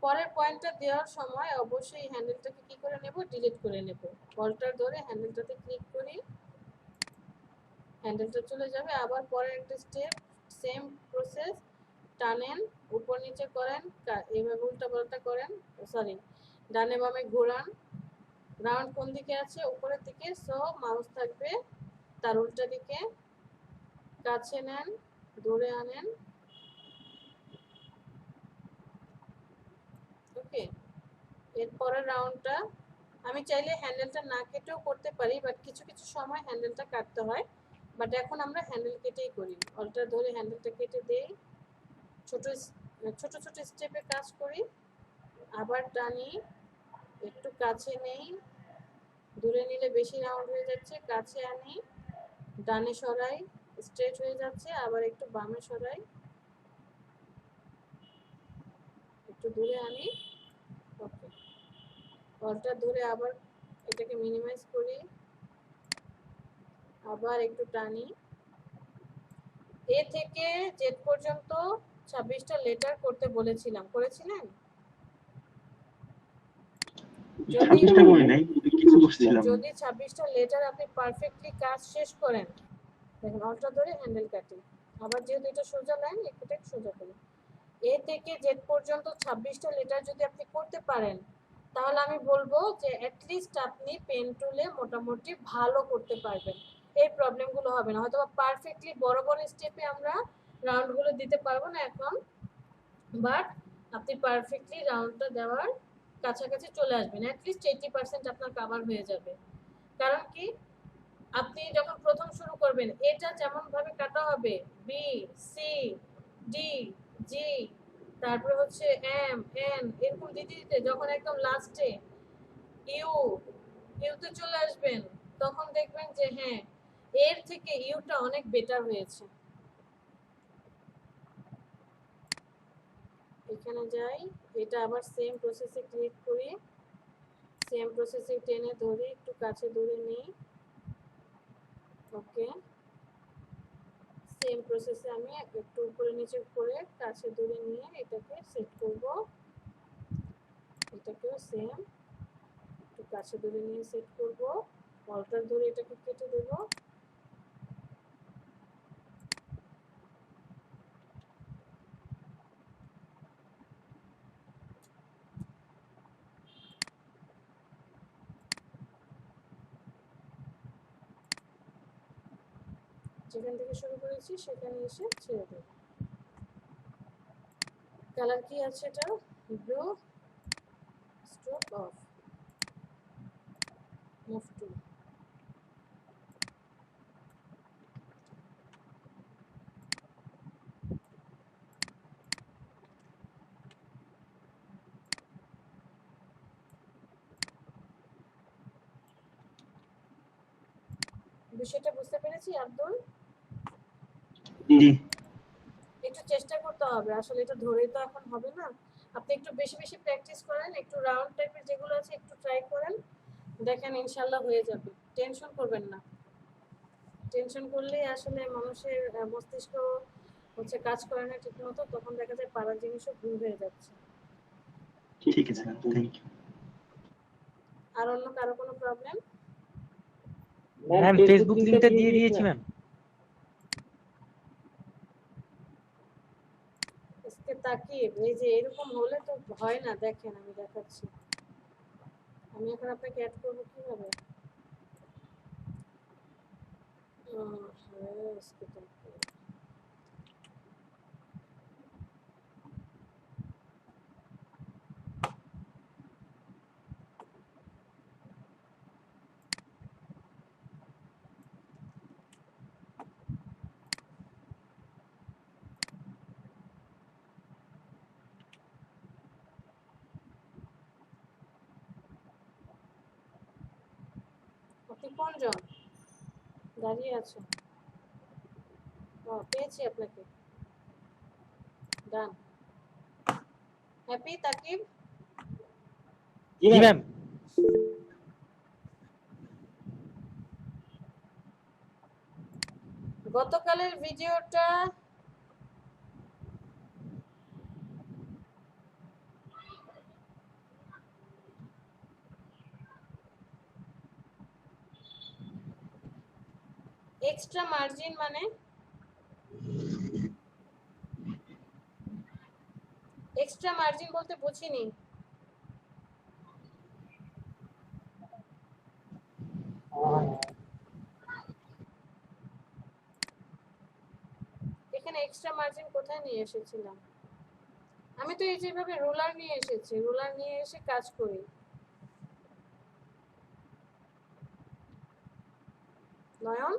পরের পয়েন্টটা দেওয়ার সময় অবশ্যই হ্যান্ডেলটাকে কি করে নেব, ডিলিট করে নেব। অল্টার ধরে হ্যান্ডেলটাতে ক্লিক করি, হ্যান্ডেলটা চলে যাবে। আবার পরের একটা স্টেপ, সেম প্রসেস, টানেন, উপর নিচে করেন, এভাবে উল্টা পাল্টা করেন, সরি ডানে বামে ঘোরান। রাউন্ড কোন দিকে আছে, উপরের দিকে, সো মাউস থাকবে তার উল্টা দিকে, কাছে নেন, দূরে আনেন, ওকে। এরপরের রাউন্ডটা আমি চাইলে হ্যান্ডেলটা না কেটেও করতে পারি, বাট কিছু কিছু সময় হ্যান্ডেলটা কাটতে হয়, বাট এখন আমরা হ্যান্ডেল কেটেই করি। অল্টার ধরে হ্যান্ডেলটা কেটে দেই, ছোট ছোট ছোট স্টেপে কাজ করি, আবার টানি, একটু কাছে নেই, দূরে নিলে বেশি রাউন্ড হয়ে যাচ্ছে, কাছে আনি, ডানে সরাই, স্ট্রেট হয়ে যাচ্ছে, আবার একটু বামে সরাই, একটু দূরে আনি, ওকে। অল্টার ধরে আবার এটাকে মিনিমাইজ করি, আবার একটু টানি। এ থেকে জেড পর্যন্ত 26টা লেটার করতে বলেছিলাম, করেছিলেন? যদি 26টা করি নাই, কিছু করছিলাম। যদি 26টা লেটার আপনি পারফেক্টলি কাজ শেষ করেন, দেখেন অল্টার ধরে হ্যান্ডেল কাটি, আবার যেহেতু এটা সোজা লাইন এটাকে সোজা করি। এ থেকে জেড পর্যন্ত 26টা লেটার যদি আপনি করতে পারেন, তাহলে আমি বলবো যে অ্যাটলিস্ট আপনি পেন টুলে মোটামুটি ভালো করতে পারবেন, এই প্রবলেমগুলো হবে না। হয়তো পারফেক্টলি বড় বড় স্টেপে আমরা রাউন্ডগুলো দিতে পারবো না এখন, বাট আপনি পারফেক্টলি রাউন্ডটা দেওয়ার কাছাকাছি চলে আসবেন, অ্যাটলিস্ট 80% আপনার কাভার হয়ে যাবে। কারণ কি, আপনি যখন প্রথম শুরু করবেন, এটা যেমন ভাবে কাটা হবে, বি সি ডি জি, তারপরে হচ্ছে এম এন, এরকম দিতে দিতে যখন একদম লাস্টে ইউতে চলে আসবেন, তখন দেখবেন যে হ্যাঁ এর থেকে ইউটা অনেক বেটার হয়েছে। এখানে যাই, এটা আবার সেম প্রসেসে ক্লিক করি, সেম প্রসেসে টেনে ধরি, একটু কাছে ধরে নিই, ওকে। সেম প্রসেসে আমি একটু উপরে নিচে করে কাছে ধরে নিয়ে এটাকে সেট করব, এটাকেও সেম একটু কাছে ধরে নিয়ে সেট করব, অল্টার ধরে এটাকে কেটে দেব, যেখান থেকে শুরু করেছি সেখানে এসে ছেড়ে দেব। কালার কি আছে এটা, blue, stroke of, move to. বিষয়টা বুঝতে পেরেছি আব্দুল? জি। একটু চেষ্টা করতে হবে, আসলে এটা ধরেই তো এখন হবে না। আপনি একটু বেশি বেশি প্র্যাকটিস করেন, একটু রাউন্ড টাইপের যেগুলো আছে একটু ট্রাই করেন, দেখেন ইনশাল্লাহ হয়ে যাবে। টেনশন করবেন না, টেনশন করলেই আসলে মানুষের মস্তিষ্ক হচ্ছে কাজ করে না ঠিক মতো, তখন দেখা যায় পাড়ার জিনিসও ভুল হয়ে যাচ্ছে। ঠিক আছে, থ্যাংক ইউ। আর অন্য কারো কোনো প্রবলেম? ম্যাম ফেসবুক লিংকটা দিয়ে দিয়েছি ম্যাম। আজকে তাকিয়ে এই যে এরকম হলে তো হয় না, দেখেন আমি দেখাচ্ছি। আমি এখন আপনাকে অ্যাড করবো কিভাবে? হ্যাঁ, আজকে তাকিয়ে। আপনি কোনজন দাঁড়িয়ে আছেন? পেয়েছি আপনাকে। ডান। হ্যাপি তাকিব? জি ম্যাম। গতকালের ভিডিওটা এক্সট্রা মার্জিন মানে এক্সট্রা মার্জিন বলতে বুঝিনি। এখানে এক্সট্রা মার্জিন কোথায় নিয়ে এসেছিলাম? আমি তো এই যেভাবে রুলার নিয়ে এসেছি, রুলার নিয়ে এসে কাজ করি। নয়ন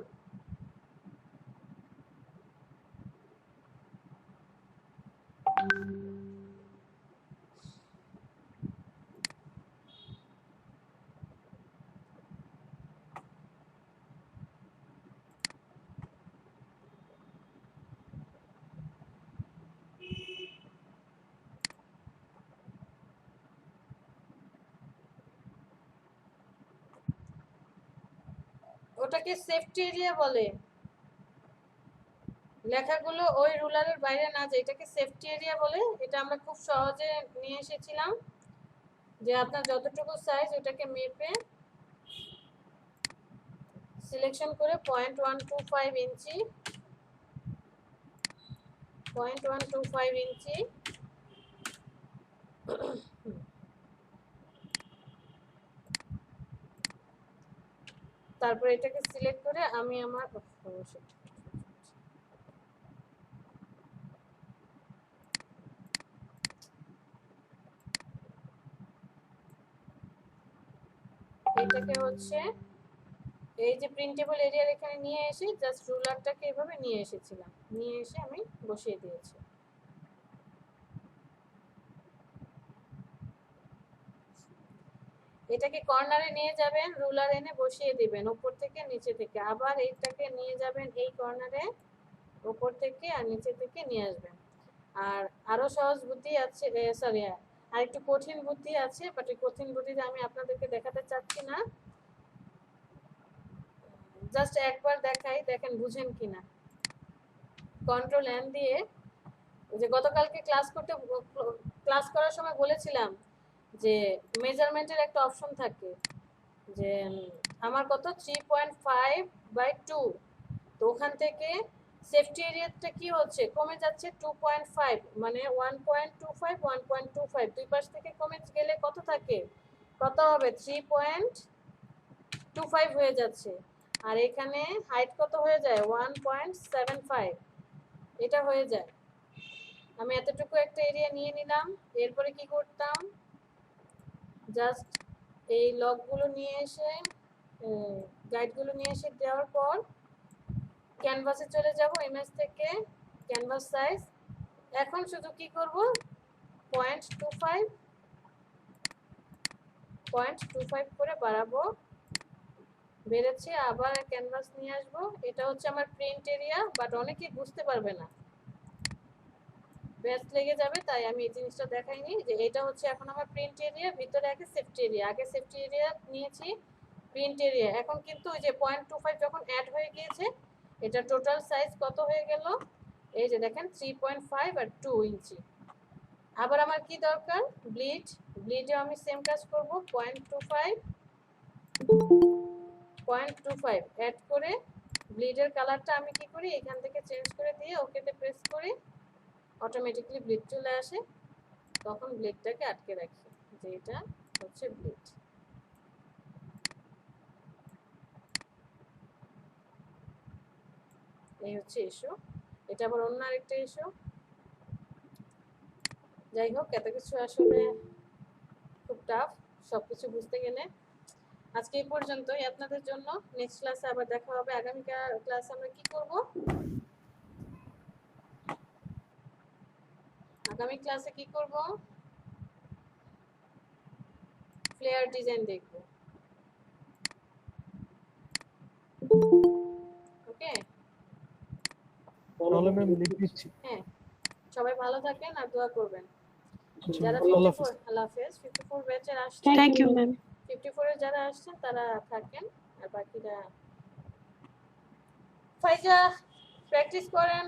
ওটাকে সেফটি এরিয়া বলে। লেখাগুলো ওই রুলারের বাইরে না যায়, এটাকে সেফটি এরিয়া বলে। এটা আমরা খুব সহজে নিয়ে এসেছিলাম যে আপনার যতটুকু সাইজ ওটাকে মেপে সিলেকশন করে 0.125 ইঞ্চি 0.125 ইঞ্চি তারপর এটাকে সিলেক্ট করে আমি আমার এটাকে হচ্ছে এই যে প্রিন্টেবল এরিয়ার এখানে নিয়ে এসে জাস্ট রুলারটাকে এভাবে নিয়ে এসেছিলাম, নিয়ে এসে আমি বসিয়ে দিয়েছি। এটাকে কর্নারে নিয়ে যাবেন, রুলার এনে বসিয়ে দিবেন উপর থেকে নিচে থেকে। আবার এইটাকে নিয়ে যাবেন এই কর্নারে, উপর থেকে আর নিচে থেকে নিয়ে আসবেন। আর আরো সহজ বুদ্ধি আছে, সরি আর একটু কঠিন বুদ্ধি আছে, বাট এই কঠিন বুদ্ধিটা আমি আপনাদেরকে দেখাতে চাচ্ছি না, জাস্ট একবার দেখাই, দেখেন বুঝেন কিনা। কন্ট্রোল এন দিয়ে, যে গতকালকে ক্লাস করার সময় বলেছিলাম যে মেজারমেন্টের একটা অপশন থাকে, যে আমার কত 3.5/2, তো ওখান থেকে সেফটি এরিয়াটা কি হচ্ছে কমে যাচ্ছে 2.5, মানে 1.25 1.25 দুই পাশ থেকে কমে গেলে কত থাকে, কত হবে 3.25 হয়ে যাচ্ছে। আর এখানে হাইট কত হয়ে যায় 1.75, এটা হয়ে যায়। আমি এতটুকু একটা এরিয়া নিয়ে নিলাম, এরপরে কি করতাম, জাস্ট এই লকগুলো নিয়ে এসে গাইডগুলো নিয়ে এসে দেওয়ার পর ক্যানভাসে চলে যাব, ইমেজ থেকে ক্যানভাস সাইজ। এখন শুধু কি করব 0.25 করে বাড়াবো, বেড়েছে, আবার ক্যানভাস নিয়ে আসবো। এটা হচ্ছে আমার প্রিন্ট এরিয়া, বাট অনেকেই বুঝতে পারবে না, ব্যস্ত লেগে যাবে, তাই আমি এই জিনিসটা দেখাইনি যে এটা হচ্ছে এখন আমার প্রিন্ট এরিয়া, ভিতরে আগে সেফটি এরিয়া, আগে সেফটি এরিয়া নিয়েছি, প্রিন্ট এরিয়া। এখন কিন্তু ওই যে 0.25 যখন অ্যাড হয়ে গিয়েছে, এটা টোটাল সাইজ কত হয়ে গেল, এই যে দেখেন 3.5 আর 2 ইঞ্চি। আবার আমার কি দরকার, ব্লিডে আমি সেম কাজ করব 0.25 0.25 অ্যাড করে ব্লিডের কালারটা আমি কি করি এখান থেকে চেঞ্জ করে দিয়ে ওকেতে প্রেস করি, অটোমেটিক্যালি ব্লিড চলে আসে। তখন ব্লিডটাকে আটকে রাখি যে এটা হচ্ছে ব্লিড। এই হচ্ছে ইস্যু। এটা আবার অন্য আরেকটা ইস্যু। যাই হোক, এত কিছু আসলে খুব টাফ সবকিছু বুঝতে গেলে। আজকে এই পর্যন্তই আপনাদের জন্য। নেক্সট ক্লাসে আবার দেখা হবে। আগামীকাল ক্লাসে আমরা কি করব? আগামী ক্লাসে কি করব? ফ্লেয়ার ডিজাইন দেখব। ওকে, তাহলে ম্যাম লিখে দিচ্ছি। হ্যাঁ, সবাই ভালো থাকেন আর দোয়া করবেন। যারা আল্লাহ হাফেজ। 54 আল্লাহ হাফেজ 54 ব্যাচের আসছে, থ্যাংক ইউ ম্যাম। 54 এর যারা আসছেন তারা থাকেন, আর বাকিরা ফাইজা প্র্যাকটিস করেন।